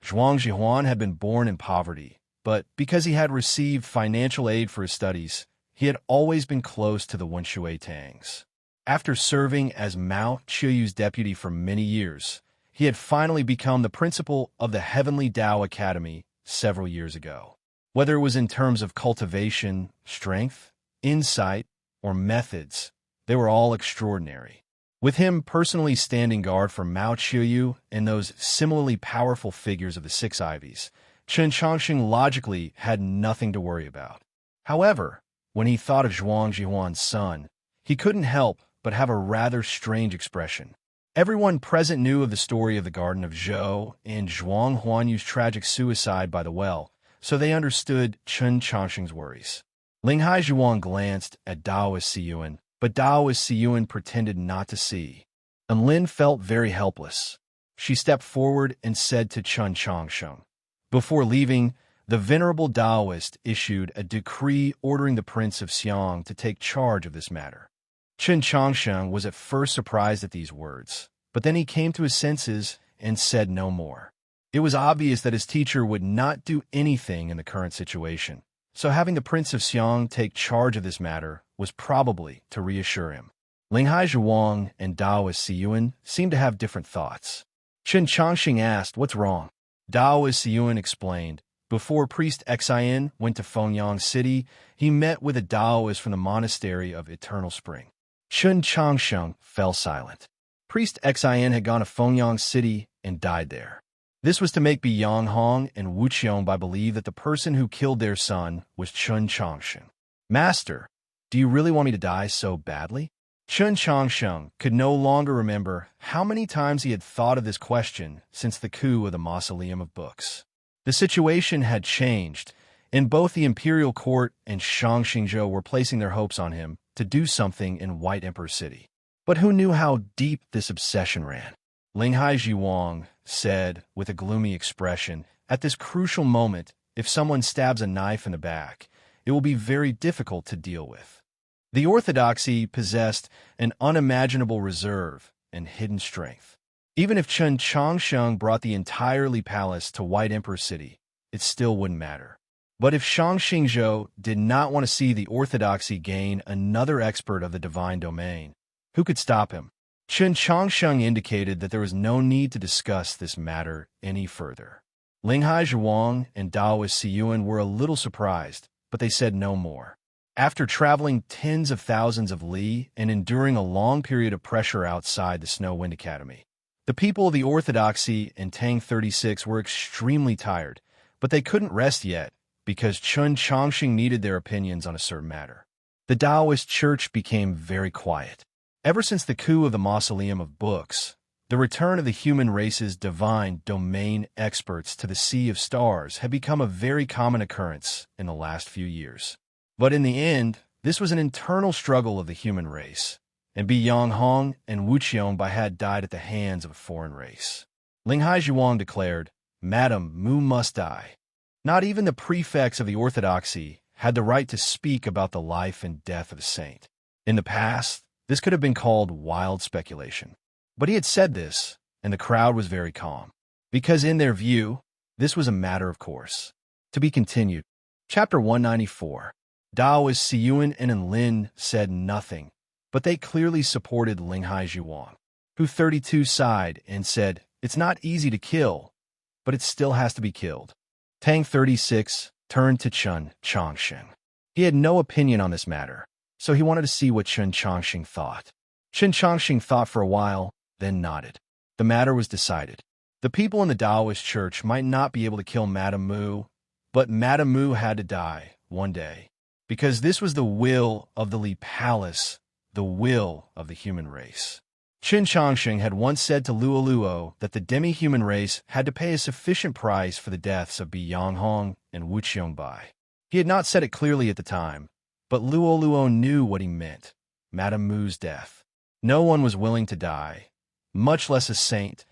A: Zhuang Jihuan had been born in poverty, but because he had received financial aid for his studies, he had always been close to the Wanshui Tangs. After serving as Mao Qiu's deputy for many years, he had finally become the principal of the Heavenly Tao Academy several years ago. Whether it was in terms of cultivation, strength, insight, or methods, they were all extraordinary. With him personally standing guard for Mao Qiu and those similarly powerful figures of the 6 Ivies, Chun Changsheng logically had nothing to worry about. However, when he thought of Zhuang Jihuan's son, he couldn't help but have a rather strange expression. Everyone present knew of the story of the Garden of Zhou and Zhuang Huanyu's tragic suicide by the well, so they understood Chun Changsheng's worries. Linghai Zhuang glanced at Daoist Siyuan, but Daoist Siyuan pretended not to see. And Lin felt very helpless. She stepped forward and said to Chun Changsheng. Before leaving, the venerable Daoist issued a decree ordering the Prince of Xiang to take charge of this matter. Chun Changsheng was at first surprised at these words, but then he came to his senses and said no more. It was obvious that his teacher would not do anything in the current situation, so having the Prince of Xiang take charge of this matter was probably to reassure him. Linghai Zhuang and Daoist Siyuan seemed to have different thoughts. Chen Chongqing asked, "What's wrong?" Daoist Siyuan explained. Before priest Xian went to Fengyang City, he met with a Daoist from the monastery of Eternal Spring. Chen Chongsheng fell silent. Priest Xian had gone to Fengyang City and died there. This was to make Biyang Hong and Wu Qiongbai believe that the person who killed their son was Chen Chongsheng. "Master, do you really want me to die so badly?" Chen Chongsheng could no longer remember how many times he had thought of this question since the coup of the Mausoleum of Books. The situation had changed, and both the imperial court and Shangxingzhou were placing their hopes on him to do something in White Emperor City. But who knew how deep this obsession ran? Linghai Zhiwang said with a gloomy expression, "At this crucial moment, if someone stabs a knife in the back, it will be very difficult to deal with." The orthodoxy possessed an unimaginable reserve and hidden strength. Even if Chen Chongsheng brought the entire Li Palace to White Emperor City, it still wouldn't matter. But if Shangxingzhou did not want to see the orthodoxy gain another expert of the divine domain, who could stop him? Chen Chongsheng indicated that there was no need to discuss this matter any further. Linghai Zhuang and Daoist Siyuan were a little surprised, but they said no more. After traveling tens of thousands of li and enduring a long period of pressure outside the Snow Wind Academy, the people of the Orthodoxy and Tang 36 were extremely tired, but they couldn't rest yet because Chen Chongqing needed their opinions on a certain matter. The Taoist church became very quiet. Ever since the coup of the Mausoleum of Books, the return of the human race's divine domain experts to the Sea of Stars had become a very common occurrence in the last few years. But in the end, this was an internal struggle of the human race, and Biyang Hong and Wu Qiongbai had died at the hands of a foreign race. Linghai Zhuang declared, "Madam Mu must die." Not even the prefects of the orthodoxy had the right to speak about the life and death of a saint. In the past, this could have been called wild speculation. But he had said this, and the crowd was very calm, because in their view, this was a matter of course. To be continued. Chapter 194. Daoist Siyuan and Enlin said nothing, but they clearly supported Linghai Zhuang, who 32 sighed and said, "It's not easy to kill, but it still has to be killed." Tang 36 turned to Chen Chongqing. He had no opinion on this matter, so he wanted to see what Chen Chongqing thought. Chen Chongqing thought for a while, then nodded. The matter was decided. The people in the Taoist church might not be able to kill Madame Mu, but Madame Mu had to die one day, because this was the will of the Li Palace, the will of the human race. Chen Chongqing had once said to Luo Luo that the demi-human race had to pay a sufficient price for the deaths of Biyang Hong and Wu Qiongbai. He had not said it clearly at the time, but Luo Luo knew what he meant, Madame Mu's death. No one was willing to die, much less a saint,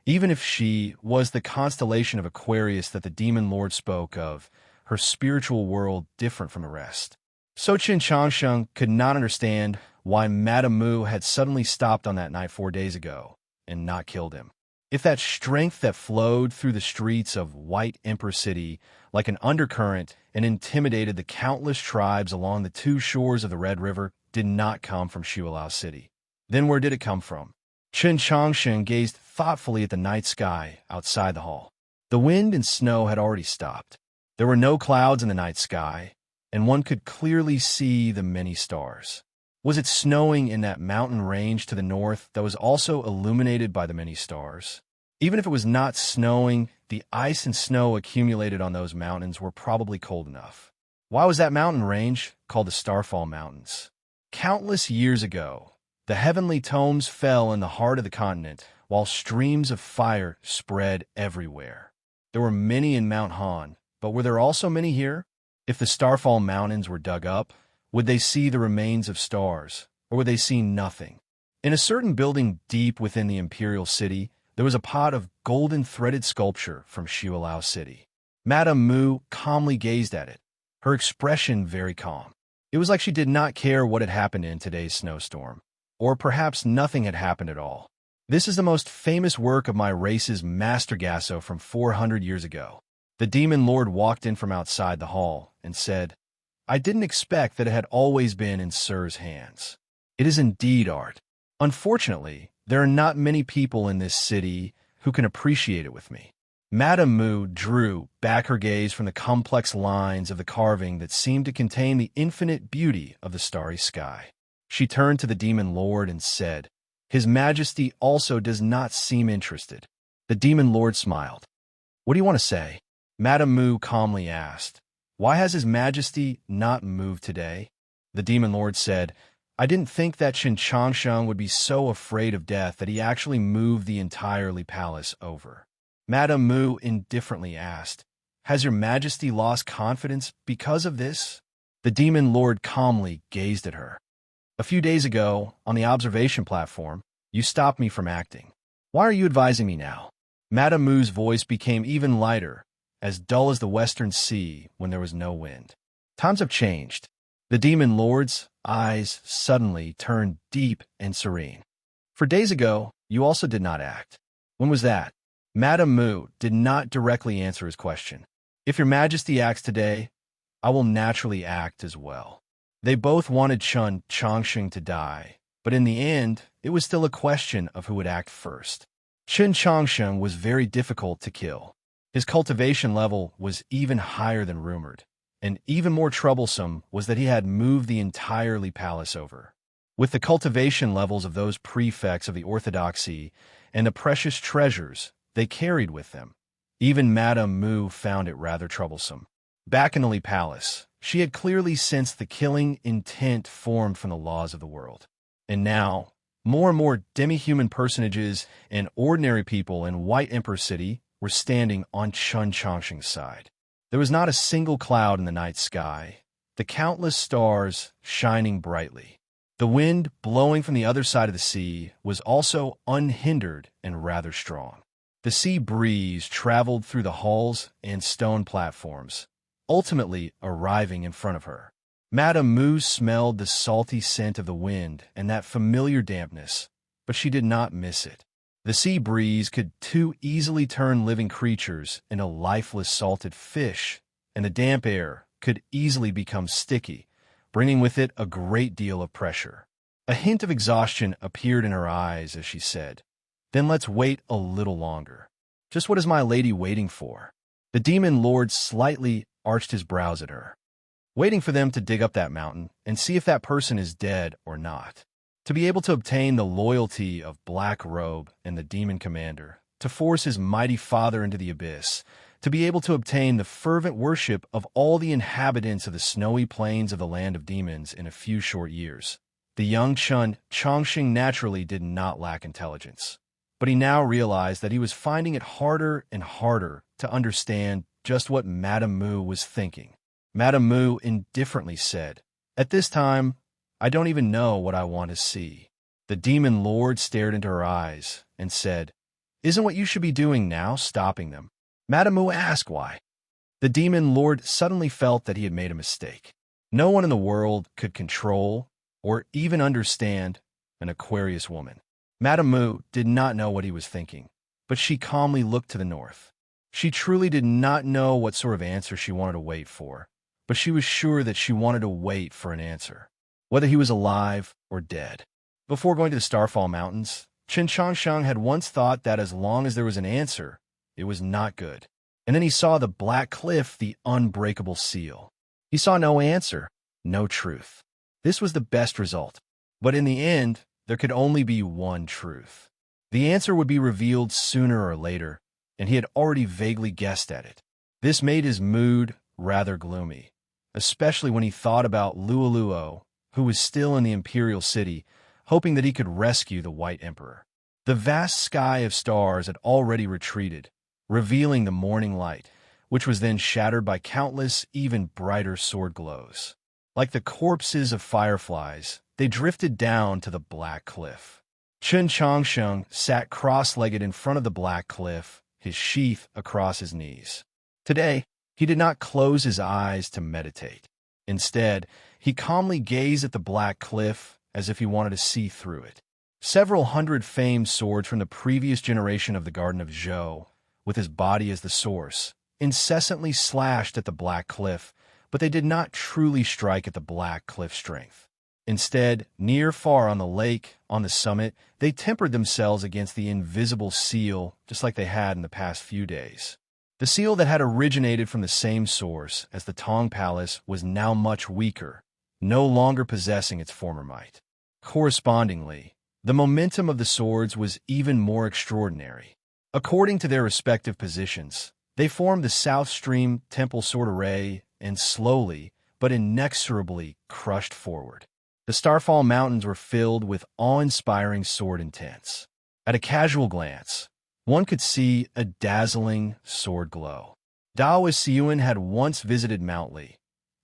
A: even if she was the constellation of Aquarius that the demon lord spoke of, her spiritual world different from the rest. So Chen Chongsheng could not understand why Madame Mu had suddenly stopped on that night 4 days ago and not killed him. If that strength that flowed through the streets of White Emperor City like an undercurrent and intimidated the countless tribes along the two shores of the Red River did not come from Shuilao City, then where did it come from? Chen Chongsheng gazed thoughtfully at the night sky outside the hall. The wind and snow had already stopped. There were no clouds in the night sky, and one could clearly see the many stars. Was it snowing in that mountain range to the north that was also illuminated by the many stars? Even if it was not snowing, the ice and snow accumulated on those mountains were probably cold enough. Why was that mountain range called the Starfall Mountains? Countless years ago, the heavenly tomes fell in the heart of the continent, while streams of fire spread everywhere. There were many in Mount Han, but were there also many here? If the Starfall Mountains were dug up, would they see the remains of stars, or would they see nothing? In a certain building deep within the imperial city, there was a pot of golden threaded sculpture from Shuilao City. Madame Mu calmly gazed at it, her expression very calm. It was like she did not care what had happened in today's snowstorm, or perhaps nothing had happened at all. This is the most famous work of my race's Master Gasso from 400 years ago. The demon lord walked in from outside the hall and said, "I didn't expect that it had always been in Sir's hands. It is indeed art. Unfortunately, there are not many people in this city who can appreciate it with me. Madame Mu drew back her gaze from the complex lines of the carving that seemed to contain the infinite beauty of the starry sky. She turned to the demon lord and said, "His Majesty also does not seem interested." The demon lord smiled. "What do you want to say?" Madame Mu calmly asked. "Why has His Majesty not moved today?" The demon lord said, "I didn't think that Qin Changsheng would be so afraid of death that he actually moved the entirely palace over." Madame Mu indifferently asked, "Has Your Majesty lost confidence because of this?" The demon lord calmly gazed at her. "A few days ago, on the observation platform, you stopped me from acting. Why are you advising me now?" Madame Mu's voice became even lighter, as dull as the western sea when there was no wind. "Times have changed." The demon lord's eyes suddenly turned deep and serene. "For days ago, you also did not act. When was that?" Madame Mu did not directly answer his question. "If Your Majesty acts today, I will naturally act as well." They both wanted Qin Changsheng to die, but in the end, it was still a question of who would act first. Qin Changsheng was very difficult to kill. His cultivation level was even higher than rumored, and even more troublesome was that he had moved the entirely palace over. With the cultivation levels of those prefects of the orthodoxy and the precious treasures they carried with them, even Madame Mu found it rather troublesome. Back in the Li Palace, she had clearly sensed the killing intent formed from the laws of the world. And now, more and more demi-human personages and ordinary people in White Emperor City were standing on Qin Changsheng's side. There was not a single cloud in the night sky, the countless stars shining brightly. The wind blowing from the other side of the sea was also unhindered and rather strong. The sea breeze traveled through the halls and stone platforms, ultimately arriving in front of her. Madame Mu smelled the salty scent of the wind and that familiar dampness, but she did not miss it. The sea breeze could too easily turn living creatures into lifeless salted fish, and the damp air could easily become sticky, bringing with it a great deal of pressure. A hint of exhaustion appeared in her eyes as she said, "Then let's wait a little longer." "Just what is my lady waiting for?" The demon lord slightly arched his brows at her. "Waiting for them to dig up that mountain and see if that person is dead or not. To be able to obtain the loyalty of Black Robe and the demon commander, to force his mighty father into the abyss, to be able to obtain the fervent worship of all the inhabitants of the snowy plains of the land of demons in a few short years." The young Qin Changsheng naturally did not lack intelligence, but he now realized that he was finding it harder and harder to understand just what Madame Mu was thinking. Madame Mu indifferently said, "At this time, I don't even know what I want to see." The demon lord stared into her eyes and said, "Isn't what you should be doing now stopping them?" Madame Mu asked why. The demon lord suddenly felt that he had made a mistake. No one in the world could control or even understand an Aquarius woman. Madame Mu did not know what he was thinking, but she calmly looked to the north. She truly did not know what sort of answer she wanted to wait for, but she was sure that she wanted to wait for an answer, whether he was alive or dead. Before going to the Starfall Mountains, Qin Changsheng had once thought that as long as there was an answer, it was not good. And then he saw the black cliff, the unbreakable seal. He saw no answer, no truth. This was the best result. But in the end, there could only be one truth. The answer would be revealed sooner or later, and he had already vaguely guessed at it. This made his mood rather gloomy, especially when he thought about Luoluo, who was still in the imperial city, hoping that he could rescue the White Emperor. The vast sky of stars had already retreated, revealing the morning light, which was then shattered by countless, even brighter sword glows. Like the corpses of fireflies, they drifted down to the black cliff. Qin Changsheng sat cross-legged in front of the black cliff, his sheath across his knees. Today, he did not close his eyes to meditate. Instead, he calmly gazed at the black cliff as if he wanted to see through it. Several hundred famed swords from the previous generation of the Garden of Zhou, with his body as the source, incessantly slashed at the black cliff, but they did not truly strike at the black cliff's strength. Instead, near far on the lake, on the summit, they tempered themselves against the invisible seal, just like they had in the past few days. The seal that had originated from the same source as the Tong Palace was now much weaker, no longer possessing its former might. Correspondingly, the momentum of the swords was even more extraordinary. According to their respective positions, they formed the South Stream Temple sword array and slowly, but inexorably, crushed forward. The Starfall Mountains were filled with awe-inspiring sword intents. At a casual glance, one could see a dazzling sword glow. Dao Siyuan had once visited Mount Li,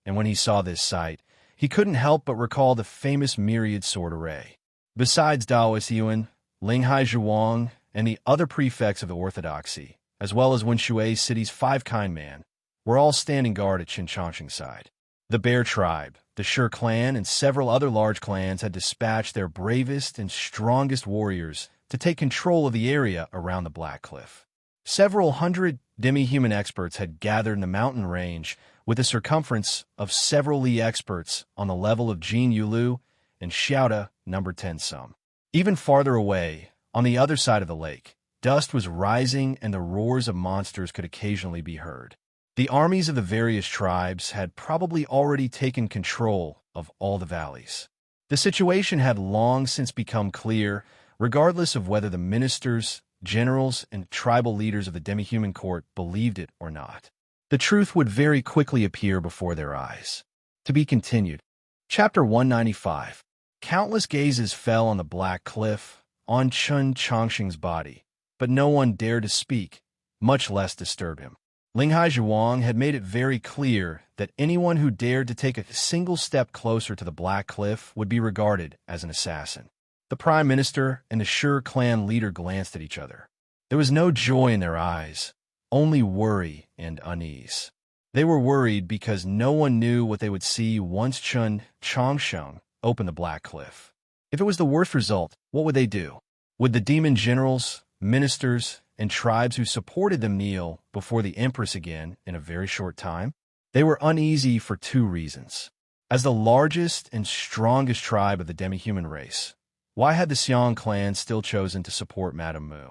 A: and when he saw this sight, he couldn't help but recall the famous myriad sword array. Besides Dao Siyuan, Linghai Zhuang, and the other prefects of the Orthodoxy, as well as Wenshui City's 5 kind man, were all standing guard at Qinchangsheng's side. The Bear Tribe, the Shi clan, and several other large clans had dispatched their bravest and strongest warriors to take control of the area around the Black Cliff. Several hundred demi-human experts had gathered in the mountain range with a circumference of several li experts on the level of Jin Yulu and Xiaoda number 10 some. Even farther away, on the other side of the lake, dust was rising and the roars of monsters could occasionally be heard. The armies of the various tribes had probably already taken control of all the valleys. The situation had long since become clear, regardless of whether the ministers, generals, and tribal leaders of the demi-human court believed it or not. The truth would very quickly appear before their eyes. To be continued. Chapter 195. Countless gazes fell on the Black Cliff, on Chun Chongqing's body, but no one dared to speak, much less disturb him. Linghai Zhuang had made it very clear that anyone who dared to take a single step closer to the Black Cliff would be regarded as an assassin. The Prime Minister and the Shi clan leader glanced at each other. There was no joy in their eyes, only worry and unease. They were worried because no one knew what they would see once Chun Chongsheng opened the Black Cliff. If it was the worst result, what would they do? Would the demon generals, ministers, and tribes who supported them kneel before the Empress again in a very short time? They were uneasy for 2 reasons. As the largest and strongest tribe of the demi-human race, why had the Xiang clan still chosen to support Madame Mu?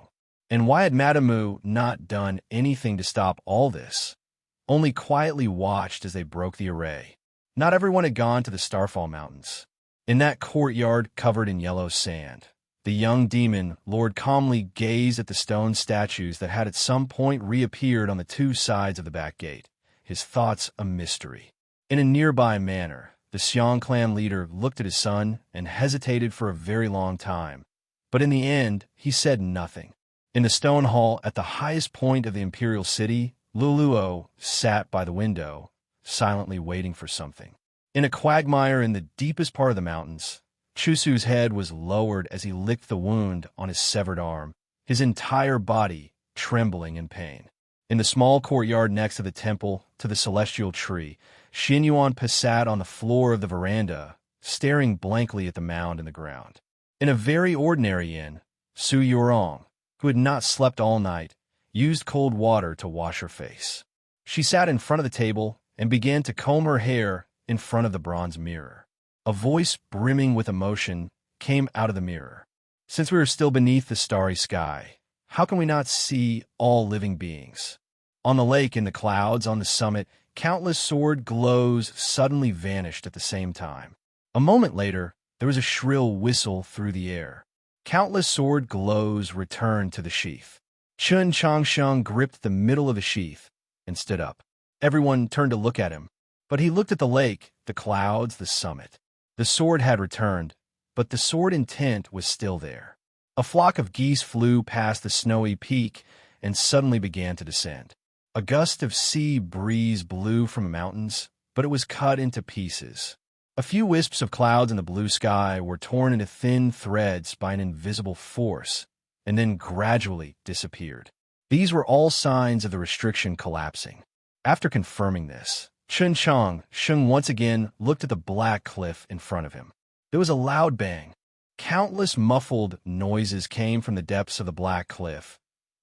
A: And why had Madame Mu not done anything to stop all this, only quietly watched as they broke the array? Not everyone had gone to the Starfall Mountains. In that courtyard covered in yellow sand, the young demon Lord calmly gazed at the stone statues that had at some point reappeared on the 2 sides of the back gate, his thoughts a mystery. In a nearby manor, the Xiang clan leader looked at his son and hesitated for a very long time, but in the end, he said nothing. In the stone hall at the highest point of the imperial city, Luluo sat by the window, silently waiting for something. In a quagmire in the deepest part of the mountains, Chusu's head was lowered as he licked the wound on his severed arm, his entire body trembling in pain. In the small courtyard next to the temple to the celestial tree, Xin Yuan sat on the floor of the veranda, staring blankly at the mound in the ground. In a very ordinary inn, Su Yurong, who had not slept all night, used cold water to wash her face. She sat in front of the table and began to comb her hair in front of the bronze mirror. A voice brimming with emotion came out of the mirror. Since we are still beneath the starry sky, how can we not see all living beings? On the lake, in the clouds, on the summit, countless sword glows suddenly vanished at the same time. A moment later, there was a shrill whistle through the air. Countless sword glows returned to the sheath. Chun Chongsheng gripped the middle of the sheath and stood up. Everyone turned to look at him, but he looked at the lake, the clouds, the summit. The sword had returned, but the sword intent was still there. A flock of geese flew past the snowy peak and suddenly began to descend. A gust of sea breeze blew from the mountains, but it was cut into pieces. A few wisps of clouds in the blue sky were torn into thin threads by an invisible force, and then gradually disappeared. These were all signs of the restriction collapsing. After confirming this, Chun Chongsheng once again looked at the Black Cliff in front of him. There was a loud bang. Countless muffled noises came from the depths of the Black Cliff,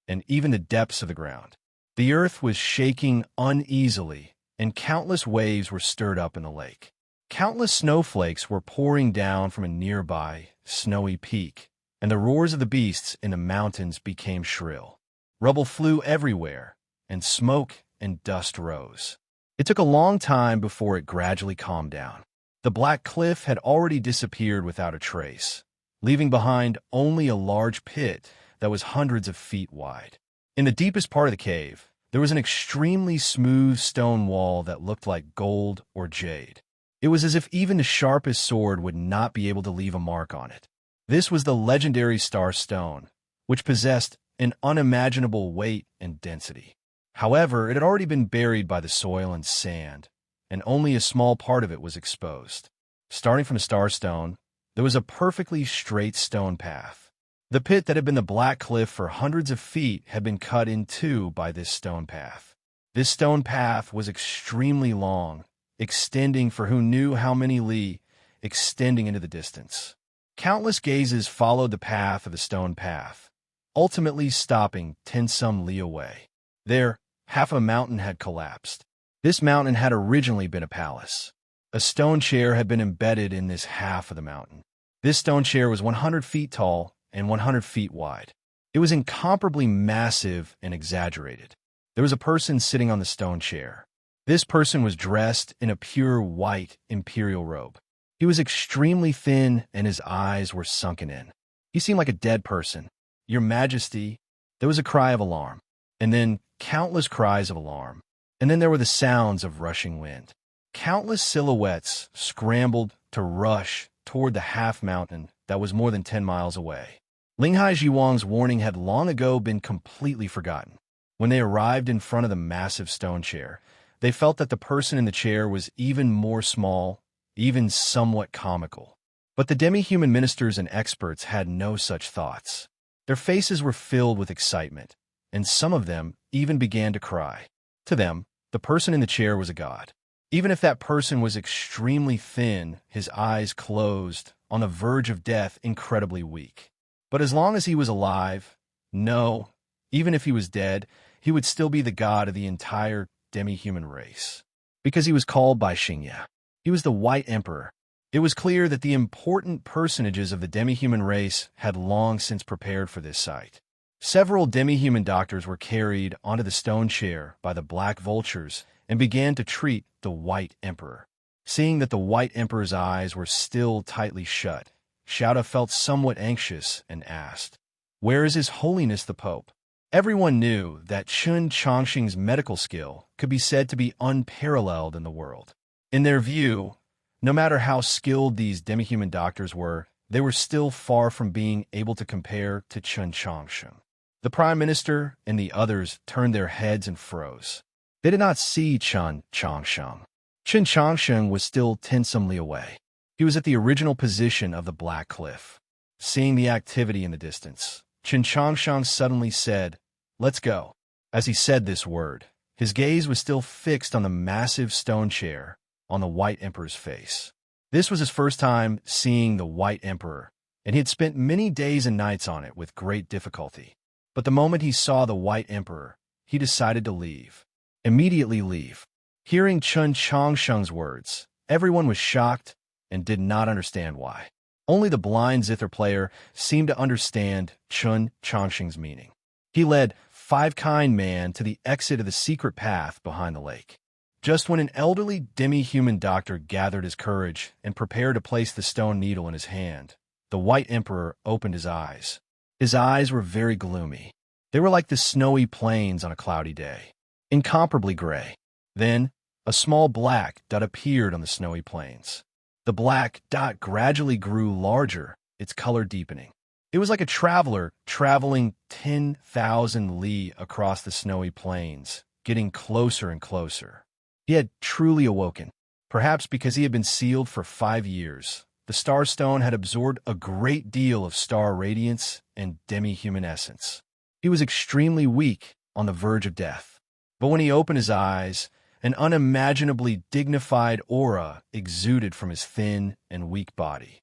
A: and even the depths of the ground. The earth was shaking uneasily, and countless waves were stirred up in the lake. Countless snowflakes were pouring down from a nearby, snowy peak, and the roars of the beasts in the mountains became shrill. Rubble flew everywhere, and smoke and dust rose. It took a long time before it gradually calmed down. The black cliff had already disappeared without a trace, leaving behind only a large pit that was hundreds of feet wide. In the deepest part of the cave, there was an extremely smooth stone wall that looked like gold or jade. It was as if even the sharpest sword would not be able to leave a mark on it. This was the legendary Star Stone, which possessed an unimaginable weight and density. However, it had already been buried by the soil and sand, and only a small part of it was exposed. Starting from the Star Stone, there was a perfectly straight stone path. The pit that had been the black cliff for hundreds of feet had been cut in two by this stone path. This stone path was extremely long, extending for who knew how many li, extending into the distance. Countless gazes followed the path of the stone path, ultimately stopping 10-some li away. There, half a mountain had collapsed. This mountain had originally been a palace. A stone chair had been embedded in this half of the mountain. This stone chair was 100 feet tall and 100 feet wide. It was incomparably massive and exaggerated. There was a person sitting on the stone chair. This person was dressed in a pure white imperial robe. He was extremely thin and his eyes were sunken in. He seemed like a dead person. "Your Majesty," there was a cry of alarm, and then countless cries of alarm, and then there were the sounds of rushing wind. Countless silhouettes scrambled to rush toward the half-mountain that was more than 10 miles away. Linghai Jiwang's warning had long ago been completely forgotten. When they arrived in front of the massive stone chair, they felt that the person in the chair was even more small, even somewhat comical. But the demi-human ministers and experts had no such thoughts. Their faces were filled with excitement, and some of them even began to cry. To them, the person in the chair was a god. Even if that person was extremely thin, his eyes closed, on the verge of death, incredibly weak. But as long as he was alive, no, even if he was dead, he would still be the god of the entire demi-human race. Because he was called by Xingya. He was the White Emperor. It was clear that the important personages of the demi-human race had long since prepared for this sight. Several demi-human doctors were carried onto the stone chair by the black vultures and began to treat the White Emperor. Seeing that the White Emperor's eyes were still tightly shut, Xiaoda felt somewhat anxious and asked, "Where is His Holiness the Pope?" Everyone knew that Chun Chongqing's medical skill could be said to be unparalleled in the world. In their view, no matter how skilled these demi-human doctors were, they were still far from being able to compare to Chun Chongqing. The Prime Minister and the others turned their heads and froze. They did not see Chun Chongqing. Chun Chongqing was still 10-some li away. He was at the original position of the Black Cliff. Seeing the activity in the distance, Chun Chongqing suddenly said, "Let's go." As he said this word, his gaze was still fixed on the massive stone chair on the White Emperor's face. This was his first time seeing the White Emperor, and he had spent many days and nights on it with great difficulty. But the moment he saw the White Emperor, he decided to leave. Immediately leave. Hearing Chun Chongqing's words, everyone was shocked and did not understand why. Only the blind zither player seemed to understand Chun Chongqing's meaning. He led Five-Kind Man to the exit of the secret path behind the lake. Just when an elderly demi-human doctor gathered his courage and prepared to place the stone needle in his hand, the White Emperor opened his eyes. His eyes were very gloomy. They were like the snowy plains on a cloudy day, incomparably gray. Then, a small black dot appeared on the snowy plains. The black dot gradually grew larger, its color deepening. It was like a traveler traveling 10,000 li across the snowy plains, getting closer and closer. He had truly awoken. Perhaps because he had been sealed for 5 years, the Star Stone had absorbed a great deal of star radiance and demi-human essence. He was extremely weak, on the verge of death. But when he opened his eyes, an unimaginably dignified aura exuded from his thin and weak body.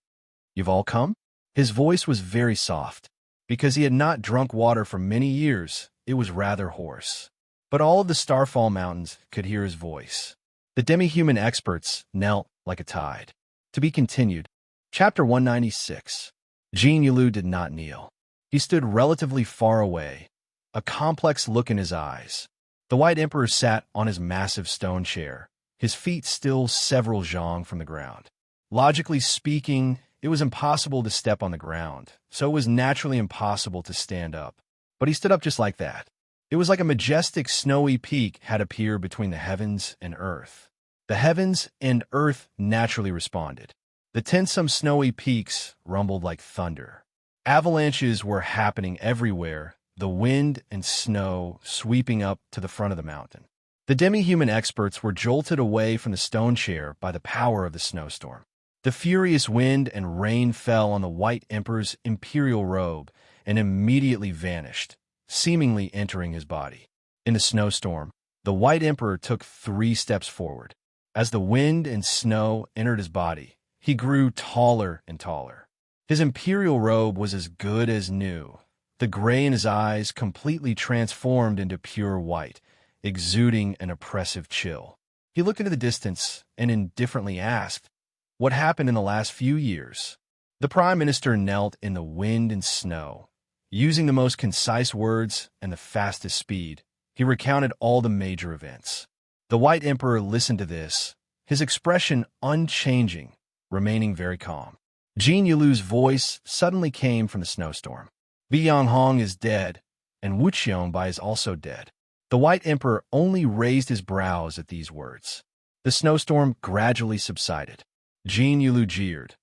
A: "You've all come?" His voice was very soft. Because he had not drunk water for many years, it was rather hoarse. But all of the Starfall Mountains could hear his voice. The demi-human experts knelt like a tide. To be continued. Chapter 196. Jin Yulu did not kneel. He stood relatively far away, a complex look in his eyes. The White Emperor sat on his massive stone chair, his feet still several zhang from the ground. Logically speaking, it was impossible to step on the ground, so it was naturally impossible to stand up. But he stood up just like that. It was like a majestic snowy peak had appeared between the heavens and earth. The heavens and earth naturally responded. The tensome snowy peaks rumbled like thunder. Avalanches were happening everywhere, the wind and snow sweeping up to the front of the mountain. The demi-human experts were jolted away from the stone chair by the power of the snowstorm. The furious wind and rain fell on the White Emperor's imperial robe and immediately vanished, seemingly entering his body. In the snowstorm, the White Emperor took 3 steps forward. As the wind and snow entered his body, he grew taller and taller. His imperial robe was as good as new. The gray in his eyes completely transformed into pure white, exuding an oppressive chill. He looked into the distance and indifferently asked, "What happened in the last few years?" The Prime Minister knelt in the wind and snow. Using the most concise words and the fastest speed, he recounted all the major events. The White Emperor listened to this, his expression unchanging, remaining very calm. Jin Yulu's voice suddenly came from the snowstorm. Bi Yanghong is dead, and Wu Qianbai is also dead. The White Emperor only raised his brows at these words. The snowstorm gradually subsided. Jin Yulu jeered.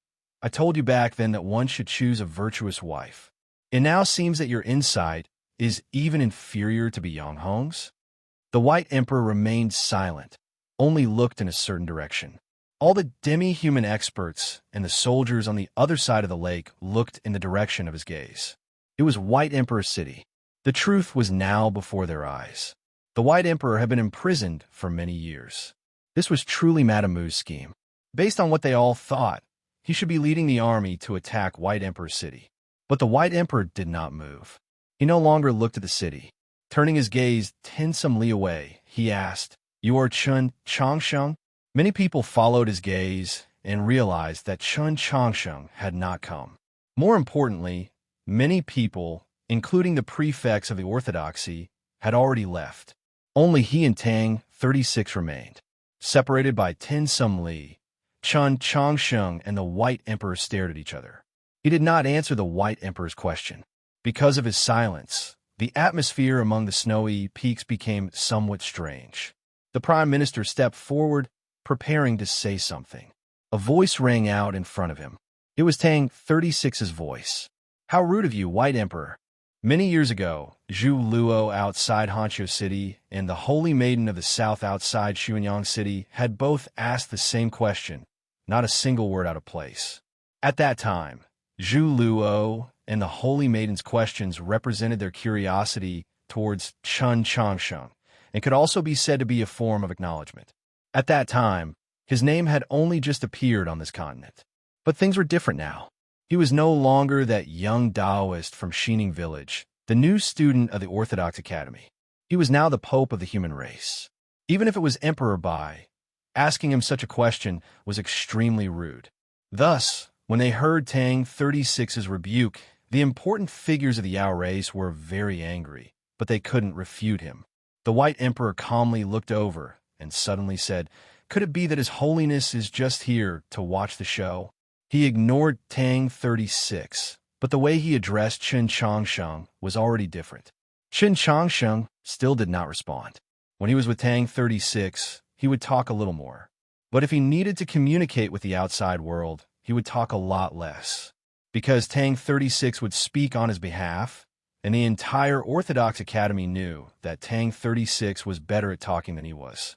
A: "I told you back then that one should choose a virtuous wife. It now seems that your insight is even inferior to Bi Yanghong's." The White Emperor remained silent, only looked in a certain direction. All the demi-human experts and the soldiers on the other side of the lake looked in the direction of his gaze. It was White Emperor City. The truth was now before their eyes. The White Emperor had been imprisoned for many years. This was truly Madame Wu's scheme. Based on what they all thought, he should be leading the army to attack White Emperor City. But the White Emperor did not move. He no longer looked at the city. Turning his gaze tensomely away, he asked, "You are Chun Changsheng?" Many people followed his gaze and realized that Chun Changsheng had not come. More importantly, many people, including the prefects of the Orthodoxy, had already left. Only he and Tang 36 remained. Separated by 10 some li, Chun Changsheng and the White Emperor stared at each other. He did not answer the White Emperor's question. Because of his silence, the atmosphere among the snowy peaks became somewhat strange. The Prime Minister stepped forward, preparing to say something. A voice rang out in front of him. It was Tang 36's voice. "How rude of you, White Emperor." Many years ago, Zhu Luo outside Hanqiu City and the Holy Maiden of the South outside Xuanyang City had both asked the same question, not a single word out of place. At that time, Zhu Luo and the Holy Maiden's questions represented their curiosity towards Chun Changsheng and could also be said to be a form of acknowledgement. At that time, his name had only just appeared on this continent. But things were different now. He was no longer that young Taoist from Xining Village, the new student of the Orthodox Academy. He was now the Pope of the human race. Even if it was Emperor Bai, asking him such a question was extremely rude. Thus, when they heard Tang 36's rebuke, the important figures of the Yao race were very angry, but they couldn't refute him. The White Emperor calmly looked over and suddenly said, "Could it be that His Holiness is just here to watch the show?" He ignored Tang 36, but the way he addressed Chun Changsheng was already different. Chun Changsheng still did not respond. When he was with Tang 36, he would talk a little more. But if he needed to communicate with the outside world, he would talk a lot less. Because Tang 36 would speak on his behalf, and the entire Orthodox Academy knew that Tang 36 was better at talking than he was.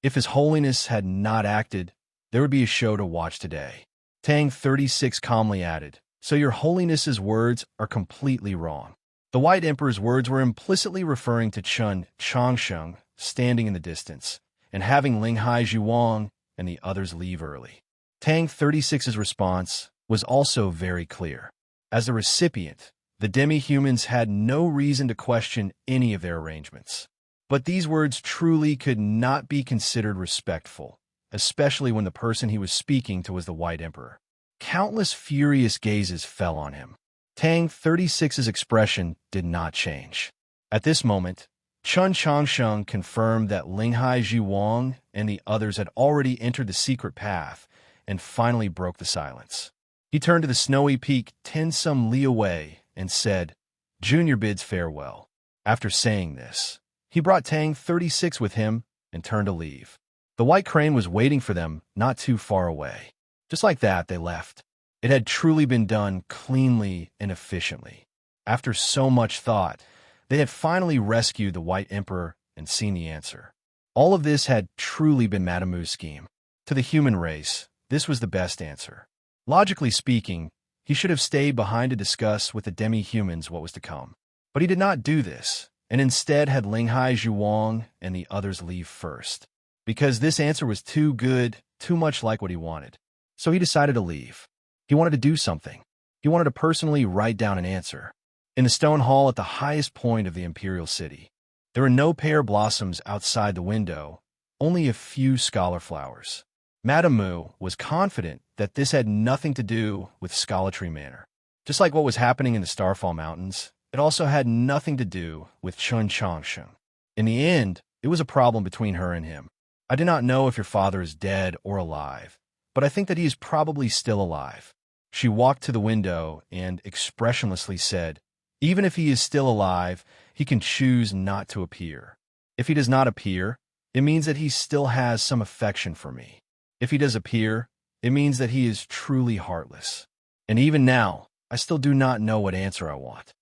A: If His Holiness had not acted, there would be a show to watch today. Tang 36 calmly added, "So your Holiness's words are completely wrong." The White Emperor's words were implicitly referring to Chun Changsheng standing in the distance, and having Linghai Zhuang and the others leave early. Tang 36's response was also very clear. As the recipient, the demi-humans had no reason to question any of their arrangements. But these words truly could not be considered respectful. especially when the person he was speaking to was the White Emperor. Countless furious gazes fell on him. Tang 36's expression did not change. At this moment, Chun Changsheng confirmed that Linghai Zhiwang and the others had already entered the secret path and finally broke the silence. He turned to the snowy peak 10 li away and said, "Junior bids farewell." After saying this, he brought Tang 36 with him and turned to leave. The white crane was waiting for them not too far away. Just like that, they left. It had truly been done cleanly and efficiently. After so much thought, they had finally rescued the White Emperor and seen the answer. All of this had truly been Madame Mu's scheme. To the human race, this was the best answer. Logically speaking, he should have stayed behind to discuss with the demi-humans what was to come. But he did not do this, and instead had Linghai Zhiwang and the others leave first. Because this answer was too good, too much like what he wanted. So he decided to leave. He wanted to do something. He wanted to personally write down an answer. In the stone hall at the highest point of the imperial city, there were no pear blossoms outside the window, only a few scholar flowers. Madame Mu was confident that this had nothing to do with Scholartree Manor. Just like what was happening in the Starfall Mountains, it also had nothing to do with Chun Changsheng. In the end, it was a problem between her and him. "I do not know if your father is dead or alive, but I think that he is probably still alive." She walked to the window and expressionlessly said, "Even if he is still alive, he can choose not to appear. If he does not appear, it means that he still has some affection for me. If he does appear, it means that he is truly heartless. And even now, I still do not know what answer I want."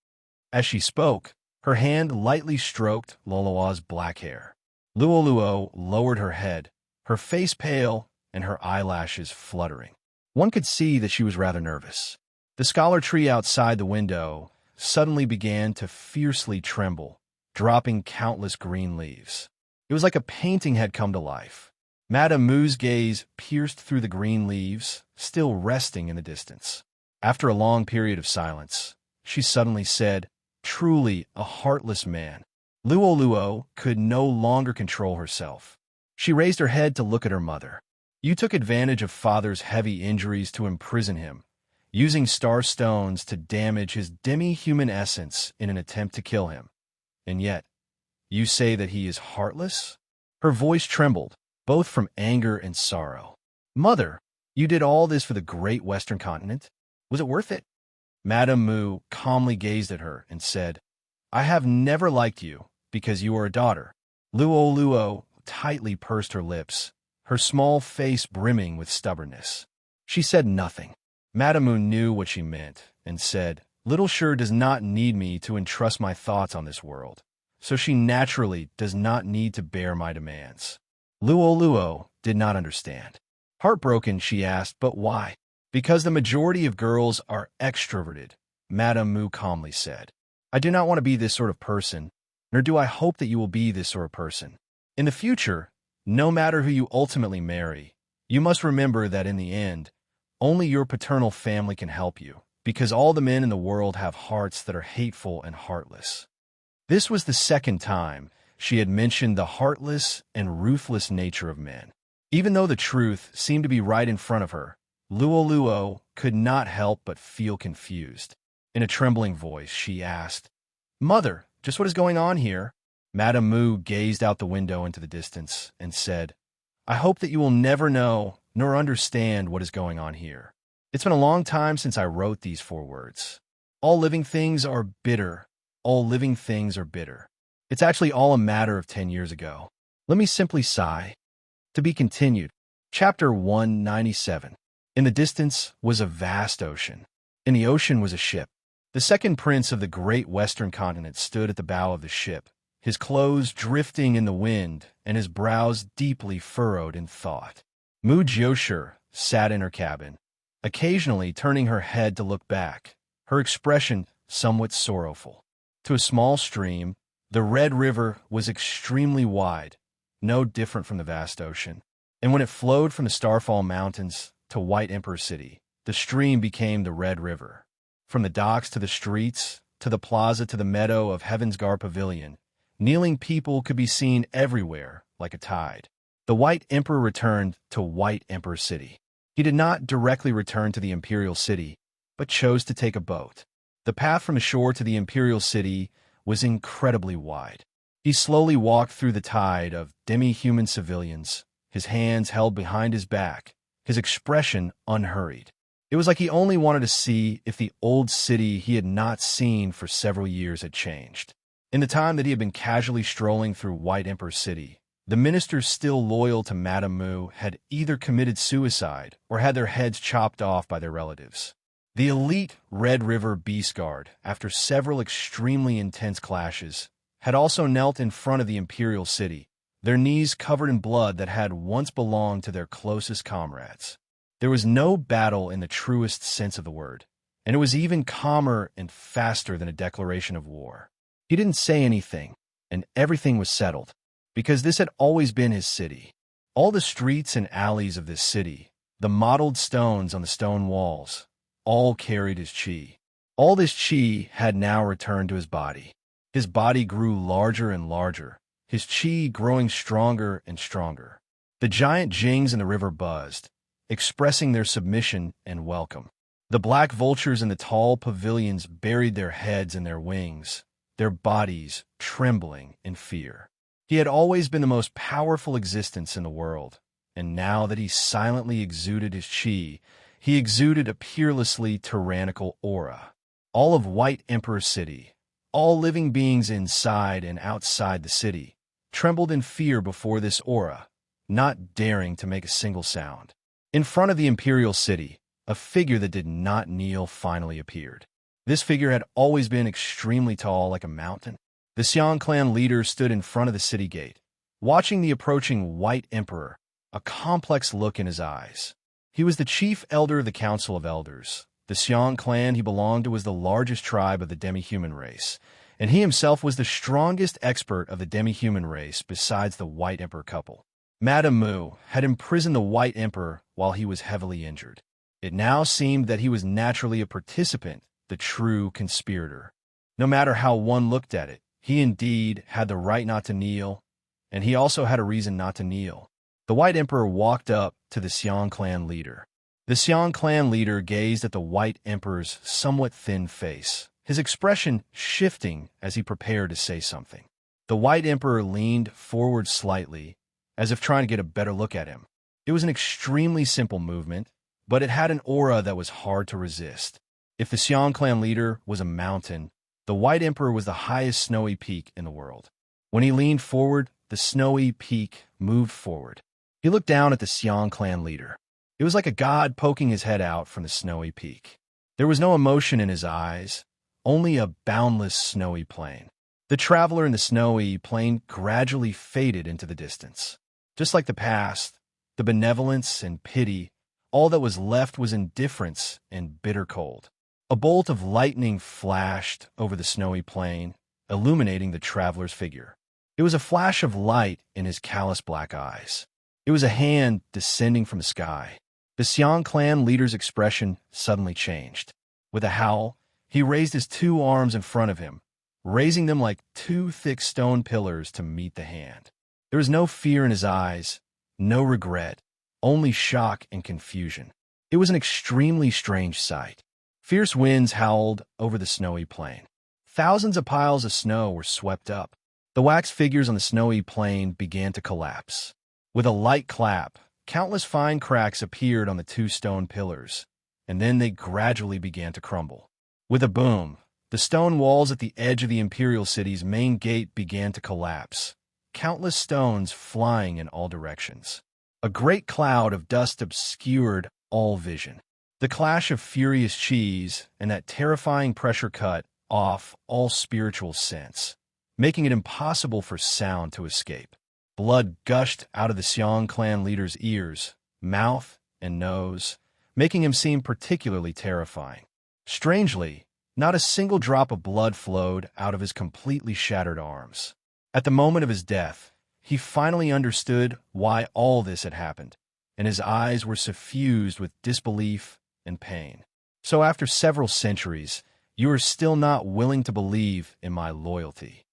A: As she spoke, her hand lightly stroked Loloa's black hair. Luoluo lowered her head, her face pale and her eyelashes fluttering. One could see that she was rather nervous. The scholar tree outside the window suddenly began to fiercely tremble, dropping countless green leaves. It was like a painting had come to life. Madame Mu's gaze pierced through the green leaves, still resting in the distance. After a long period of silence, she suddenly said, "Truly a heartless man." Luoluo could no longer control herself. She raised her head to look at her mother. "You took advantage of father's heavy injuries to imprison him, using star stones to damage his demi-human essence in an attempt to kill him. And yet, you say that he is heartless?" Her voice trembled, both from anger and sorrow. "Mother, you did all this for the great Western continent? Was it worth it?" Madame Mu calmly gazed at her and said, "I have never liked you because you are a daughter." Luoluo tightly pursed her lips, her small face brimming with stubbornness. She said nothing. Madame Mu knew what she meant and said, "Little Sure does not need me to entrust my thoughts on this world, so she naturally does not need to bear my demands." Luoluo did not understand. Heartbroken, she asked, "But why?" "Because the majority of girls are extroverted," Madame Mu calmly said. "I do not want to be this sort of person, nor do I hope that you will be this sort of person. In the future, no matter who you ultimately marry, you must remember that in the end, only your paternal family can help you, because all the men in the world have hearts that are hateful and heartless." This was the second time she had mentioned the heartless and ruthless nature of men. Even though the truth seemed to be right in front of her, Luoluo could not help but feel confused. In a trembling voice, she asked, "Mother, just what is going on here?" Madame Mu gazed out the window into the distance and said, "I hope that you will never know nor understand what is going on here. It's been a long time since I wrote these 4 words. All living things are bitter. All living things are bitter. It's actually all a matter of 10 years ago. Let me simply sigh." To be continued. Chapter 197. In the distance was a vast ocean. In the ocean was a ship. The second prince of the great western continent stood at the bow of the ship, his clothes drifting in the wind and his brows deeply furrowed in thought. Mu Jiushi sat in her cabin, occasionally turning her head to look back, her expression somewhat sorrowful. To a small stream, the Red River was extremely wide, no different from the vast ocean. And when it flowed from the Starfall Mountains to White Emperor City, the stream became the Red River. From the docks to the streets, to the plaza to the meadow of Heaven's Guard Pavilion, kneeling people could be seen everywhere like a tide. The White Emperor returned to White Emperor City. He did not directly return to the Imperial City, but chose to take a boat. The path from the shore to the Imperial City was incredibly wide. He slowly walked through the tide of demi-human civilians, his hands held behind his back, his expression unhurried. It was like he only wanted to see if the old city he had not seen for several years had changed. In the time that he had been casually strolling through White Emperor City, the ministers still loyal to Madame Mu had either committed suicide or had their heads chopped off by their relatives. The elite Red River Beast Guard, after several extremely intense clashes, had also knelt in front of the Imperial City, their knees covered in blood that had once belonged to their closest comrades. There was no battle in the truest sense of the word, and it was even calmer and faster than a declaration of war. He didn't say anything, and everything was settled, because this had always been his city. All the streets and alleys of this city, the mottled stones on the stone walls, all carried his chi. All this chi had now returned to his body. His body grew larger and larger, his chi growing stronger and stronger. The giant jings in the river buzzed, expressing their submission and welcome. The black vultures in the tall pavilions buried their heads in their wings, their bodies trembling in fear. He had always been the most powerful existence in the world, and now that he silently exuded his chi, he exuded a peerlessly tyrannical aura. All of White Emperor City, all living beings inside and outside the city, trembled in fear before this aura, not daring to make a single sound. In front of the Imperial City, a figure that did not kneel finally appeared. This figure had always been extremely tall, like a mountain. The Xiong clan leader stood in front of the city gate, watching the approaching White Emperor, a complex look in his eyes. He was the chief elder of the Council of Elders. The Xiong clan he belonged to was the largest tribe of the demi-human race, and he himself was the strongest expert of the demi-human race besides the White Emperor couple. Madame Mu had imprisoned the White Emperor while he was heavily injured. It now seemed that he was naturally a participant, the true conspirator. No matter how one looked at it, he indeed had the right not to kneel, and he also had a reason not to kneel. The White Emperor walked up to the Xiong clan leader. The Xiong clan leader gazed at the White Emperor's somewhat thin face, his expression shifting as he prepared to say something. The White Emperor leaned forward slightly, as if trying to get a better look at him. It was an extremely simple movement, but it had an aura that was hard to resist. If the Xiong clan leader was a mountain, the White Emperor was the highest snowy peak in the world. When he leaned forward, the snowy peak moved forward. He looked down at the Xiong clan leader. It was like a god poking his head out from the snowy peak. There was no emotion in his eyes, only a boundless snowy plain. The traveler in the snowy plain gradually faded into the distance. Just like the past, the benevolence and pity, all that was left was indifference and bitter cold. A bolt of lightning flashed over the snowy plain, illuminating the traveler's figure. It was a flash of light in his callous black eyes. It was a hand descending from the sky. The Xiong clan leader's expression suddenly changed. With a howl, he raised his two arms in front of him, raising them like two thick stone pillars to meet the hand. There was no fear in his eyes, no regret, only shock and confusion. It was an extremely strange sight. Fierce winds howled over the snowy plain. Thousands of piles of snow were swept up. The wax figures on the snowy plain began to collapse. With a light clap, countless fine cracks appeared on the two stone pillars, and then they gradually began to crumble. With a boom, the stone walls at the edge of the Imperial City's main gate began to collapse, countless stones flying in all directions. A great cloud of dust obscured all vision. The clash of furious chis and that terrifying pressure cut off all spiritual sense, making it impossible for sound to escape. Blood gushed out of the Xiong clan leader's ears, mouth, and nose, making him seem particularly terrifying. Strangely, not a single drop of blood flowed out of his completely shattered arms. At the moment of his death, he finally understood why all this had happened, and his eyes were suffused with disbelief and pain. So after several centuries, you are still not willing to believe in my loyalty.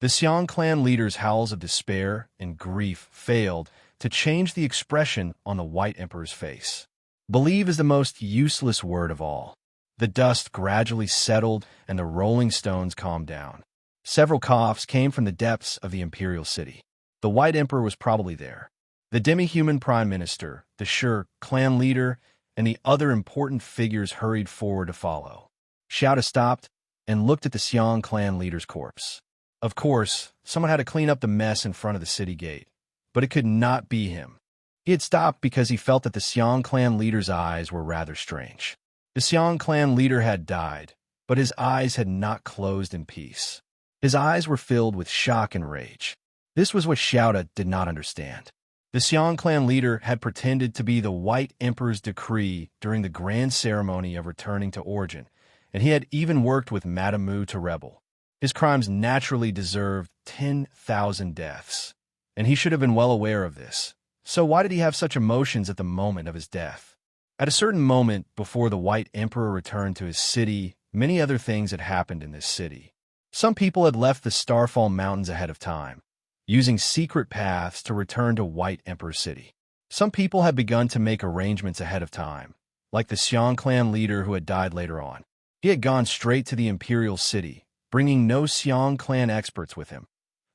A: The Xiong clan leader's howls of despair and grief failed to change the expression on the White Emperor's face. Believe is the most useless word of all. The dust gradually settled and the rolling stones calmed down. Several coughs came from the depths of the imperial city. The White Emperor was probably there. The demi-human prime minister, the Sure clan leader, and the other important figures hurried forward to follow. Xiao stopped and looked at the Xiong clan leader's corpse. Of course, someone had to clean up the mess in front of the city gate, but it could not be him. He had stopped because he felt that the Xiong clan leader's eyes were rather strange. The Xiong clan leader had died, but his eyes had not closed in peace. His eyes were filled with shock and rage. This was what Xiao did not understand. The Xiong clan leader had pretended to be the White Emperor's decree during the grand ceremony of returning to Origin, and he had even worked with Madame Mu to rebel. His crimes naturally deserved 10,000 deaths, and he should have been well aware of this. So why did he have such emotions at the moment of his death? At a certain moment before the White Emperor returned to his city, many other things had happened in this city. Some people had left the Starfall Mountains ahead of time, using secret paths to return to White Emperor City. Some people had begun to make arrangements ahead of time, like the Xiong clan leader who had died later on. He had gone straight to the Imperial City, bringing no Xiong clan experts with him,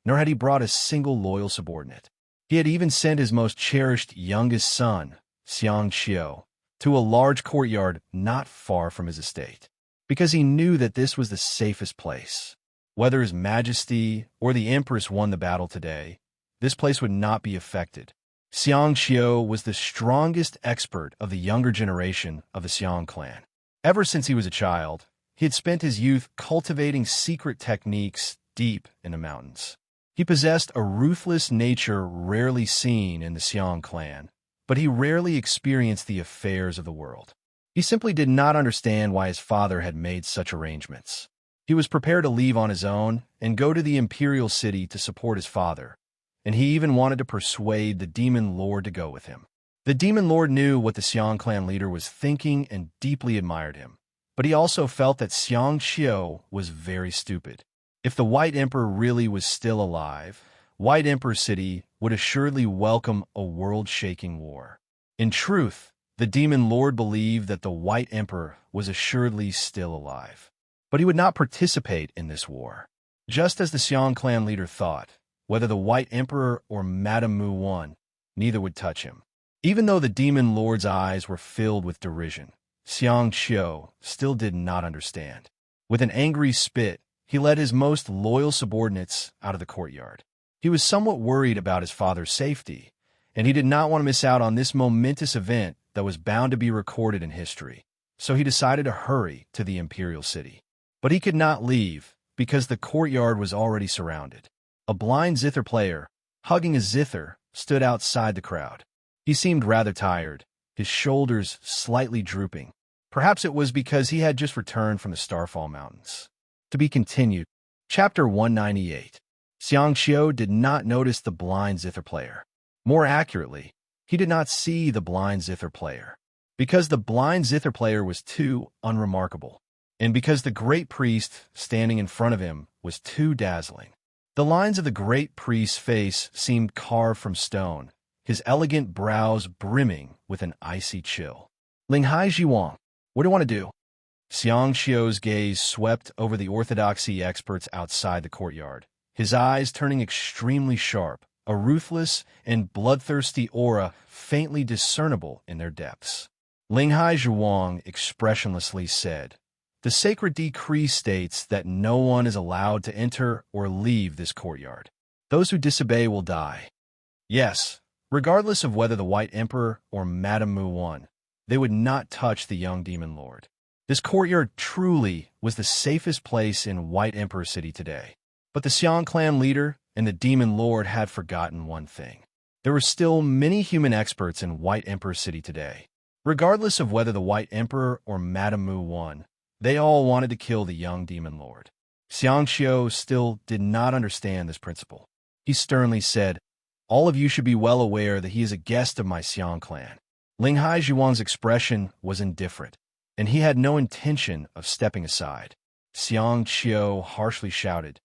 A: nor had he brought a single loyal subordinate. He had even sent his most cherished youngest son, Xiang Xiao, to a large courtyard not far from his estate, because he knew that this was the safest place. Whether His Majesty or the Empress won the battle today, this place would not be affected. Xiang Xiao was the strongest expert of the younger generation of the Xiong clan. Ever since he was a child, he had spent his youth cultivating secret techniques deep in the mountains. He possessed a ruthless nature rarely seen in the Xiong clan, but he rarely experienced the affairs of the world. He simply did not understand why his father had made such arrangements. He was prepared to leave on his own and go to the Imperial City to support his father, and he even wanted to persuade the Demon Lord to go with him. The Demon Lord knew what the Xiong clan leader was thinking and deeply admired him, but he also felt that Xiang Xiao was very stupid. If the White Emperor really was still alive, White Emperor City would assuredly welcome a world-shaking war. In truth, the Demon Lord believed that the White Emperor was assuredly still alive, but he would not participate in this war. Just as the Xiong clan leader thought, whether the White Emperor or Madame Mu won, neither would touch him. Even though the Demon Lord's eyes were filled with derision, Xiang Xiao still did not understand. With an angry spit, he led his most loyal subordinates out of the courtyard. He was somewhat worried about his father's safety, and he did not want to miss out on this momentous event that was bound to be recorded in history. So he decided to hurry to the Imperial City. But he could not leave, because the courtyard was already surrounded. A blind zither player, hugging a zither, stood outside the crowd. He seemed rather tired, his shoulders slightly drooping. Perhaps it was because he had just returned from the Starfall Mountains. To be continued. Chapter 198. Xiang Xiao did not notice the blind zither player. More accurately, he did not see the blind zither player, because the blind zither player was too unremarkable, and because the great priest standing in front of him was too dazzling. The lines of the great priest's face seemed carved from stone, his elegant brows brimming with an icy chill. Linghai Jiwang, what do you want to do? Xiang Xiao's gaze swept over the orthodoxy experts outside the courtyard, his eyes turning extremely sharp, a ruthless and bloodthirsty aura faintly discernible in their depths. Linghai Zhuang expressionlessly said, "The sacred decree states that no one is allowed to enter or leave this courtyard. Those who disobey will die." Yes, regardless of whether the White Emperor or Madame Mu won, they would not touch the young Demon Lord. This courtyard truly was the safest place in White Emperor City today. But the Xiong clan leader and the Demon Lord had forgotten one thing. There were still many human experts in White Emperor City today. Regardless of whether the White Emperor or Madame Mu won, they all wanted to kill the young Demon Lord. Xiang Xiao still did not understand this principle. He sternly said, "All of you should be well aware that he is a guest of my Xiong clan." Linghai Zhuang's expression was indifferent, and he had no intention of stepping aside. Xiang Xiao harshly shouted,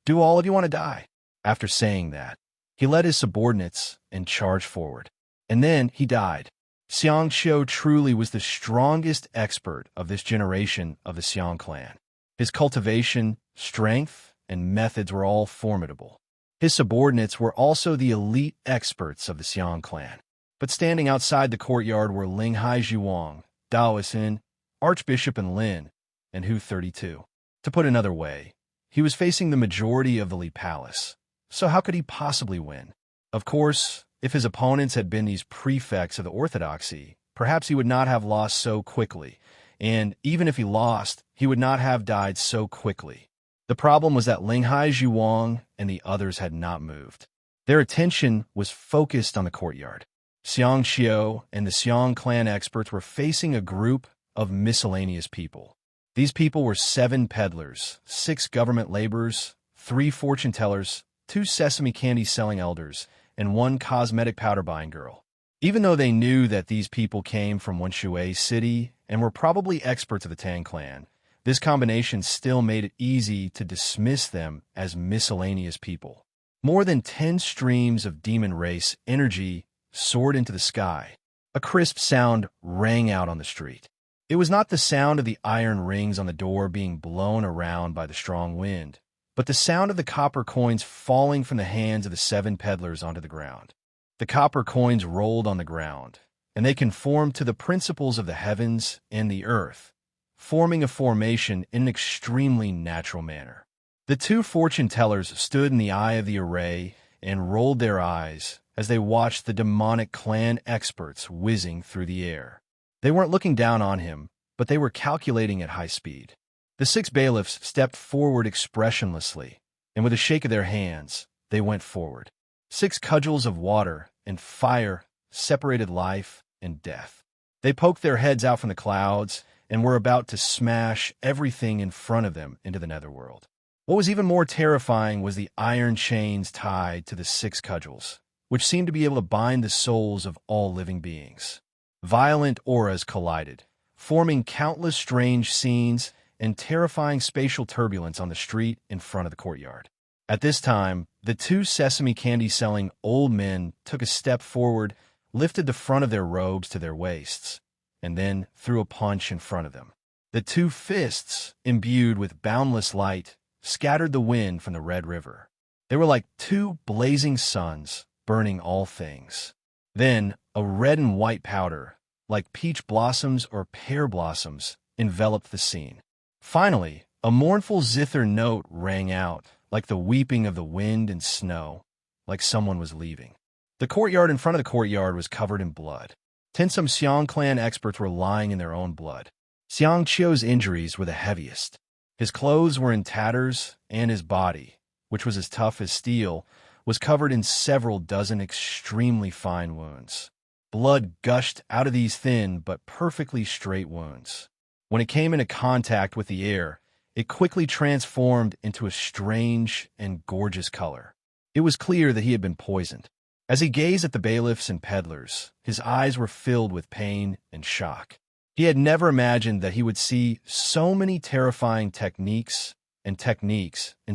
A: "Do all of you want to die?" After saying that, He led his subordinates and charged forward. And then he died. Xiang Qiu truly was the strongest expert of this generation of the Xiang clan. His cultivation, strength, and methods were all formidable. His subordinates were also the elite experts of the Xiang clan. But standing outside the courtyard were Ling Haizhuang, Daoisin, Archbishop and Lin, and Hu 32. To put another way, he was facing the majority of the Li Palace. So how could he possibly win? Of course, if his opponents had been these prefects of the orthodoxy, perhaps he would not have lost so quickly, and even if he lost, he would not have died so quickly. The problem was that Ling Haizhuang and the others had not moved. Their attention was focused on the courtyard. Xiang Qiu and the Xiang clan experts were facing a group of miscellaneous people. These people were 7 peddlers, 6 government laborers, 3 fortune tellers, 2 sesame candy-selling elders, and 1 cosmetic powder-buying girl. Even though they knew that these people came from Wenshui City and were probably experts of the Tang clan, this combination still made it easy to dismiss them as miscellaneous people. More than 10 streams of demon race energy soared into the sky. A crisp sound rang out on the street. It was not the sound of the iron rings on the door being blown around by the strong wind, but the sound of the copper coins falling from the hands of the 7 peddlers onto the ground. The copper coins rolled on the ground, and they conformed to the principles of the heavens and the earth, forming a formation in an extremely natural manner. The 2 fortune tellers stood in the eye of the array and rolled their eyes as they watched the demonic clan experts whizzing through the air. They weren't looking down on him, but they were calculating at high speed. The 6 bailiffs stepped forward expressionlessly, and with a shake of their hands, they went forward. 6 cudgels of water and fire separated life and death. They poked their heads out from the clouds and were about to smash everything in front of them into the netherworld. What was even more terrifying was the iron chains tied to the 6 cudgels, which seemed to be able to bind the souls of all living beings. Violent auras collided, forming countless strange scenes and terrifying spatial turbulence on the street in front of the courtyard. At this time, the 2 sesame candy-selling old men took a step forward, lifted the front of their robes to their waists, and then threw a punch in front of them. The 2 fists, imbued with boundless light, scattered the wind from the Red River. They were like 2 blazing suns, burning all things. Then, a red and white powder, like peach blossoms or pear blossoms, enveloped the scene. Finally, a mournful zither note rang out, like the weeping of the wind and snow, like someone was leaving. The courtyard in front of the courtyard was covered in blood. Some Xiang clan experts were lying in their own blood. Xiang Qiu's injuries were the heaviest. His clothes were in tatters, and his body, which was as tough as steel, was covered in several dozen extremely fine wounds. Blood gushed out of these thin but perfectly straight wounds. When it came into contact with the air, it quickly transformed into a strange and gorgeous color. It was clear that he had been poisoned. As he gazed at the bailiffs and peddlers, his eyes were filled with pain and shock. He had never imagined that he would see so many terrifying techniques in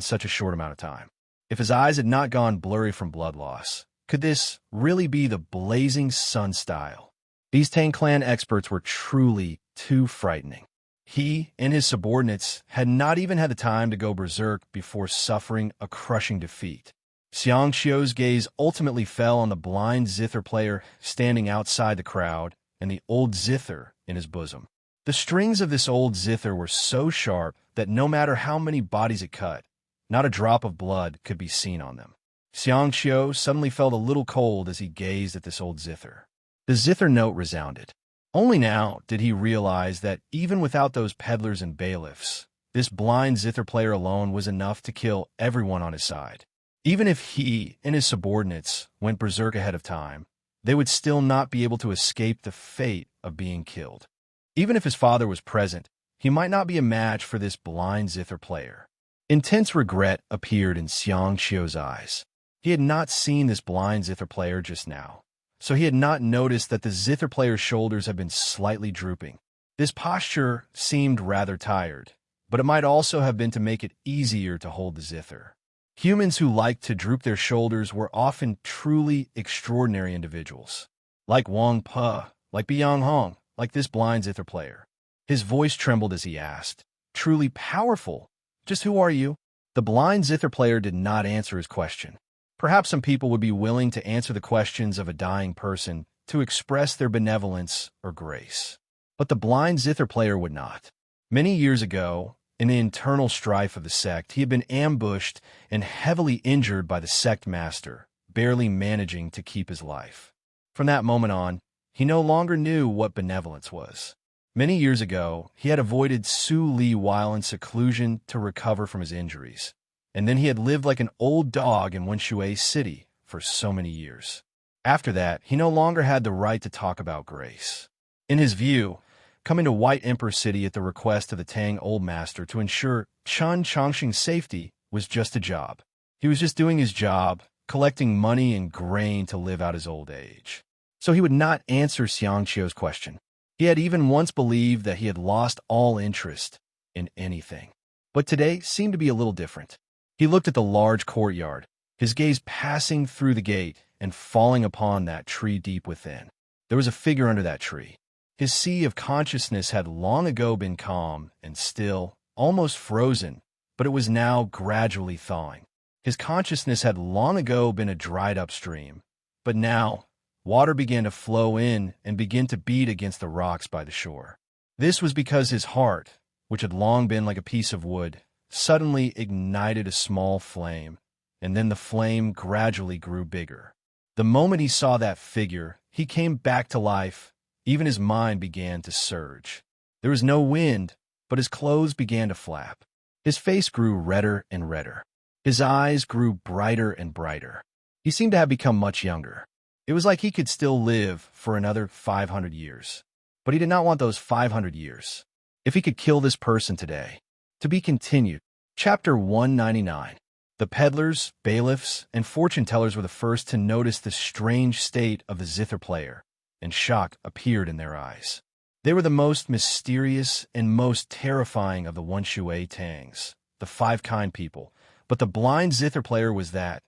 A: such a short amount of time. If his eyes had not gone blurry from blood loss, could this really be the blazing sun style? These Tang clan experts were truly too frightening. He and his subordinates had not even had the time to go berserk before suffering a crushing defeat. Xiang Qiu's gaze ultimately fell on the blind zither player standing outside the crowd and the old zither in his bosom. The strings of this old zither were so sharp that no matter how many bodies it cut, not a drop of blood could be seen on them. Xiang Qiu suddenly felt a little cold as he gazed at this old zither. The zither note resounded. Only now did he realize that even without those peddlers and bailiffs, this blind zither player alone was enough to kill everyone on his side. Even if he and his subordinates went berserk ahead of time, they would still not be able to escape the fate of being killed. Even if his father was present, he might not be a match for this blind zither player. Intense regret appeared in Xiang Qiu's eyes. He had not seen this blind zither player just now, so he had not noticed that the zither player's shoulders had been slightly drooping. This posture seemed rather tired, but it might also have been to make it easier to hold the zither. Humans who liked to droop their shoulders were often truly extraordinary individuals. Like Wang Pe, like Byung Hong, like this blind zither player. His voice trembled as he asked, "Truly powerful. Just who are you?" The blind zither player did not answer his question. Perhaps some people would be willing to answer the questions of a dying person to express their benevolence or grace. But the blind zither player would not. Many years ago, in the internal strife of the sect, he had been ambushed and heavily injured by the sect master, barely managing to keep his life. From that moment on, he no longer knew what benevolence was. Many years ago, he had avoided Su Li while in seclusion to recover from his injuries, and then he had lived like an old dog in Wenshui City for so many years. After that, he no longer had the right to talk about grace. In his view, coming to White Emperor City at the request of the Tang Old Master to ensure Chun Chongqing's safety was just a job. He was just doing his job, collecting money and grain to live out his old age. So he would not answer Xiang Qiu's question. He had even once believed that he had lost all interest in anything. But today seemed to be a little different. He looked at the large courtyard, his gaze passing through the gate and falling upon that tree deep within. There was a figure under that tree. His sea of consciousness had long ago been calm and still, almost frozen, but it was now gradually thawing. His consciousness had long ago been a dried-up stream, but now water began to flow in and begin to beat against the rocks by the shore. This was because his heart, which had long been like a piece of wood, suddenly ignited a small flame, and then the flame gradually grew bigger. The moment he saw that figure, he came back to life. Even his mind began to surge. There was no wind, but his clothes began to flap. His face grew redder and redder. His eyes grew brighter and brighter. He seemed to have become much younger. It was like he could still live for another 500 years. But he did not want those 500 years. If he could kill this person today. To be continued. Chapter 199. The peddlers, bailiffs, and fortune-tellers were the first to notice the strange state of the zither player, and shock appeared in their eyes. They were the most mysterious and most terrifying of the Wenshui Tangs, the five kind people, but the blind zither player was that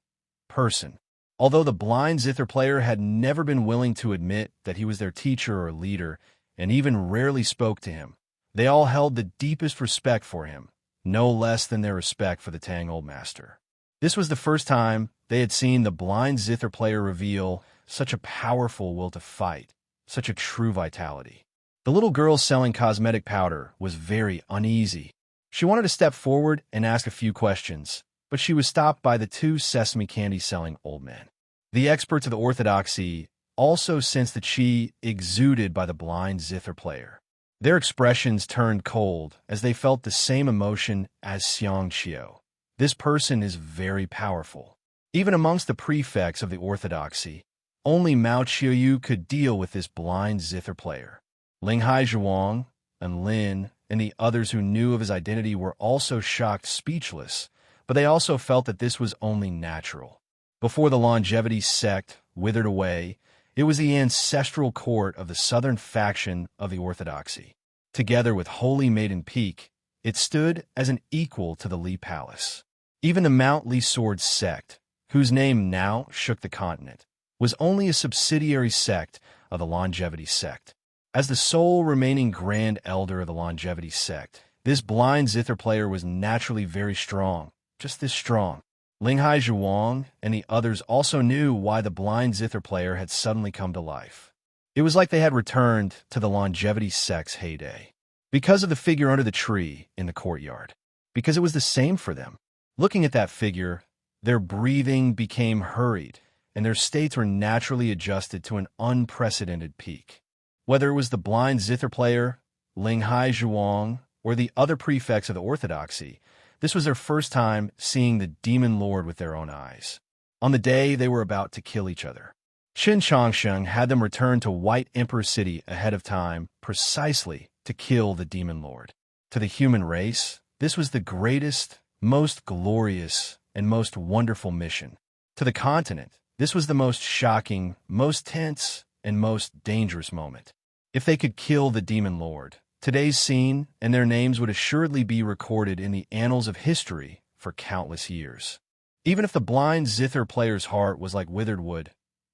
A: person. Although the blind zither player had never been willing to admit that he was their teacher or leader, and even rarely spoke to him, they all held the deepest respect for him, no less than their respect for the Tang Old Master. This was the first time they had seen the blind zither player reveal such a powerful will to fight, such a true vitality. The little girl selling cosmetic powder was very uneasy. She wanted to step forward and ask a few questions, but she was stopped by the two sesame candy-selling old men. The experts of the orthodoxy also sensed the qi exuded by the blind zither player. Their expressions turned cold as they felt the same emotion as Xiang Qiu. This person is very powerful. Even amongst the prefects of the orthodoxy, only Mao Qiuyu could deal with this blind zither player. Linghai Zhuang and Lin and the others who knew of his identity were also shocked speechless, but they also felt that this was only natural. Before the longevity sect withered away, it was the ancestral court of the southern faction of the orthodoxy. Together with Holy Maiden Peak, it stood as an equal to the Li Palace. Even the Mount Li Sword sect, whose name now shook the continent, was only a subsidiary sect of the longevity sect. As the sole remaining grand elder of the longevity sect, this blind zither player was naturally very strong, just this strong. Linghai Zhuang and the others also knew why the blind zither player had suddenly come to life. It was like they had returned to the longevity sect's heyday. Because of the figure under the tree in the courtyard. Because it was the same for them. Looking at that figure, their breathing became hurried, and their states were naturally adjusted to an unprecedented peak. Whether it was the blind zither player, Linghai Zhuang, or the other prefects of the orthodoxy, this was their first time seeing the demon lord with their own eyes. On the day they were about to kill each other, Qin Chongsheng had them return to White Emperor City ahead of time precisely to kill the demon lord. To the human race, this was the greatest, most glorious, and most wonderful mission. To the continent, this was the most shocking, most tense, and most dangerous moment. If they could kill the demon lord, today's scene and their names would assuredly be recorded in the annals of history for countless years. Even if the blind zither player's heart was like withered wood,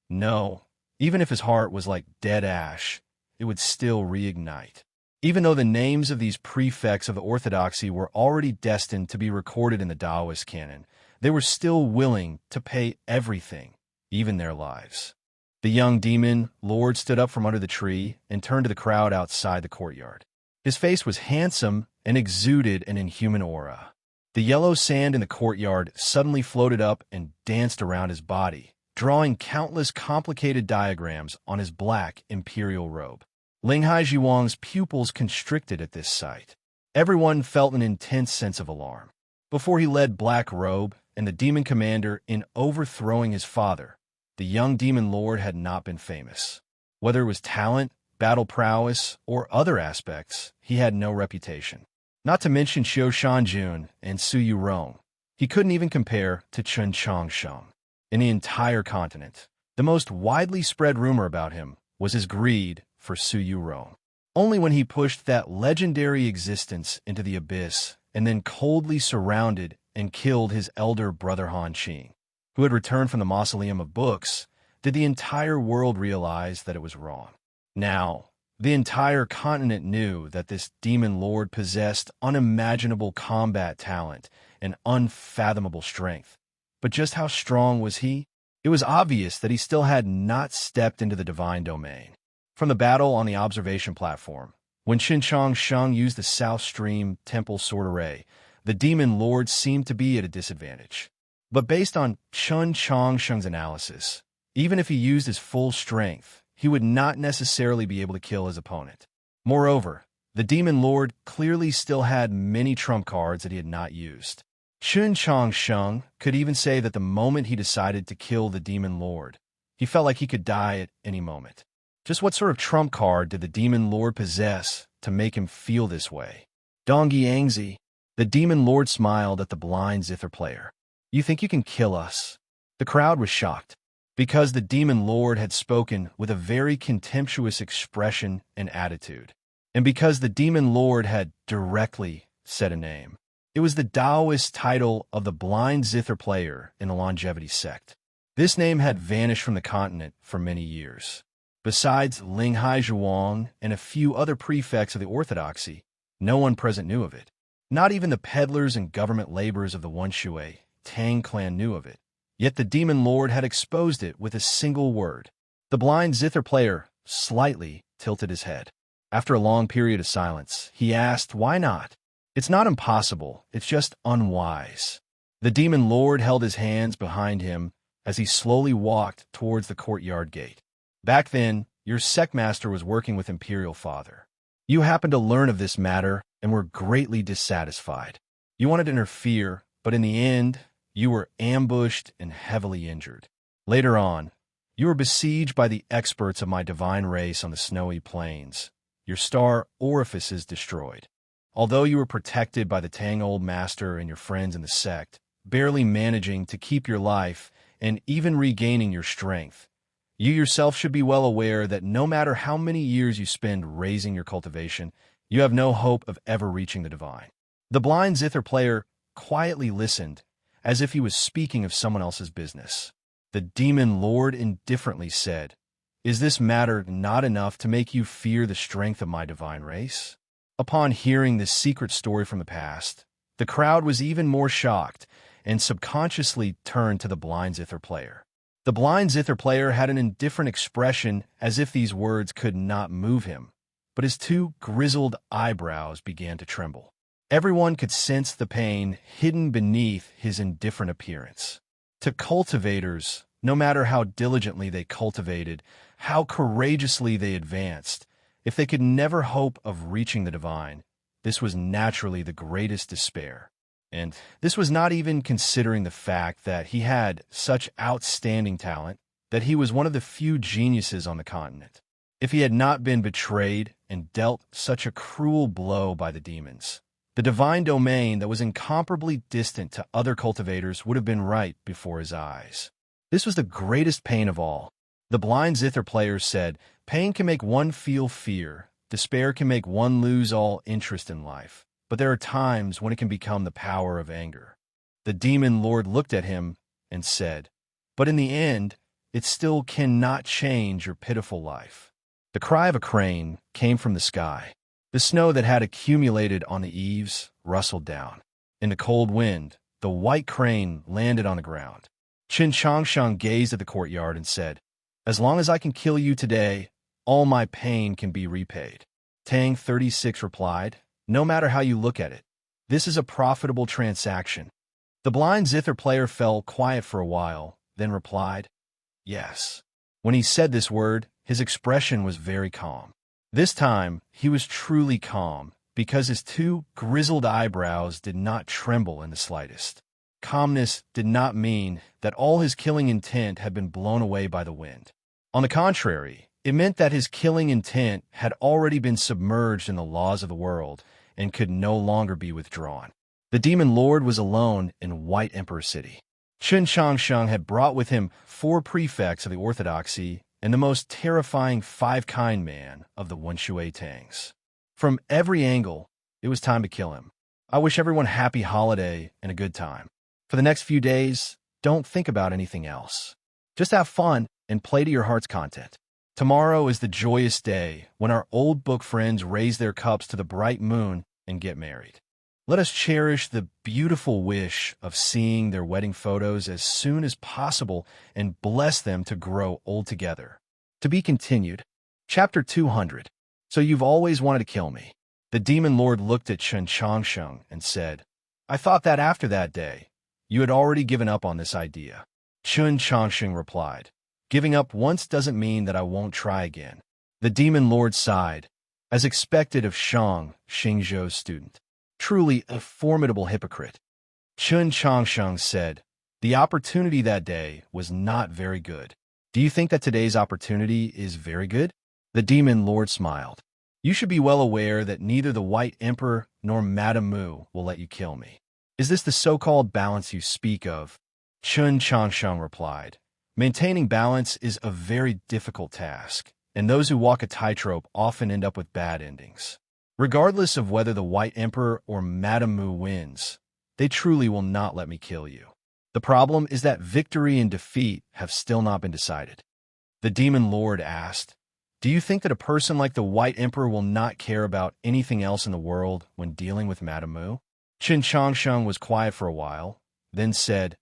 A: no, even if his heart was like dead ash, it would still reignite. Even though the names of these prefects of the orthodoxy were already destined to be recorded in the Taoist canon, they were still willing to pay everything, even their lives. The young demon lord stood up from under the tree and turned to the crowd outside the courtyard. His face was handsome and exuded an inhuman aura. The yellow sand in the courtyard suddenly floated up and danced around his body, drawing countless complicated diagrams on his black imperial robe. Linghai Zhuang's pupils constricted at this sight. Everyone felt an intense sense of alarm. Before he led Black Robe and the demon commander in overthrowing his father, the young demon lord had not been famous. Whether it was talent, battle prowess, or other aspects, he had no reputation. Not to mention Xiu Shanjun and Su Yurong. He couldn't even compare to Chen Changsheng. In the entire continent, the most widely spread rumor about him was his greed for Su Yurong. Only when he pushed that legendary existence into the abyss and then coldly surrounded and killed his elder brother Han Qing, who had returned from the Mausoleum of Books, did the entire world realize that it was wrong. Now, the entire continent knew that this demon lord possessed unimaginable combat talent and unfathomable strength. But just how strong was he? It was obvious that he still had not stepped into the divine domain. From the battle on the observation platform, when Xinchang Sheng used the South Stream Temple Sword Array, the demon lord seemed to be at a disadvantage. But based on Chen Changsheng's analysis, even if he used his full strength, he would not necessarily be able to kill his opponent. Moreover, the demon lord clearly still had many trump cards that he had not used. Chen Changsheng could even say that the moment he decided to kill the demon lord, he felt like he could die at any moment. Just what sort of trump card did the demon lord possess to make him feel this way? Dongyi Angzi, the demon lord smiled at the blind zither player. You think you can kill us? The crowd was shocked, because the demon lord had spoken with a very contemptuous expression and attitude, and because the demon lord had directly said a name. It was the Taoist title of the blind zither player in the longevity sect. This name had vanished from the continent for many years. Besides Linghai Zhuang and a few other prefects of the orthodoxy, no one present knew of it. Not even the peddlers and government laborers of the Wenshui Tang clan knew of it. Yet the demon lord had exposed it with a single word. The blind zither player slightly tilted his head. After a long period of silence, he asked, "Why not?" "It's not impossible, it's just unwise." The demon lord held his hands behind him as he slowly walked towards the courtyard gate. "Back then, your sectmaster was working with Imperial Father. You happened to learn of this matter and were greatly dissatisfied. You wanted to interfere, but in the end, you were ambushed and heavily injured. Later on, you were besieged by the experts of my divine race on the snowy plains, your star orifices destroyed. Although you were protected by the Tang Old Master and your friends in the sect, barely managing to keep your life and even regaining your strength, you yourself should be well aware that no matter how many years you spend raising your cultivation, you have no hope of ever reaching the divine." The blind zither player quietly listened, as if he was speaking of someone else's business. The demon lord indifferently said, "Is this matter not enough to make you fear the strength of my divine race?" Upon hearing this secret story from the past, the crowd was even more shocked and subconsciously turned to the blind zither player. The blind zither player had an indifferent expression as if these words could not move him, but his two grizzled eyebrows began to tremble. Everyone could sense the pain hidden beneath his indifferent appearance. To cultivators, no matter how diligently they cultivated, how courageously they advanced, if they could never hope of reaching the divine, this was naturally the greatest despair. And this was not even considering the fact that he had such outstanding talent, that he was one of the few geniuses on the continent. If he had not been betrayed and dealt such a cruel blow by the demons, the divine domain that was incomparably distant to other cultivators would have been right before his eyes. This was the greatest pain of all. The blind zither player said, "Pain can make one feel fear, despair can make one lose all interest in life. But there are times when it can become the power of anger." The demon lord looked at him and said, "But in the end, it still cannot change your pitiful life." The cry of a crane came from the sky. The snow that had accumulated on the eaves rustled down. In the cold wind, the white crane landed on the ground. Qin Changsheng gazed at the courtyard and said, "As long as I can kill you today, all my pain can be repaid." Tang 36 replied, "No matter how you look at it, this is a profitable transaction." The blind zither player fell quiet for a while, then replied, "Yes." When he said this word, his expression was very calm. This time, he was truly calm, because his two grizzled eyebrows did not tremble in the slightest. Calmness did not mean that all his killing intent had been blown away by the wind. On the contrary, it meant that his killing intent had already been submerged in the laws of the world and could no longer be withdrawn. The demon lord was alone in White Emperor City. Qin Changsheng had brought with him 4 prefects of the orthodoxy and the most terrifying 5 kind man of the Wenshui Tangs. From every angle, it was time to kill him. I wish everyone happy holiday and a good time. For the next few days, don't think about anything else. Just have fun and play to your heart's content. Tomorrow is the joyous day when our old book friends raise their cups to the bright moon and get married. Let us cherish the beautiful wish of seeing their wedding photos as soon as possible and bless them to grow old together. To be continued. Chapter 200. So you've always wanted to kill me. The demon lord looked at Qin Changsheng and said, "I thought that after that day, you had already given up on this idea." Qin Changsheng replied, "Giving up once doesn't mean that I won't try again." The demon lord sighed, as expected of Shang Xingzhou's student. Truly a formidable hypocrite. Qin Changsheng said, "The opportunity that day was not very good. Do you think that today's opportunity is very good?" The demon lord smiled. "You should be well aware that neither the White Emperor nor Madame Mu will let you kill me. Is this the so-called balance you speak of?" Qin Changsheng replied, "Maintaining balance is a very difficult task, and those who walk a tightrope often end up with bad endings. Regardless of whether the White Emperor or Madame Mu wins, they truly will not let me kill you. The problem is that victory and defeat have still not been decided." The demon lord asked, "Do you think that a person like the White Emperor will not care about anything else in the world when dealing with Madame Mu?" Qin Changsheng was quiet for a while, then said,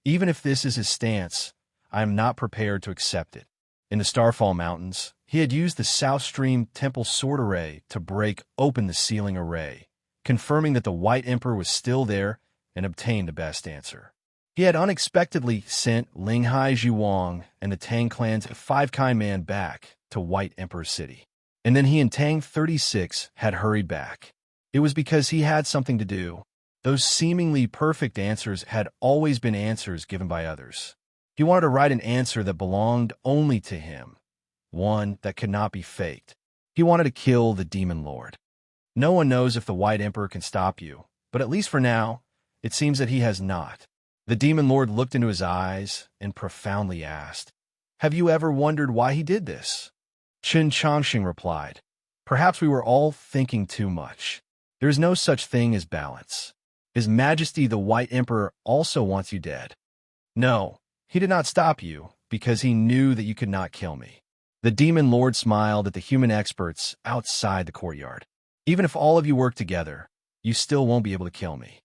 A: "Even if this is his stance, I am not prepared to accept it." In the Starfall Mountains, he had used the South Stream Temple Sword Array to break open the ceiling array, confirming that the White Emperor was still there and obtained the best answer. He had unexpectedly sent Linghai Zhuang and the Tang clan's 5 kind man back to White Emperor City. And then he and Tang 36 had hurried back. It was because he had something to do. Those seemingly perfect answers had always been answers given by others. He wanted to write an answer that belonged only to him, one that could not be faked. He wanted to kill the demon lord. No one knows if the White Emperor can stop you, but at least for now, it seems that he has not. The demon lord looked into his eyes and profoundly asked, "Have you ever wondered why he did this?" Qin Changsheng replied, "Perhaps we were all thinking too much. There is no such thing as balance. His Majesty the White Emperor also wants you dead. No, he did not stop you because he knew that you could not kill me." The demon lord smiled at the human experts outside the courtyard. "Even if all of you work together, you still won't be able to kill me."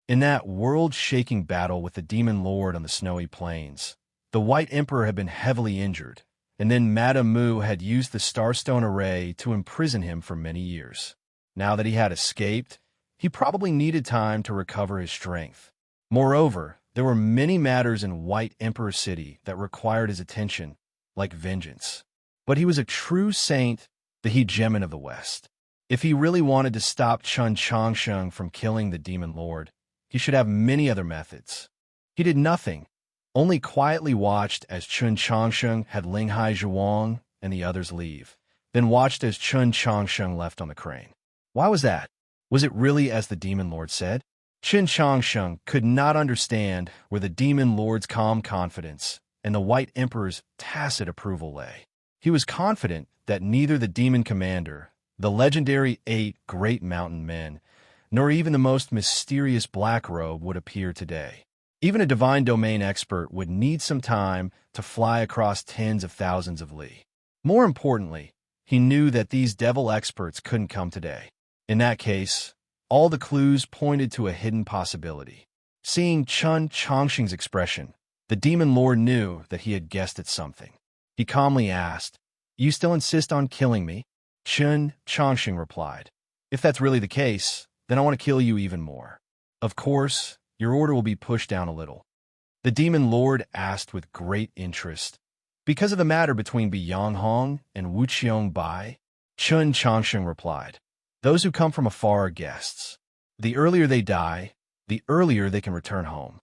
A: In that world-shaking battle with the demon lord on the snowy plains, the White Emperor had been heavily injured, and then Madame Mu had used the Starstone Array to imprison him for many years. Now that he had escaped, he probably needed time to recover his strength. Moreover, there were many matters in White Emperor City that required his attention, like vengeance. But he was a true saint, the hegemon of the West. If he really wanted to stop Qin Changsheng from killing the demon lord, he should have many other methods. He did nothing, only quietly watched as Qin Changsheng had Linghai Zhuang and the others leave, then watched as Qin Changsheng left on the crane. Why was that? Was it really as the demon lord said? Qin Changsheng could not understand where the demon lord's calm confidence and the White Emperor's tacit approval lay. He was confident that neither the demon commander, the legendary 8 great mountain men, nor even the most mysterious black robe would appear today. Even a divine domain expert would need some time to fly across tens of thousands of li. More importantly, he knew that these devil experts couldn't come today. In that case, all the clues pointed to a hidden possibility. Seeing Chun Chongqing's expression, the demon lord knew that he had guessed at something. He calmly asked, "You still insist on killing me?" Chun Chongqing replied, "If that's really the case, then I want to kill you even more. Of course, your order will be pushed down a little." The demon lord asked with great interest, "Because of the matter between Bi Yanghong and Wu Bai?" Chun Chongqing replied, "Those who come from afar are guests. The earlier they die, the earlier they can return home."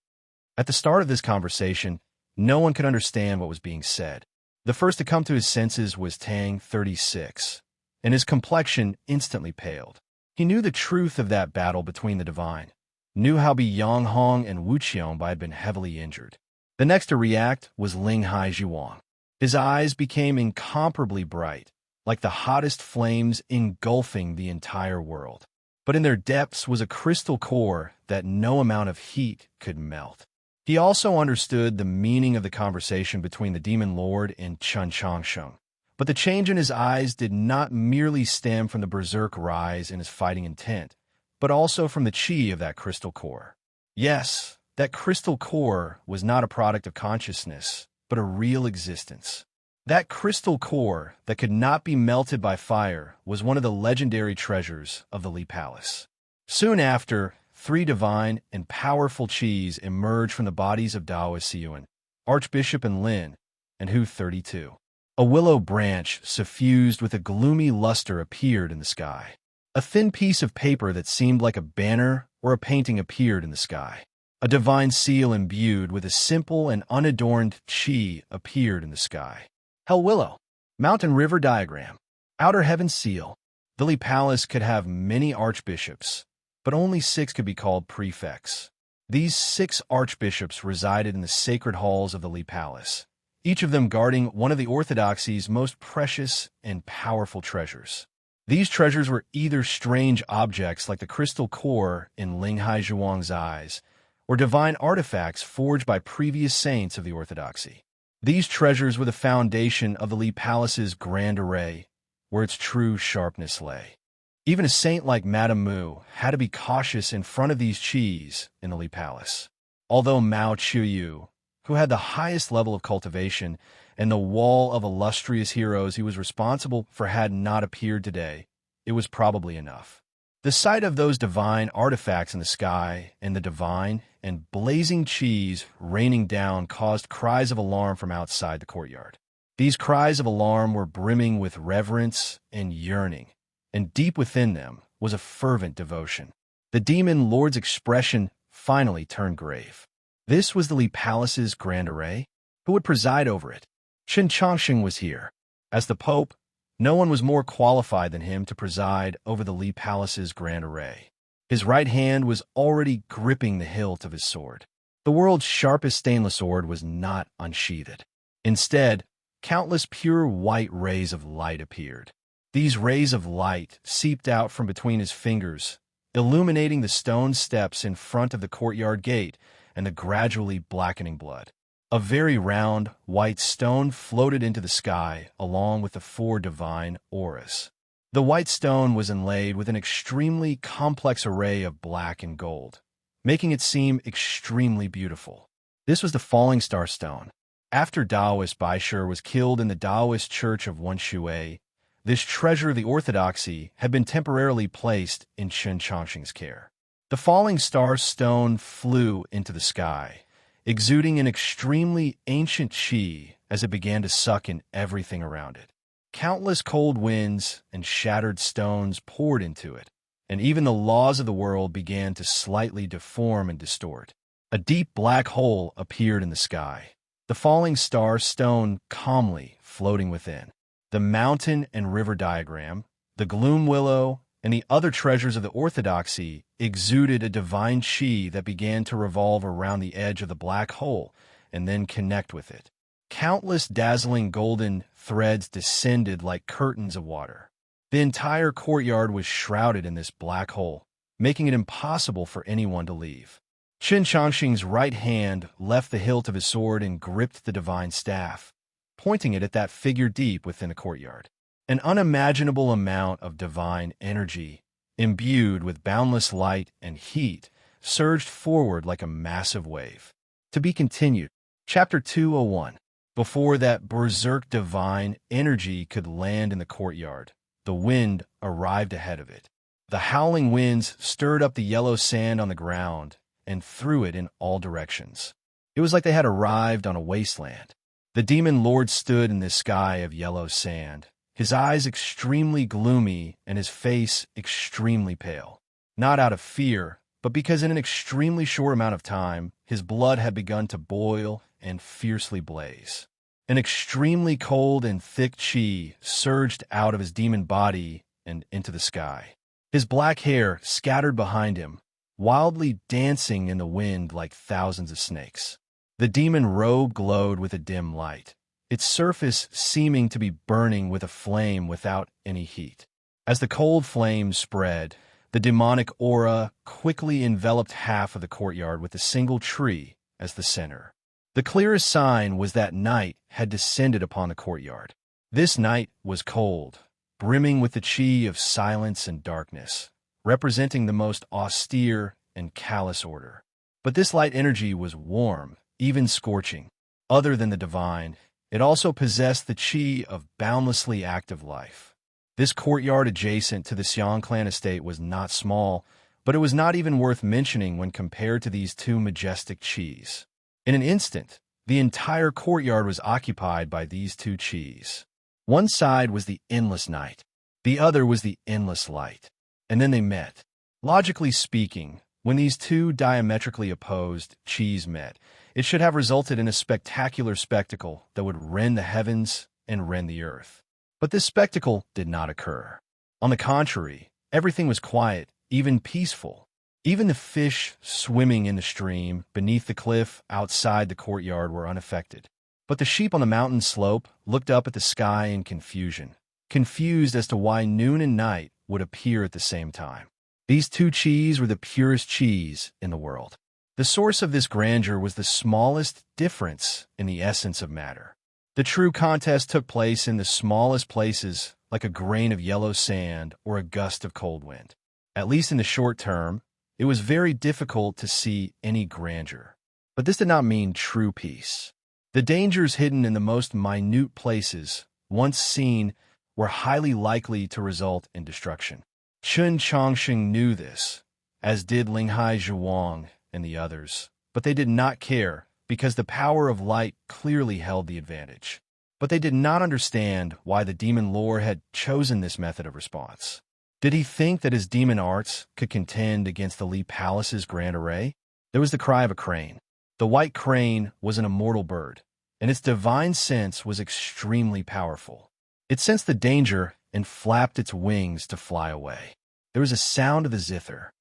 A: At the start of this conversation, no one could understand what was being said. The first to come to his senses was Tang 36, and his complexion instantly paled. He knew the truth of that battle between the divine, knew how Bi Yanghong and Wu Bai had been heavily injured. The next to react was Ling Hai Zhuang. His eyes became incomparably bright, like the hottest flames engulfing the entire world. But in their depths was a crystal core that no amount of heat could melt. He also understood the meaning of the conversation between the demon lord and Chun Chongqing. But the change in his eyes did not merely stem from the berserk rise in his fighting intent, but also from the chi of that crystal core. Yes, that crystal core was not a product of consciousness, but a real existence. That crystal core that could not be melted by fire was one of the legendary treasures of the Li Palace. Soon after, 3 divine and powerful chis emerged from the bodies of Dao Siyuan, Archbishop and Lin, and Hu 32. A willow branch suffused with a gloomy luster appeared in the sky. A thin piece of paper that seemed like a banner or a painting appeared in the sky. A divine seal imbued with a simple and unadorned chi appeared in the sky. Hell Willow, Mountain River Diagram, Outer Heaven Seal. The Li Palace could have many archbishops, but only 6 could be called prefects. These 6 archbishops resided in the sacred halls of the Li Palace, each of them guarding one of the orthodoxy's most precious and powerful treasures. These treasures were either strange objects like the crystal core in Ling Hai Zhuang's eyes, or divine artifacts forged by previous saints of the orthodoxy. These treasures were the foundation of the Li Palace's grand array, where its true sharpness lay. Even a saint like Madame Mu had to be cautious in front of these chis in the Li Palace. Although Mao Qiuyu, who had the highest level of cultivation and the wall of illustrious heroes he was responsible for, had not appeared today, it was probably enough. The sight of those divine artifacts in the sky and the divine and blazing chis raining down caused cries of alarm from outside the courtyard. These cries of alarm were brimming with reverence and yearning, and deep within them was a fervent devotion. The demon lord's expression finally turned grave. This was the Li Palace's grand array? Who would preside over it? Chun Chongqing was here. As the Pope, no one was more qualified than him to preside over the Li Palace's grand array. His right hand was already gripping the hilt of his sword. The world's sharpest stainless sword was not unsheathed. Instead, countless pure white rays of light appeared. These rays of light seeped out from between his fingers, illuminating the stone steps in front of the courtyard gate and the gradually blackening blood. A very round, white stone floated into the sky along with the 4 divine auras. The white stone was inlaid with an extremely complex array of black and gold, making it seem extremely beautiful. This was the falling star stone. After Taoist Baishur was killed in the Taoist church of Wenshui, this treasure of the orthodoxy had been temporarily placed in Chun Chongqing's care. The falling star stone flew into the sky, exuding an extremely ancient chi as it began to suck in everything around it. Countless cold winds and shattered stones poured into it, and even the laws of the world began to slightly deform and distort. A deep black hole appeared in the sky, the falling star stone calmly floating within. The mountain and river diagram, the gloom willow, and the other treasures of the orthodoxy exuded a divine chi that began to revolve around the edge of the black hole and then connect with it. Countless dazzling golden threads descended like curtains of water. The entire courtyard was shrouded in this black hole, making it impossible for anyone to leave. Qin Changxing's right hand left the hilt of his sword and gripped the divine staff, pointing it at that figure deep within the courtyard. An unimaginable amount of divine energy, imbued with boundless light and heat, surged forward like a massive wave. To be continued. Chapter 201. Before that berserk divine energy could land in the courtyard, the wind arrived ahead of it. The howling winds stirred up the yellow sand on the ground and threw it in all directions. It was like they had arrived on a wasteland. The demon lord stood in this sky of yellow sand, his eyes extremely gloomy and his face extremely pale. Not out of fear, but because in an extremely short amount of time, his blood had begun to boil and fiercely blaze. An extremely cold and thick chi surged out of his demon body and into the sky. His black hair scattered behind him, wildly dancing in the wind like thousands of snakes. The demon robe glowed with a dim light, its surface seeming to be burning with a flame without any heat. As the cold flames spread, the demonic aura quickly enveloped half of the courtyard with a single tree as the center. The clearest sign was that night had descended upon the courtyard. This night was cold, brimming with the chi of silence and darkness, representing the most austere and callous order. But this light energy was warm, even scorching. Other than the divine, it also possessed the chi of boundlessly active life. This courtyard adjacent to the Xiang clan estate was not small, but it was not even worth mentioning when compared to these two majestic chis. In an instant, the entire courtyard was occupied by these two chis. One side was the endless night, the other was the endless light. And then they met. Logically speaking, when these two diametrically opposed chis met, it should have resulted in a spectacular spectacle that would rend the heavens and rend the earth. But this spectacle did not occur. On the contrary, everything was quiet, even peaceful. Even the fish swimming in the stream beneath the cliff outside the courtyard were unaffected. But the sheep on the mountain slope looked up at the sky in confusion, confused as to why noon and night would appear at the same time. These two chis were the purest chis in the world. The source of this grandeur was the smallest difference in the essence of matter. The true contest took place in the smallest places, like a grain of yellow sand or a gust of cold wind. At least in the short term, it was very difficult to see any grandeur. But this did not mean true peace. The dangers hidden in the most minute places, once seen, were highly likely to result in destruction. Qin Changxing knew this, as did Linghai Zhuang and the others, but they did not care because the power of light clearly held the advantage. But they did not understand why the demon lord had chosen this method of response. Did he think that his demon arts could contend against the Li Palace's grand array? There was the cry of a crane. The white crane was an immortal bird, and its divine sense was extremely powerful. It sensed the danger and flapped its wings to fly away. There was a sound of the zither.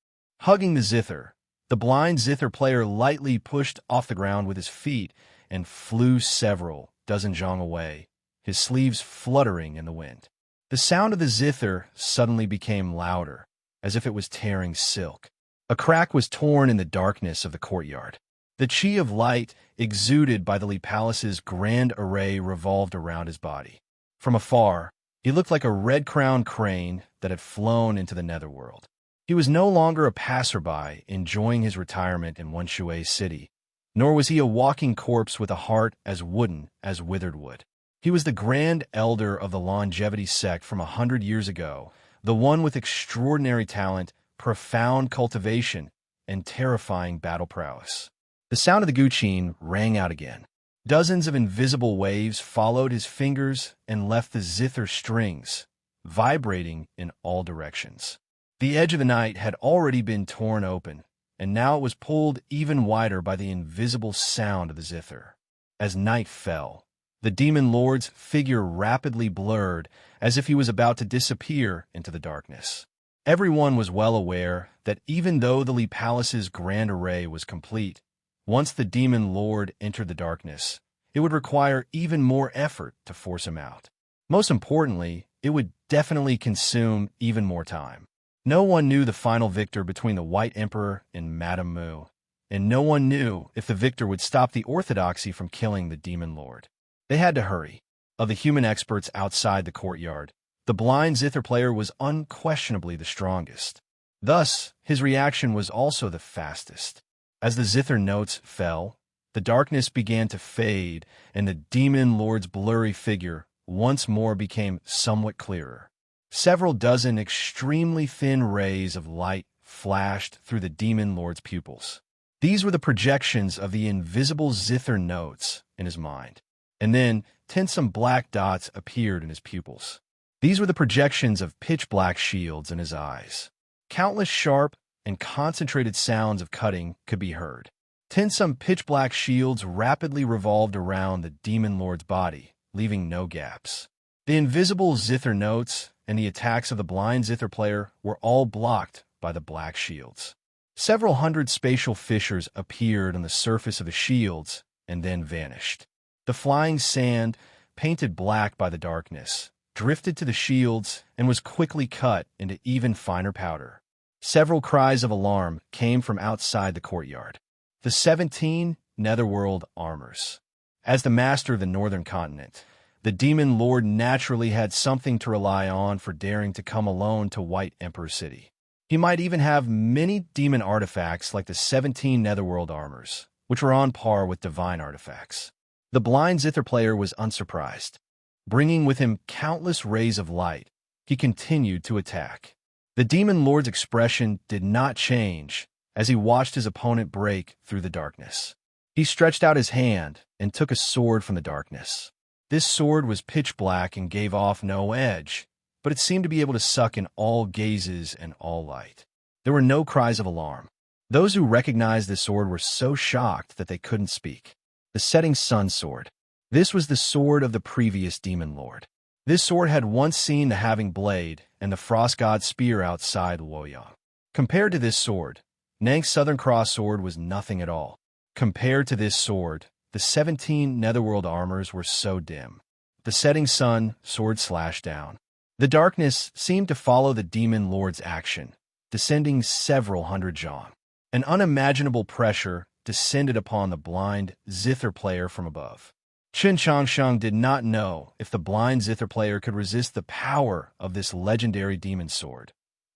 A: Hugging the zither, the blind zither player lightly pushed off the ground with his feet and flew several dozen zhang away, his sleeves fluttering in the wind. The sound of the zither suddenly became louder, as if it was tearing silk. A crack was torn in the darkness of the courtyard. The chi of light exuded by the Li Palace's grand array revolved around his body. From afar, he looked like a red-crowned crane that had flown into the netherworld. He was no longer a passerby enjoying his retirement in Wenshui City, nor was he a walking corpse with a heart as wooden as withered wood. He was the grand elder of the longevity sect from 100 years ago, the one with extraordinary talent, profound cultivation, and terrifying battle prowess. The sound of the guqin rang out again. Dozens of invisible waves followed his fingers and left the zither strings, vibrating in all directions. The edge of the night had already been torn open, and now it was pulled even wider by the invisible sound of the zither. As night fell, the demon lord's figure rapidly blurred as if he was about to disappear into the darkness. Everyone was well aware that even though the Li Palace's grand array was complete, once the demon lord entered the darkness, it would require even more effort to force him out. Most importantly, it would definitely consume even more time. No one knew the final victor between the White Emperor and Madame Mu. and no one knew if the victor would stop the orthodoxy from killing the demon lord. They had to hurry. Of the human experts outside the courtyard, the blind zither player was unquestionably the strongest. Thus, his reaction was also the fastest. As the zither notes fell, the darkness began to fade, and the demon lord's blurry figure once more became somewhat clearer. Several dozen extremely thin rays of light flashed through the demon lord's pupils. These were the projections of the invisible zither notes in his mind. And then, tinsome black dots appeared in his pupils. These were the projections of pitch-black shields in his eyes. Countless sharp and concentrated sounds of cutting could be heard. Tinsome pitch-black shields rapidly revolved around the demon lord's body, leaving no gaps. The invisible zither notes and the attacks of the blind zither player were all blocked by the black shields. Several hundred spatial fissures appeared on the surface of the shields and then vanished. The flying sand, painted black by the darkness, drifted to the shields and was quickly cut into even finer powder. Several cries of alarm came from outside the courtyard. The 17 netherworld armors. As the master of the northern continent, the demon lord naturally had something to rely on for daring to come alone to White Emperor City. He might even have many demon artifacts like the 17 netherworld armors, which were on par with divine artifacts. The blind zither player was unsurprised. Bringing with him countless rays of light, he continued to attack. The demon lord's expression did not change as he watched his opponent break through the darkness. He stretched out his hand and took a sword from the darkness. This sword was pitch black and gave off no edge, but it seemed to be able to suck in all gazes and all light. There were no cries of alarm. Those who recognized the sword were so shocked that they couldn't speak. The setting sun sword. This was the sword of the previous demon lord. This sword had once seen the Having Blade and the Frost God's spear outside Luoyang. Compared to this sword, Nang's Southern Cross sword was nothing at all. Compared to this sword, the 17 netherworld armors were so dim. The setting sun sword slashed down. The darkness seemed to follow the demon lord's action, descending several hundred zhang. An unimaginable pressure descended upon the blind zither player from above. Chen Changsheng did not know if the blind zither player could resist the power of this legendary demon sword,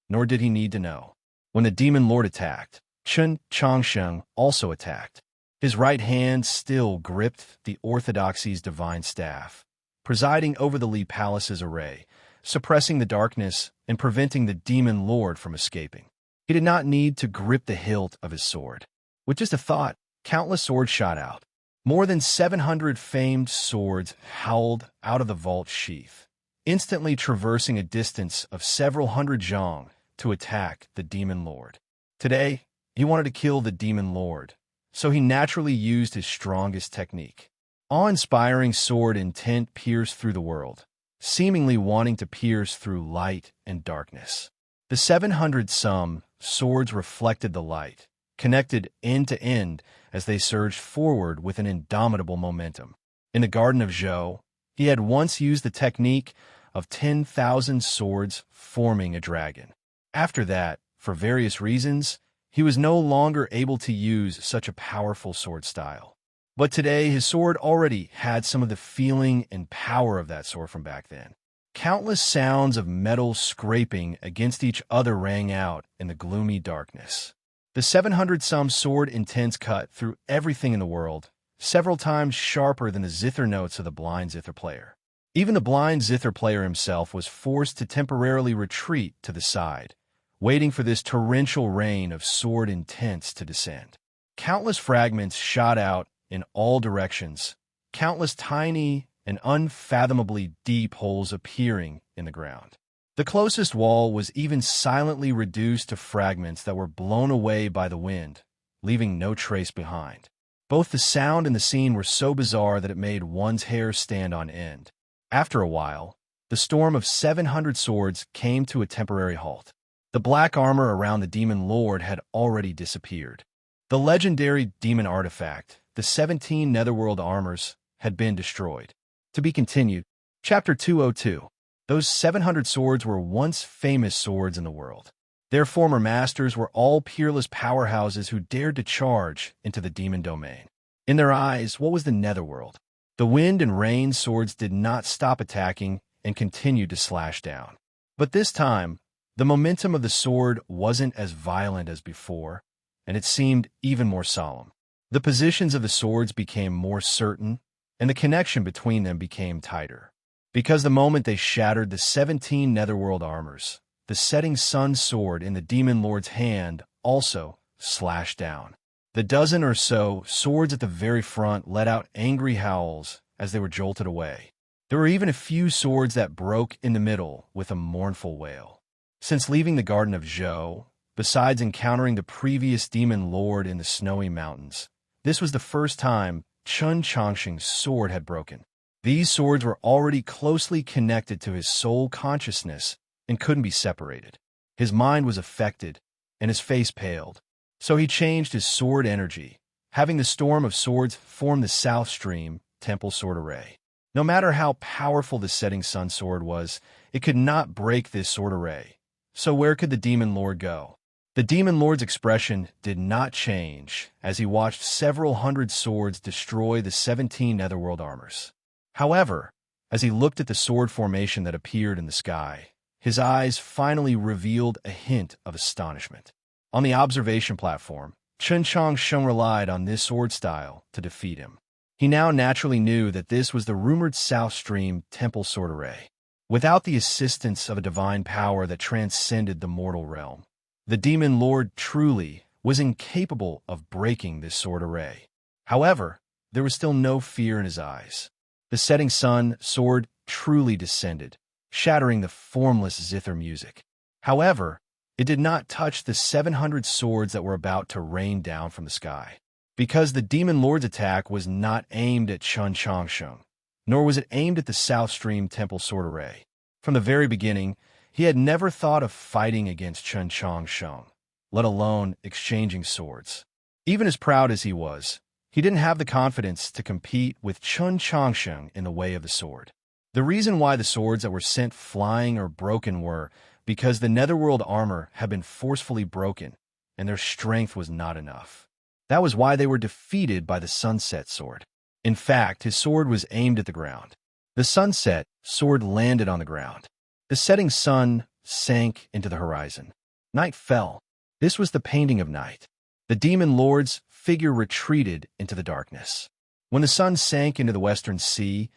A: nor did he need to know. When the demon lord attacked, Chen Changsheng also attacked. His right hand still gripped the orthodoxy's divine staff, presiding over the Li Palace's array, suppressing the darkness and preventing the demon lord from escaping. He did not need to grip the hilt of his sword. With just a thought, countless swords shot out. More than 700 famed swords howled out of the vault sheath, instantly traversing a distance of several hundred zhang to attack the demon lord. Today, he wanted to kill the demon lord, so he naturally used his strongest technique. Awe-inspiring sword intent pierced through the world, seemingly wanting to pierce through light and darkness. The 700-some swords reflected the light, connected end to end as they surged forward with an indomitable momentum. In the Garden of Zhou, he had once used the technique of 10,000 swords forming a dragon. After that, for various reasons, he was no longer able to use such a powerful sword style. But today, his sword already had some of the feeling and power of that sword from back then. Countless sounds of metal scraping against each other rang out in the gloomy darkness. The 700-some sword intense cut through everything in the world, several times sharper than the zither notes of the blind zither player. Even the blind zither player himself was forced to temporarily retreat to the side, waiting for this torrential rain of sword intense to descend. Countless fragments shot out in all directions, countless tiny and unfathomably deep holes appearing in the ground. The closest wall was even silently reduced to fragments that were blown away by the wind, leaving no trace behind. Both the sound and the scene were so bizarre that it made one's hair stand on end. After a while, the storm of 700 swords came to a temporary halt. The black armor around the demon lord had already disappeared. The legendary demon artifact, the 17 netherworld armors, had been destroyed. To be continued. Chapter 202. Those 700 swords were once famous swords in the world. Their former masters were all peerless powerhouses who dared to charge into the demon domain. In their eyes, what was the netherworld? The wind and rain swords did not stop attacking and continued to slash down. But this time, the momentum of the sword wasn't as violent as before, and it seemed even more solemn. The positions of the swords became more certain, and the connection between them became tighter. Because the moment they shattered the 17 netherworld armors, the setting sun sword in the demon lord's hand also slashed down. The dozen or so swords at the very front let out angry howls as they were jolted away. There were even a few swords that broke in the middle with a mournful wail. Since leaving the Garden of Zhou, besides encountering the previous demon lord in the snowy mountains, this was the first time Chun Chongqing's sword had broken. These swords were already closely connected to his soul consciousness and couldn't be separated. His mind was affected, and his face paled. So he changed his sword energy, having the storm of swords form the South Stream Temple Sword Array. No matter how powerful the setting sun sword was, it could not break this sword array. So where could the demon lord go? The demon lord's expression did not change as he watched several hundred swords destroy the 17 netherworld armors. However, as he looked at the sword formation that appeared in the sky, his eyes finally revealed a hint of astonishment. On the observation platform, Chun Chongqing relied on this sword style to defeat him. He now naturally knew that this was the rumored South Stream Temple Sword Array. Without the assistance of a divine power that transcended the mortal realm, the demon lord truly was incapable of breaking this sword array. However, there was still no fear in his eyes. The setting sun sword truly descended, shattering the formless zither music. However, it did not touch the 700 swords that were about to rain down from the sky. Because the demon lord's attack was not aimed at Chun Chongqing, nor was it aimed at the South Stream Temple Sword Array. From the very beginning, he had never thought of fighting against Chun Chongqing, let alone exchanging swords. Even as proud as he was, he didn't have the confidence to compete with Chun Chongqing in the way of the sword. The reason why the swords that were sent flying or broken were because the netherworld armor had been forcefully broken, and their strength was not enough. That was why they were defeated by the sunset sword. In fact, his sword was aimed at the ground. The sunset sword landed on the ground. The setting sun sank into the horizon. Night fell. This was the painting of night. The demon lord's figure retreated into the darkness. When the sun sank into the western sea,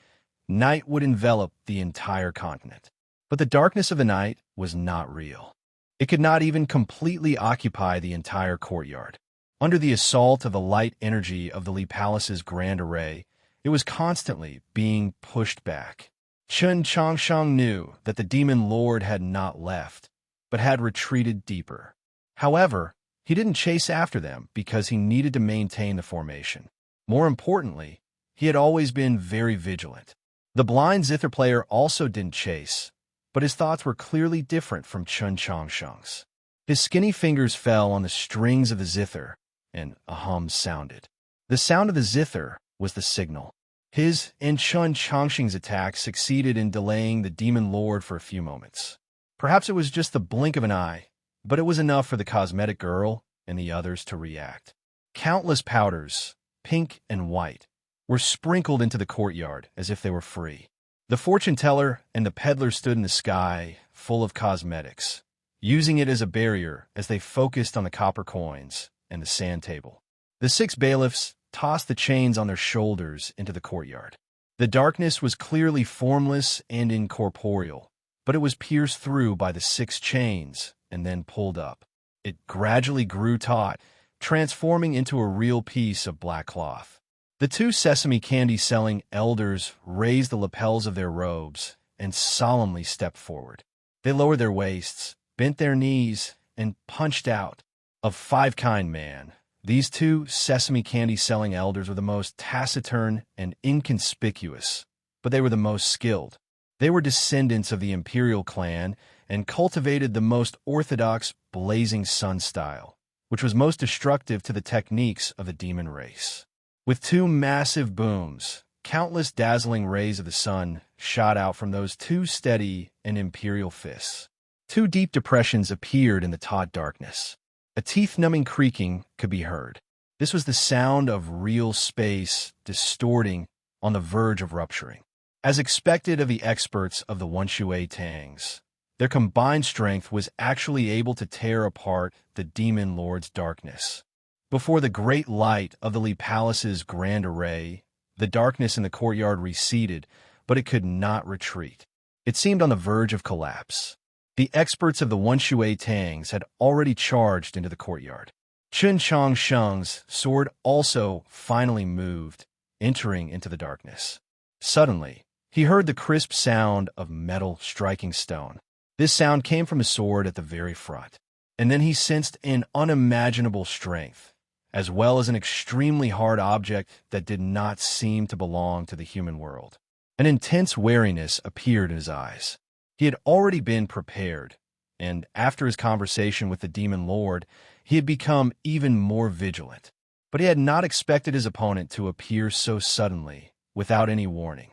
A: night would envelop the entire continent. But the darkness of the night was not real. It could not even completely occupy the entire courtyard. Under the assault of the light energy of the Li Palace's grand array, it was constantly being pushed back. Chun Chongqing knew that the demon lord had not left, but had retreated deeper. However, he didn't chase after them because he needed to maintain the formation. More importantly, he had always been very vigilant. The blind zither player also didn't chase, but his thoughts were clearly different from Chun Chongqing's. His skinny fingers fell on the strings of the zither, and a hum sounded. The sound of the zither was the signal. His and Chun Chongqing's attack succeeded in delaying the demon lord for a few moments. Perhaps it was just the blink of an eye, but it was enough for the cosmetic girl and the others to react. Countless powders, pink and white, were sprinkled into the courtyard as if they were free. The fortune teller and the peddler stood in the sky, full of cosmetics, using it as a barrier as they focused on the copper coins and the sand table. The 6 bailiffs tossed the chains on their shoulders into the courtyard. The darkness was clearly formless and incorporeal, but it was pierced through by the 6 chains and then pulled up. It gradually grew taut, transforming into a real piece of black cloth. The 2 sesame candy-selling elders raised the lapels of their robes and solemnly stepped forward. They lowered their waists, bent their knees, and punched out. Of 5 kind man, these 2 sesame candy-selling elders were the most taciturn and inconspicuous, but they were the most skilled. They were descendants of the imperial clan and cultivated the most orthodox blazing sun style, which was most destructive to the techniques of the demon race. With 2 massive booms, countless dazzling rays of the sun shot out from those 2 steady and imperial fists. Two deep depressions appeared in the taut darkness. A teeth-numbing creaking could be heard. This was the sound of real space distorting on the verge of rupturing. As expected of the experts of the Wenshui Tangs, their combined strength was actually able to tear apart the Demon Lord's darkness. Before the great light of the Li Palace's grand array, the darkness in the courtyard receded, but it could not retreat. It seemed on the verge of collapse. The experts of the Wenshui Tangs had already charged into the courtyard. Chen Changsheng's sword also finally moved, entering into the darkness. Suddenly, he heard the crisp sound of metal striking stone. This sound came from his sword at the very front. And then he sensed an unimaginable strength, as well as an extremely hard object that did not seem to belong to the human world. An intense wariness appeared in his eyes. He had already been prepared, and after his conversation with the Demon Lord, he had become even more vigilant. But he had not expected his opponent to appear so suddenly, without any warning.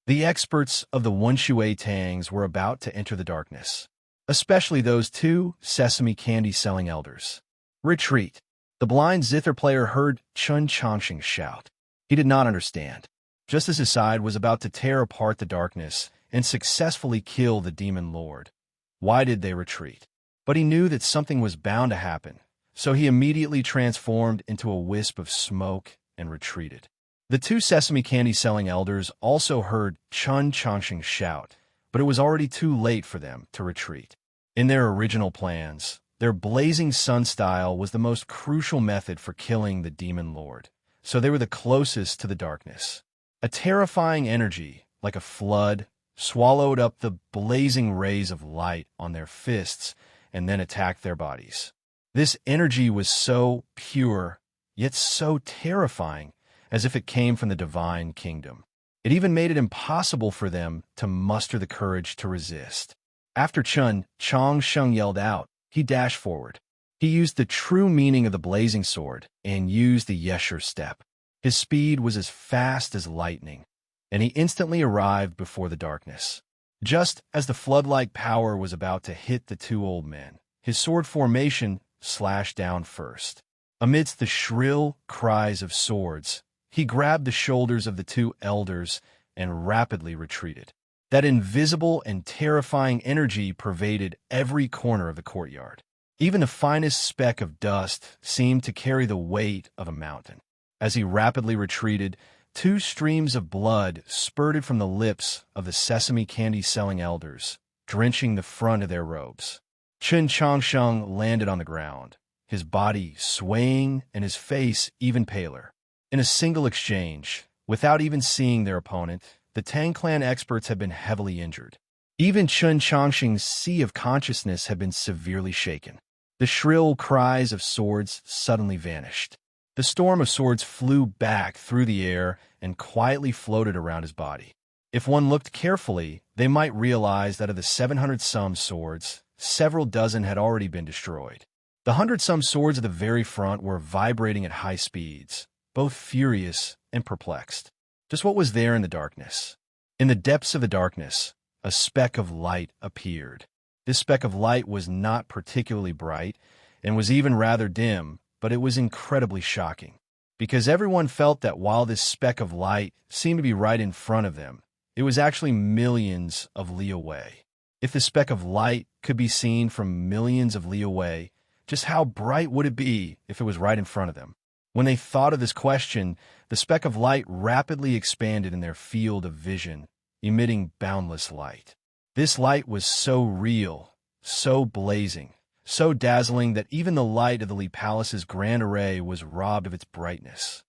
A: The experts of the Wenshui Tangs were about to enter the darkness, especially those two sesame candy-selling elders. Retreat! The blind zither player heard Chen Changsheng shout. He did not understand. Just as his side was about to tear apart the darkness and successfully kill the Demon Lord, why did they retreat? But he knew that something was bound to happen, so he immediately transformed into a wisp of smoke and retreated. The two sesame candy-selling elders also heard Chen Changsheng shout, but it was already too late for them to retreat. In their original plans, their blazing sun style was the most crucial method for killing the Demon Lord, so they were the closest to the darkness. A terrifying energy, like a flood, swallowed up the blazing rays of light on their fists and then attacked their bodies. This energy was so pure, yet so terrifying, as if it came from the divine kingdom. It even made it impossible for them to muster the courage to resist. After Chen Changsheng yelled out, he dashed forward. He used the true meaning of the blazing sword and used the Yesher step. His speed was as fast as lightning, and he instantly arrived before the darkness. Just as the flood-like power was about to hit the two old men, his sword formation slashed down first. Amidst the shrill cries of swords, he grabbed the shoulders of the two elders and rapidly retreated. That invisible and terrifying energy pervaded every corner of the courtyard. Even the finest speck of dust seemed to carry the weight of a mountain. As he rapidly retreated, two streams of blood spurted from the lips of the sesame candy-selling elders, drenching the front of their robes. Chen Changsheng landed on the ground, his body swaying and his face even paler. In a single exchange, without even seeing their opponent, the Tang clan experts had been heavily injured. Even Chen Changsheng's sea of consciousness had been severely shaken. The shrill cries of swords suddenly vanished. The storm of swords flew back through the air and quietly floated around his body. If one looked carefully, they might realize that of the 700-some swords, several dozen had already been destroyed. The 100-some swords at the very front were vibrating at high speeds, both furious and perplexed. Just what was there in the darkness? In the depths of the darkness, a speck of light appeared. This speck of light was not particularly bright and was even rather dim, but it was incredibly shocking, because everyone felt that while this speck of light seemed to be right in front of them, it was actually millions of li away. If the speck of light could be seen from millions of li away, just how bright would it be if it was right in front of them? When they thought of this question, the speck of light rapidly expanded in their field of vision, emitting boundless light. This light was so real, so blazing, so dazzling that even the light of the Li Palace's grand array was robbed of its brightness.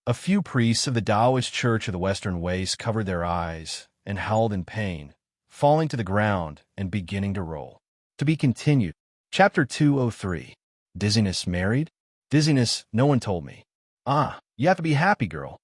A: A few priests of the Taoist Church of the Western Waste covered their eyes and howled in pain, falling to the ground and beginning to roll. To be continued. Chapter 203. Dizziness married? Dizziness, no one told me. You have to be happy, girl.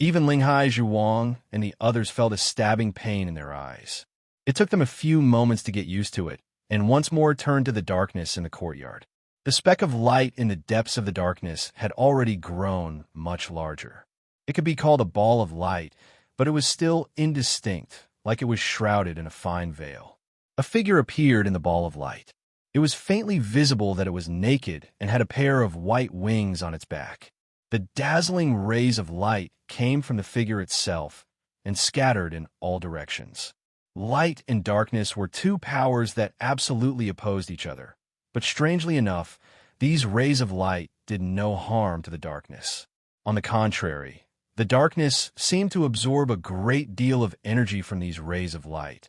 A: Even Linghai Zhuang and the others felt a stabbing pain in their eyes. It took them a few moments to get used to it, and once more turned to the darkness in the courtyard. The speck of light in the depths of the darkness had already grown much larger. It could be called a ball of light, but it was still indistinct, like it was shrouded in a fine veil. A figure appeared in the ball of light. It was faintly visible that it was naked and had a pair of white wings on its back. The dazzling rays of light came from the figure itself and scattered in all directions. Light and darkness were two powers that absolutely opposed each other, but strangely enough, these rays of light did no harm to the darkness. On the contrary, the darkness seemed to absorb a great deal of energy from these rays of light,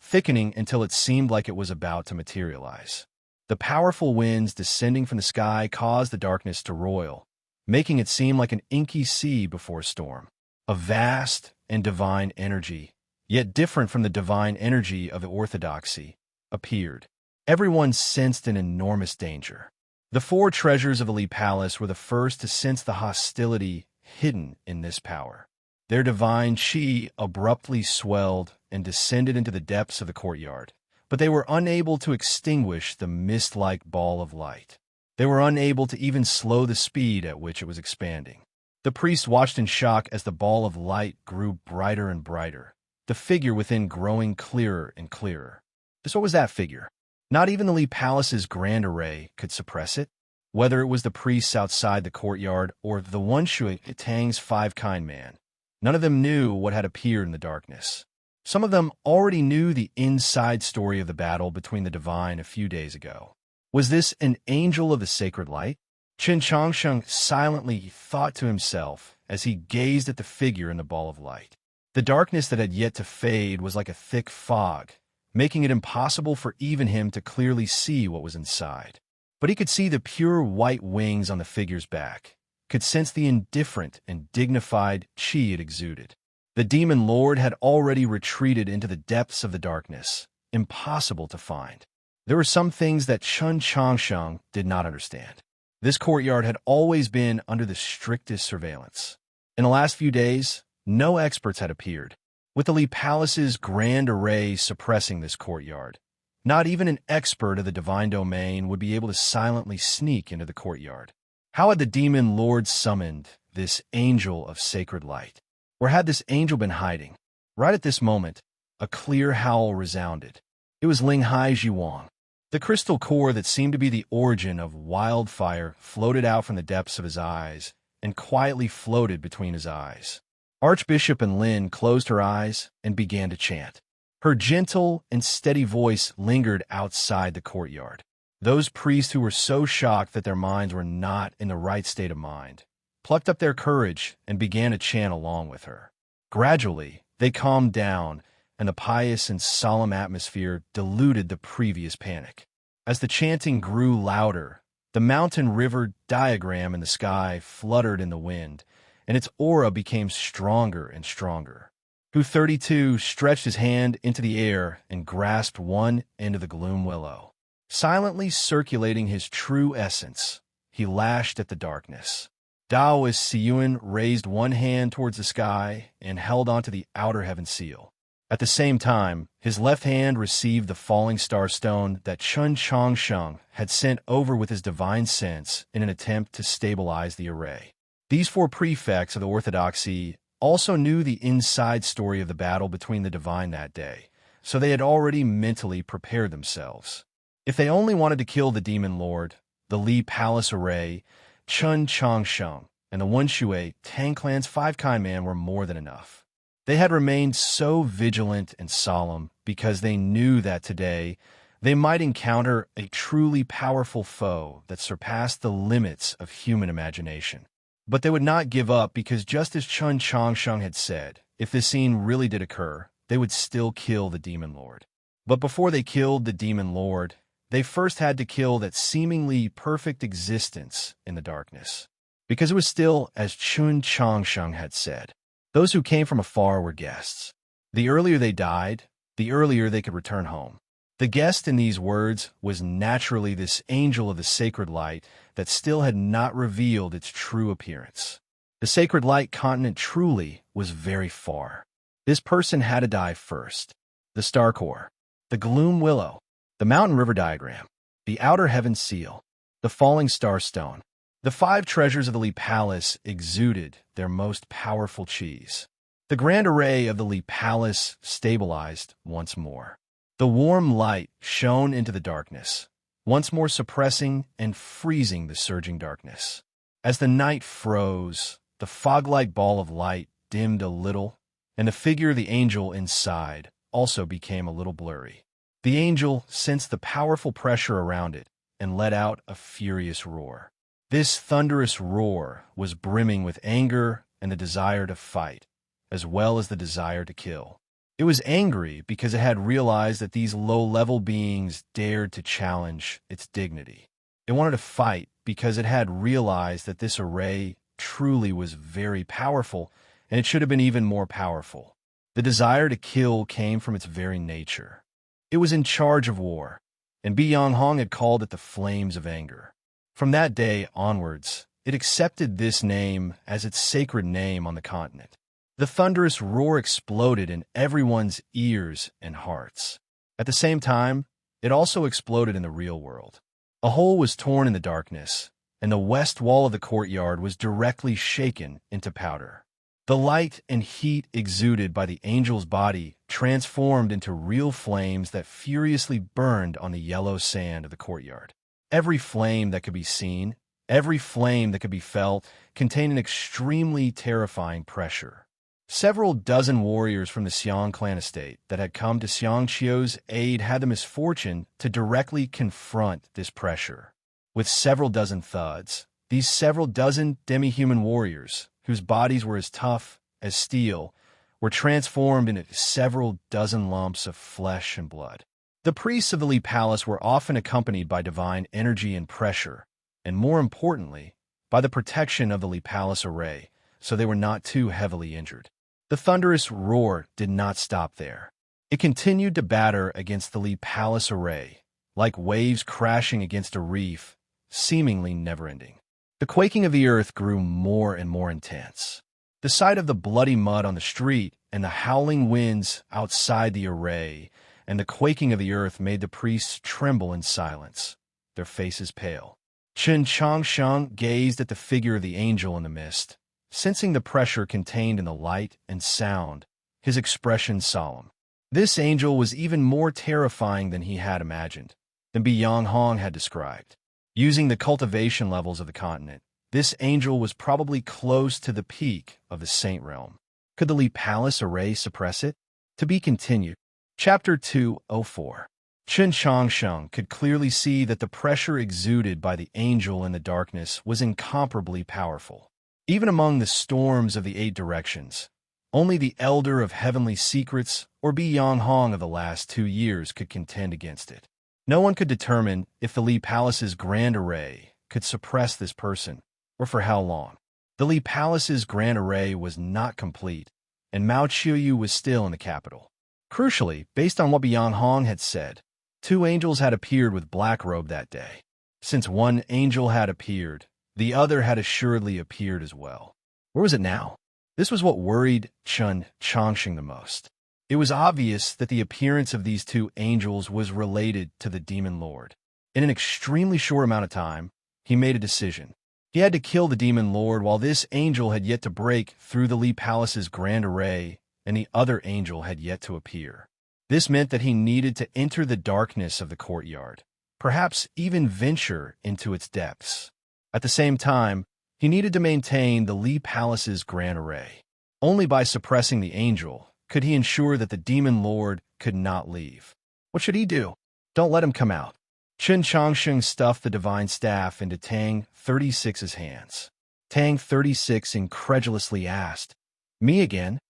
A: thickening until it seemed like it was about to materialize. The powerful winds descending from the sky caused the darkness to roil, making it seem like an inky sea before a storm. A vast and divine energy, yet different from the divine energy of the orthodoxy, appeared. Everyone sensed an enormous danger. The four treasures of the Li Palace were the first to sense the hostility hidden in this power. Their divine chi abruptly swelled and descended into the depths of the courtyard, but they were unable to extinguish the mist-like ball of light. They were unable to even slow the speed at which it was expanding. The priest watched in shock as the ball of light grew brighter and brighter, the figure within growing clearer and clearer. So what was that figure? Not even the Li Palace's grand array could suppress it. Whether it was the priests outside the courtyard or the one Shui Tang's five-kind man, none of them knew what had appeared in the darkness. Some of them already knew the inside story of the battle between the divine a few days ago. Was this an angel of the sacred light? Qin Changsheng silently thought to himself as he gazed at the figure in the ball of light. The darkness that had yet to fade was like a thick fog, making it impossible for even him to clearly see what was inside. But he could see the pure white wings on the figure's back, could sense the indifferent and dignified chi it exuded. The demon lord had already retreated into the depths of the darkness, impossible to find. There were some things that Qin Changsheng did not understand. This courtyard had always been under the strictest surveillance. In the last few days, no experts had appeared, with the Li Palace's grand array suppressing this courtyard. Not even an expert of the divine domain would be able to silently sneak into the courtyard. How had the demon lord summoned this angel of sacred light? Where had this angel been hiding? Right at this moment, a clear howl resounded. It was Ling Hai Zhiwang. The crystal core that seemed to be the origin of wildfire floated out from the depths of his eyes and quietly floated between his eyes. Archbishop and Lin closed her eyes and began to chant. Her gentle and steady voice lingered outside the courtyard. Those priests who were so shocked that their minds were not in the right state of mind plucked up their courage and began to chant along with her. Gradually, they calmed down, and the pious and solemn atmosphere diluted the previous panic. As the chanting grew louder, the mountain-river diagram in the sky fluttered in the wind, and its aura became stronger and stronger. Hu 32 stretched his hand into the air and grasped one end of the gloom willow. Silently circulating his true essence, he lashed at the darkness. Daoist Siyuan raised one hand towards the sky and held onto the outer heaven seal. At the same time, his left hand received the falling star stone that Qin Changsheng had sent over with his divine sense in an attempt to stabilize the array. These four prefects of the orthodoxy also knew the inside story of the battle between the divine that day, so they had already mentally prepared themselves. If they only wanted to kill the demon lord, the Li Palace array, Qin Changsheng, and the One Shui Tang clan's five-kind man were more than enough. They had remained so vigilant and solemn because they knew that today they might encounter a truly powerful foe that surpassed the limits of human imagination. But they would not give up because just as Qin Changsheng had said, if this scene really did occur, they would still kill the demon lord. But before they killed the demon lord, they first had to kill that seemingly perfect existence in the darkness. Because it was still as Qin Changsheng had said. Those who came from afar were guests. The earlier they died, the earlier they could return home. The guest in these words was naturally this angel of the sacred light that still had not revealed its true appearance. The sacred light continent truly was very far. This person had to die first. The star core, the gloom willow, the mountain river diagram, the outer heaven seal, the falling star stone. The five treasures of the Li Palace exuded their most powerful chis. The grand array of the Li Palace stabilized once more. The warm light shone into the darkness, once more suppressing and freezing the surging darkness. As the night froze, the fog-like ball of light dimmed a little, and the figure of the angel inside also became a little blurry. The angel sensed the powerful pressure around it and let out a furious roar. This thunderous roar was brimming with anger and the desire to fight, as well as the desire to kill. It was angry because it had realized that these low-level beings dared to challenge its dignity. It wanted to fight because it had realized that this array truly was very powerful, and it should have been even more powerful. The desire to kill came from its very nature. It was in charge of war, and Bi-Yang had called it the flames of anger. From that day onwards, it accepted this name as its sacred name on the continent. The thunderous roar exploded in everyone's ears and hearts. At the same time, it also exploded in the real world. A hole was torn in the darkness, and the west wall of the courtyard was directly shaken into powder. The light and heat exuded by the angel's body transformed into real flames that furiously burned on the yellow sand of the courtyard. Every flame that could be seen, every flame that could be felt, contained an extremely terrifying pressure. Several dozen warriors from the Xiang clan estate that had come to Xiang Qiu's aid had the misfortune to directly confront this pressure. With several dozen thuds, these several dozen demi-human warriors, whose bodies were as tough as steel, were transformed into several dozen lumps of flesh and blood. The priests of the Li Palace were often accompanied by divine energy and pressure, and more importantly, by the protection of the Li Palace array, so they were not too heavily injured. The thunderous roar did not stop there. It continued to batter against the Li Palace array, like waves crashing against a reef, seemingly never-ending. The quaking of the earth grew more and more intense. The sight of the bloody mud on the street and the howling winds outside the array and the quaking of the earth made the priests tremble in silence, their faces pale. Chen Changsheng gazed at the figure of the angel in the mist. Sensing the pressure contained in the light and sound, his expression solemn. This angel was even more terrifying than he had imagined, than Bi-Yang had described. Using the cultivation levels of the continent, this angel was probably close to the peak of the Saint Realm. Could the Li Palace array suppress it? To be continued. Chapter 204. Chen Changsheng could clearly see that the pressure exuded by the angel in the darkness was incomparably powerful. Even among the storms of the 8 directions, only the Elder of Heavenly Secrets or Bi-Yang of the last 2 years could contend against it. No one could determine if the Li Palace's grand array could suppress this person, or for how long. The Li Palace's grand array was not complete, and Mao Qiuyu was still in the capital. Crucially, based on what Bi-Yang had said, 2 angels had appeared with black robe that day. Since one angel had appeared, the other had assuredly appeared as well. Where was it now? This was what worried Chen Changsheng the most. It was obvious that the appearance of these 2 angels was related to the Demon Lord. In an extremely short amount of time, he made a decision. He had to kill the Demon Lord while this angel had yet to break through the Li Palace's grand array and the other angel had yet to appear. This meant that he needed to enter the darkness of the courtyard, perhaps even venture into its depths. At the same time, he needed to maintain the Li Palace's grand array. Only by suppressing the angel could he ensure that the Demon Lord could not leave. What should he do? Don't let him come out. Chen Changsheng stuffed the divine staff into Tang 36's hands. Tang 36 incredulously asked, "Me again?"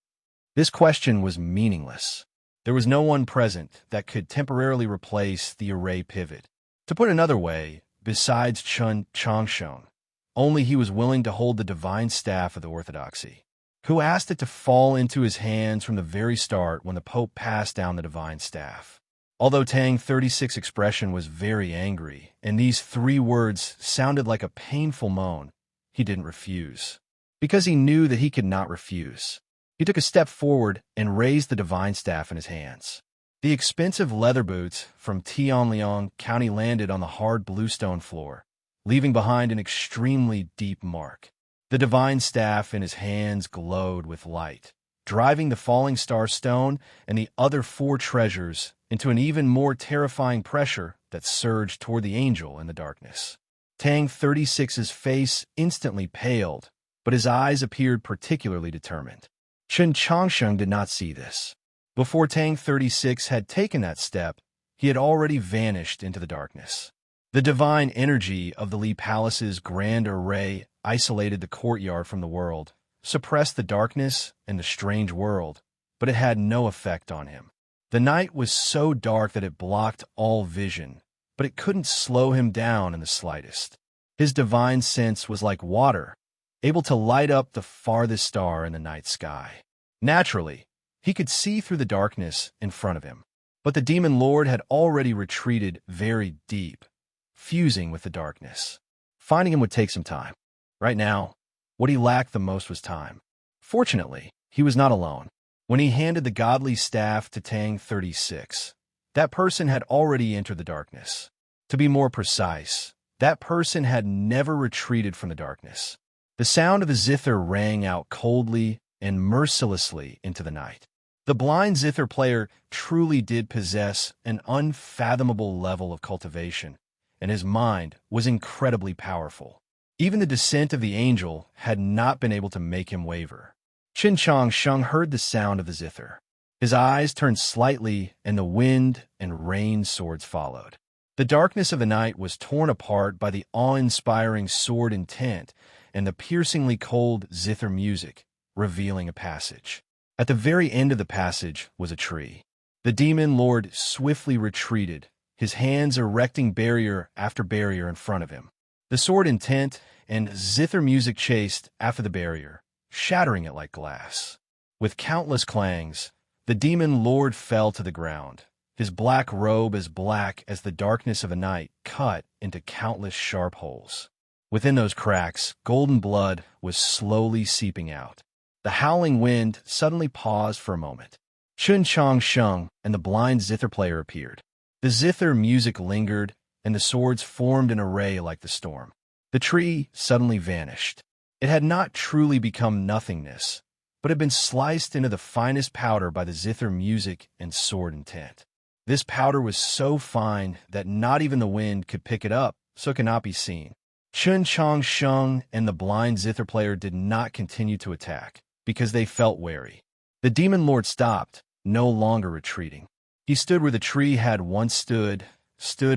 A: This question was meaningless. There was no one present that could temporarily replace the array pivot. To put another way, besides Chen Changsheng, only he was willing to hold the divine staff of the orthodoxy, who asked it to fall into his hands from the very start when the Pope passed down the divine staff. Although Tang 36's expression was very angry, and these 3 words sounded like a painful moan, he didn't refuse. Because he knew that he could not refuse. He took a step forward and raised the divine staff in his hands. The expensive leather boots from Tianliang County landed on the hard bluestone floor, leaving behind an extremely deep mark. The divine staff in his hands glowed with light, driving the falling star stone and the other 4 treasures into an even more terrifying pressure that surged toward the angel in the darkness. Tang 36's face instantly paled, but his eyes appeared particularly determined. Chen Changsheng did not see this. Before Tang 36 had taken that step, he had already vanished into the darkness. The divine energy of the Li Palace's grand array isolated the courtyard from the world, suppressed the darkness and the strange world, but it had no effect on him. The night was so dark that it blocked all vision, but it couldn't slow him down in the slightest. His divine sense was like water, able to light up the farthest star in the night sky. Naturally, he could see through the darkness in front of him, but the demon lord had already retreated very deep, fusing with the darkness. Finding him would take some time. Right now, what he lacked the most was time. Fortunately, he was not alone. When he handed the godly staff to Tang 36, that person had already entered the darkness. To be more precise, that person had never retreated from the darkness. The sound of the zither rang out coldly and mercilessly into the night. The blind zither player truly did possess an unfathomable level of cultivation, and his mind was incredibly powerful. Even the descent of the angel had not been able to make him waver. Chen Changsheng heard the sound of the zither. His eyes turned slightly, and the wind and rain swords followed. The darkness of the night was torn apart by the awe-inspiring sword intent and the piercingly cold zither music, revealing a passage. At the very end of the passage was a tree. The demon lord swiftly retreated, his hands erecting barrier after barrier in front of him. The sword intent and zither music chased after the barrier, shattering it like glass. With countless clangs, the demon lord fell to the ground, his black robe as black as the darkness of a night cut into countless sharp holes. Within those cracks, golden blood was slowly seeping out. The howling wind suddenly paused for a moment. Chen Changsheng and the blind zither player appeared. The zither music lingered, and the swords formed an array like the storm. The tree suddenly vanished. It had not truly become nothingness, but had been sliced into the finest powder by the zither music and sword intent. This powder was so fine that not even the wind could pick it up, so it could not be seen. Chen Changsheng and the blind zither player did not continue to attack, because they felt wary. The demon lord stopped, no longer retreating. He stood where the tree had once stood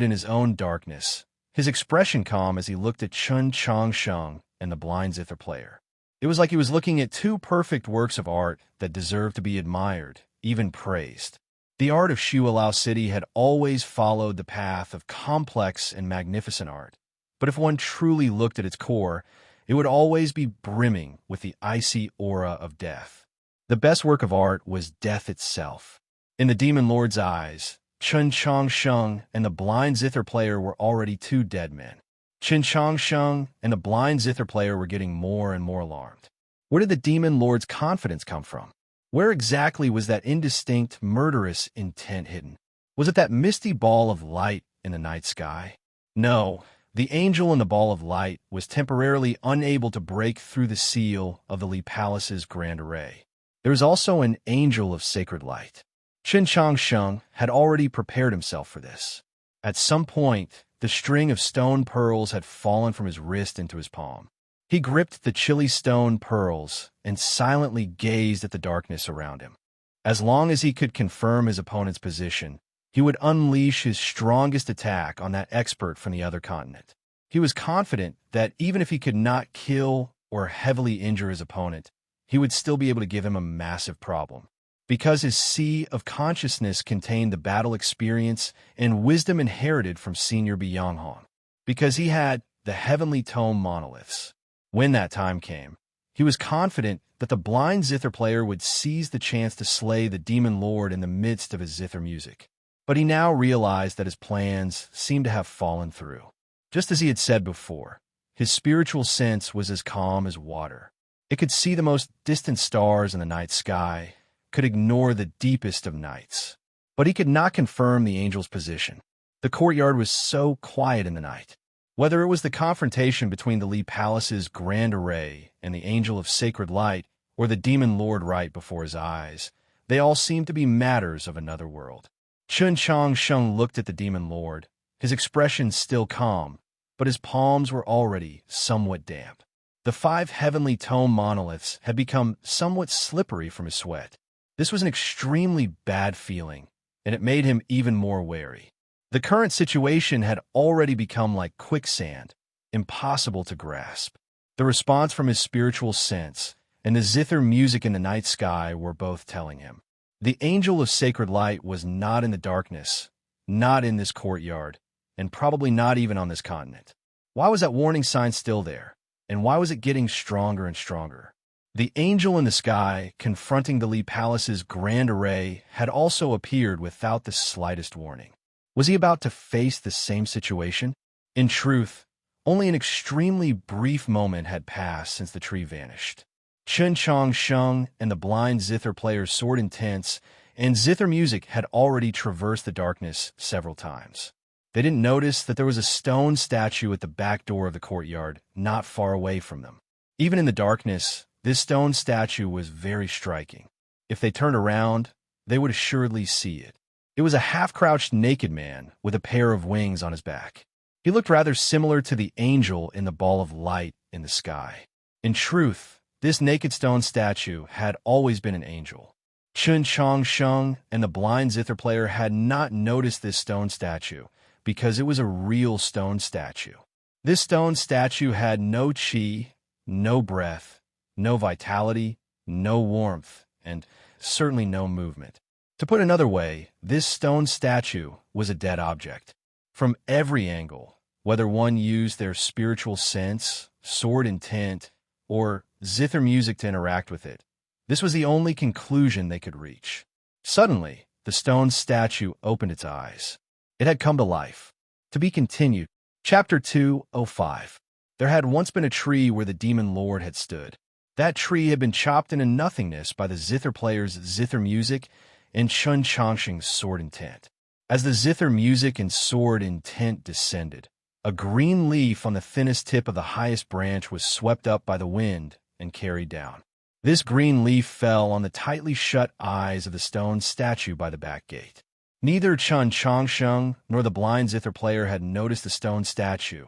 A: in his own darkness, his expression calm as he looked at Chen Changsheng and the blind zither player. It was like he was looking at two perfect works of art that deserved to be admired, even praised. The art of Shualao City had always followed the path of complex and magnificent art, but if one truly looked at its core, it would always be brimming with the icy aura of death. The best work of art was death itself. In the demon lord's eyes, Chen Changsheng and the blind zither player were already two dead men. Chen Changsheng and the blind zither player were getting more and more alarmed. Where did the demon lord's confidence come from? Where exactly was that indistinct, murderous intent hidden? Was it that misty ball of light in the night sky? No. The angel in the ball of light was temporarily unable to break through the seal of the Li Palace's grand array. There was also an angel of sacred light. Chen Changsheng had already prepared himself for this. At some point, the string of stone pearls had fallen from his wrist into his palm. He gripped the chilly stone pearls and silently gazed at the darkness around him. As long as he could confirm his opponent's position, he would unleash his strongest attack on that expert from the other continent. He was confident that even if he could not kill or heavily injure his opponent, he would still be able to give him a massive problem. Because his sea of consciousness contained the battle experience and wisdom inherited from Senior Byonghong. Because he had the heavenly tome monoliths. When that time came, he was confident that the blind zither player would seize the chance to slay the demon lord in the midst of his zither music. But he now realized that his plans seemed to have fallen through. Just as he had said before, his spiritual sense was as calm as water. It could see the most distant stars in the night sky, could ignore the deepest of nights. But he could not confirm the angel's position. The courtyard was so quiet in the night. Whether it was the confrontation between the Li Palace's grand array and the angel of sacred light, or the demon lord right before his eyes, they all seemed to be matters of another world. Chun Chong Sheng looked at the demon lord, his expression still calm, but his palms were already somewhat damp. The 5 heavenly tome monoliths had become somewhat slippery from his sweat. This was an extremely bad feeling, and it made him even more wary. The current situation had already become like quicksand, impossible to grasp. The response from his spiritual sense and the zither music in the night sky were both telling him. The angel of sacred light was not in the darkness, not in this courtyard, and probably not even on this continent. Why was that warning sign still there? And why was it getting stronger and stronger? The angel in the sky, confronting the Li Palace's grand array, had also appeared without the slightest warning. Was he about to face the same situation? In truth, only an extremely brief moment had passed since the tree vanished. Chun Chong Sheng and the blind zither player's sword intense, and zither music had already traversed the darkness several times. They didn't notice that there was a stone statue at the back door of the courtyard, not far away from them. Even in the darkness, this stone statue was very striking. If they turned around, they would assuredly see it. It was a half-crouched naked man with a pair of wings on his back. He looked rather similar to the angel in the ball of light in the sky. In truth, this naked stone statue had always been an angel. Chun Chong Sheng and the blind zither player had not noticed this stone statue because it was a real stone statue. This stone statue had no chi, no breath, no vitality, no warmth, and certainly no movement. To put another way, this stone statue was a dead object. From every angle, whether one used their spiritual sense, sword intent, or zither music to interact with it, this was the only conclusion they could reach. Suddenly, the stone statue opened its eyes. It had come to life. To be continued. Chapter 205. There had once been a tree where the demon lord had stood. That tree had been chopped into nothingness by the zither player's zither music and Chun Chongsheng's sword intent. As the zither music and sword intent descended, a green leaf on the thinnest tip of the highest branch was swept up by the wind and carried down. This green leaf fell on the tightly shut eyes of the stone statue by the back gate. Neither Chun Chongsheng nor the blind zither player had noticed the stone statue,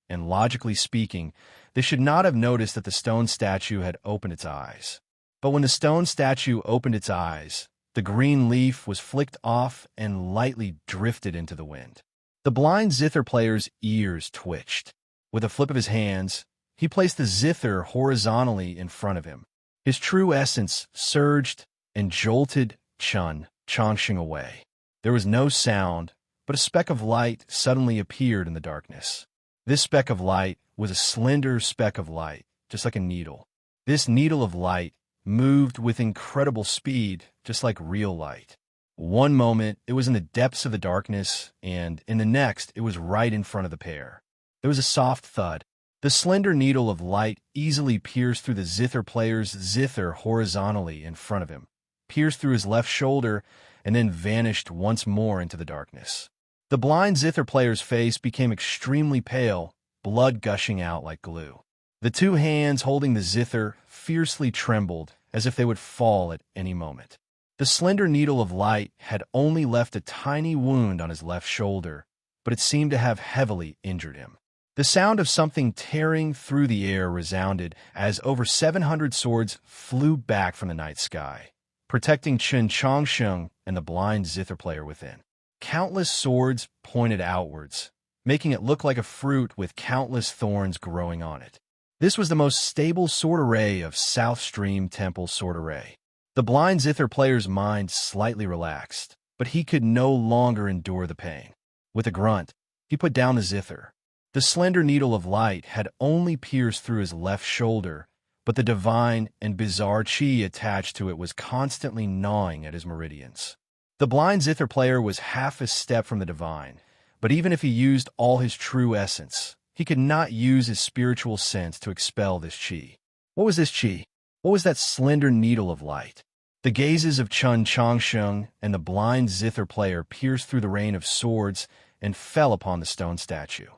A: and logically speaking, they should not have noticed that the stone statue had opened its eyes. But when the stone statue opened its eyes, the green leaf was flicked off and lightly drifted into the wind. The blind zither player's ears twitched. With a flip of his hands, he placed the zither horizontally in front of him. His true essence surged and jolted Chun Chongsheng away. There was no sound, but a speck of light suddenly appeared in the darkness. This speck of light was a slender speck of light, just like a needle. This needle of light moved with incredible speed, just like real light. One moment, it was in the depths of the darkness, and in the next, it was right in front of the pair. There was a soft thud. The slender needle of light easily pierced through the zither player's zither horizontally in front of him, pierced through his left shoulder, and then vanished once more into the darkness. The blind zither player's face became extremely pale, blood gushing out like glue. The two hands holding the zither fiercely trembled as if they would fall at any moment. The slender needle of light had only left a tiny wound on his left shoulder, but it seemed to have heavily injured him. The sound of something tearing through the air resounded as over 700 swords flew back from the night sky, protecting Chun Chongsheng and the blind zither player within. Countless swords pointed outwards, making it look like a fruit with countless thorns growing on it. This was the most stable sword array of South Stream Temple sword array. The blind zither player's mind slightly relaxed, but he could no longer endure the pain. With a grunt, he put down the zither. The slender needle of light had only pierced through his left shoulder, but the divine and bizarre chi attached to it was constantly gnawing at his meridians. The blind zither player was half a step from the divine, but even if he used all his true essence, he could not use his spiritual sense to expel this chi. What was this chi? What was that slender needle of light? The gazes of Chun Chongsheng and the blind zither player pierced through the rain of swords and fell upon the stone statue.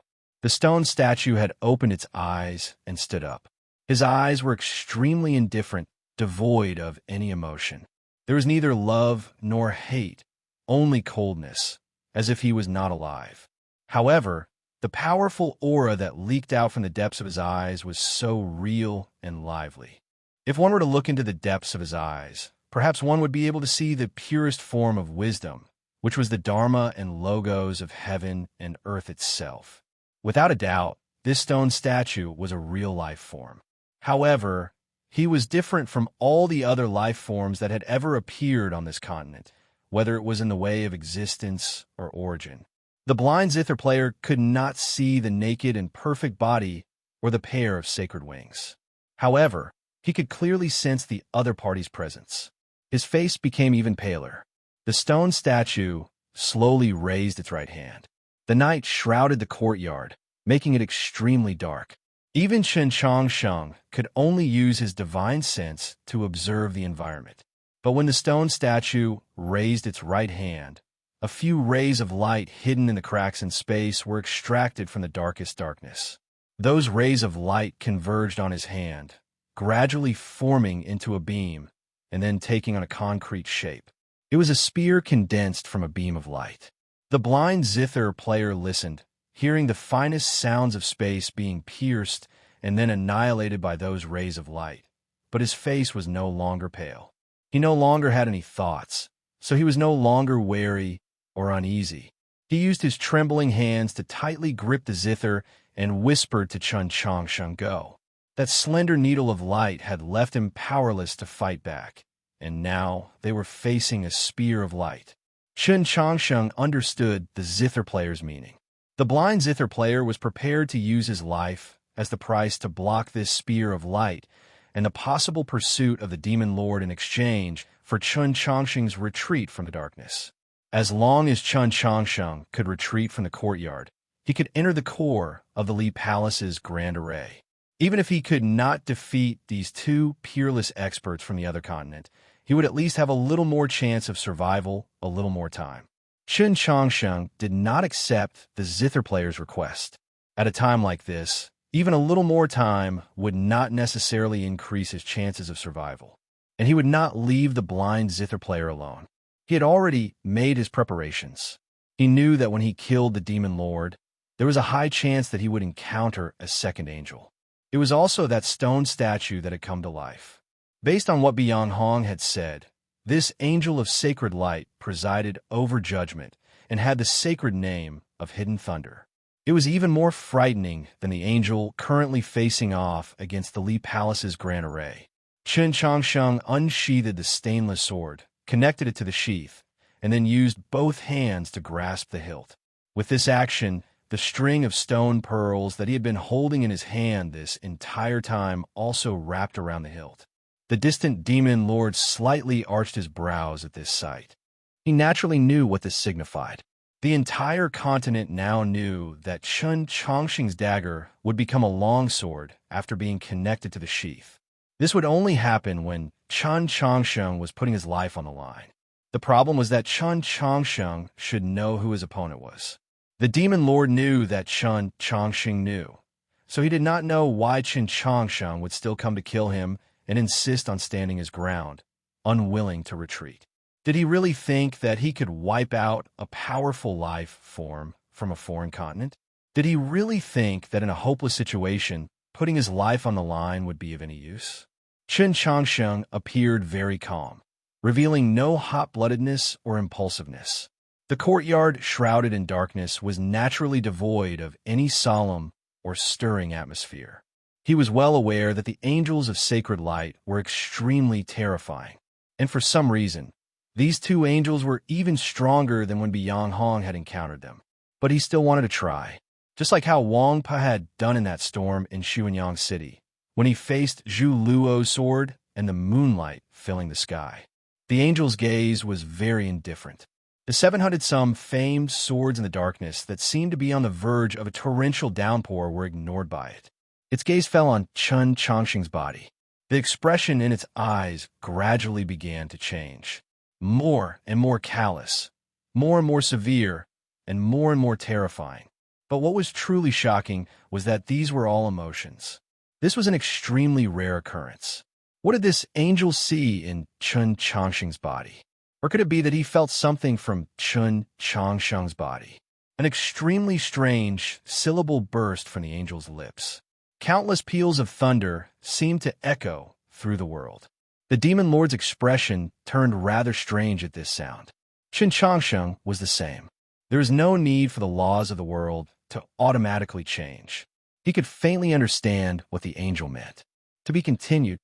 A: The stone statue had opened its eyes and stood up. His eyes were extremely indifferent, devoid of any emotion. There was neither love nor hate, only coldness, as if he was not alive. However, the powerful aura that leaked out from the depths of his eyes was so real and lively. If one were to look into the depths of his eyes, perhaps one would be able to see the purest form of wisdom, which was the Dharma and logos of heaven and earth itself. Without a doubt, this stone statue was a real life form. However, he was different from all the other life forms that had ever appeared on this continent, whether it was in the way of existence or origin. The blind zither player could not see the naked and perfect body or the pair of sacred wings. However, he could clearly sense the other party's presence. His face became even paler. The stone statue slowly raised its right hand. The night shrouded the courtyard, making it extremely dark. Even Chen Changsheng could only use his divine sense to observe the environment. But when the stone statue raised its right hand, a few rays of light hidden in the cracks in space were extracted from the darkest darkness. Those rays of light converged on his hand, gradually forming into a beam and then taking on a concrete shape. It was a spear condensed from a beam of light. The blind zither player listened, hearing the finest sounds of space being pierced and then annihilated by those rays of light. But his face was no longer pale. He no longer had any thoughts, so he was no longer wary or uneasy. He used his trembling hands to tightly grip the zither and whispered to Chun Changsheng, "Go." That slender needle of light had left him powerless to fight back, and now they were facing a spear of light. Chun Changsheng understood the zither player's meaning. The blind zither player was prepared to use his life as the price to block this spear of light and the possible pursuit of the demon lord in exchange for Chun Changsheng's retreat from the darkness. As long as Chun Changsheng could retreat from the courtyard, he could enter the core of the Li Palace's grand array. Even if he could not defeat these two peerless experts from the other continent, he would at least have a little more chance of survival, a little more time. Chun Changsheng did not accept the zither player's request. At a time like this, even a little more time would not necessarily increase his chances of survival. And he would not leave the blind zither player alone. He had already made his preparations. He knew that when he killed the demon lord, there was a high chance that he would encounter a second angel. It was also that stone statue that had come to life. Based on what Byung Hong had said, this angel of sacred light presided over judgment and had the sacred name of Hidden Thunder. It was even more frightening than the angel currently facing off against the Li Palace's grand array. Chun Changsheng unsheathed the stainless sword, connected it to the sheath, and then used both hands to grasp the hilt. With this action, the string of stone pearls that he had been holding in his hand this entire time also wrapped around the hilt. The distant demon lord slightly arched his brows at this sight. He naturally knew what this signified. The entire continent now knew that Chun Changsheng's dagger would become a longsword after being connected to the sheath. This would only happen when Chun Changsheng was putting his life on the line. The problem was that Chun Changsheng should know who his opponent was. The demon lord knew that Chun Changsheng knew, so he did not know why Chun Changsheng would still come to kill him and insist on standing his ground, unwilling to retreat. Did he really think that he could wipe out a powerful life form from a foreign continent? Did he really think that in a hopeless situation, putting his life on the line would be of any use? Chun Changsheng appeared very calm, revealing no hot-bloodedness or impulsiveness. The courtyard, shrouded in darkness, was naturally devoid of any solemn or stirring atmosphere. He was well aware that the angels of sacred light were extremely terrifying, and for some reason, these two angels were even stronger than when Byung Hong had encountered them. But he still wanted to try, just like how Wang Pa had done in that storm in Xuanyang City, when he faced Zhu Luo's sword and the moonlight filling the sky. The angel's gaze was very indifferent. The 700-some famed swords in the darkness that seemed to be on the verge of a torrential downpour were ignored by it. Its gaze fell on Chun Changsheng's body. The expression in its eyes gradually began to change. More and more callous, more and more severe, and more terrifying. But what was truly shocking was that these were all emotions. This was an extremely rare occurrence. What did this angel see in Chun Changsheng's body? Or could it be that he felt something from Chun Changsheng's body? An extremely strange syllable burst from the angel's lips. Countless peals of thunder seemed to echo through the world. The demon lord's expression turned rather strange at this sound. Chun Changsheng was the same. There is no need for the laws of the world to automatically change. He could faintly understand what the angel meant. To be continued.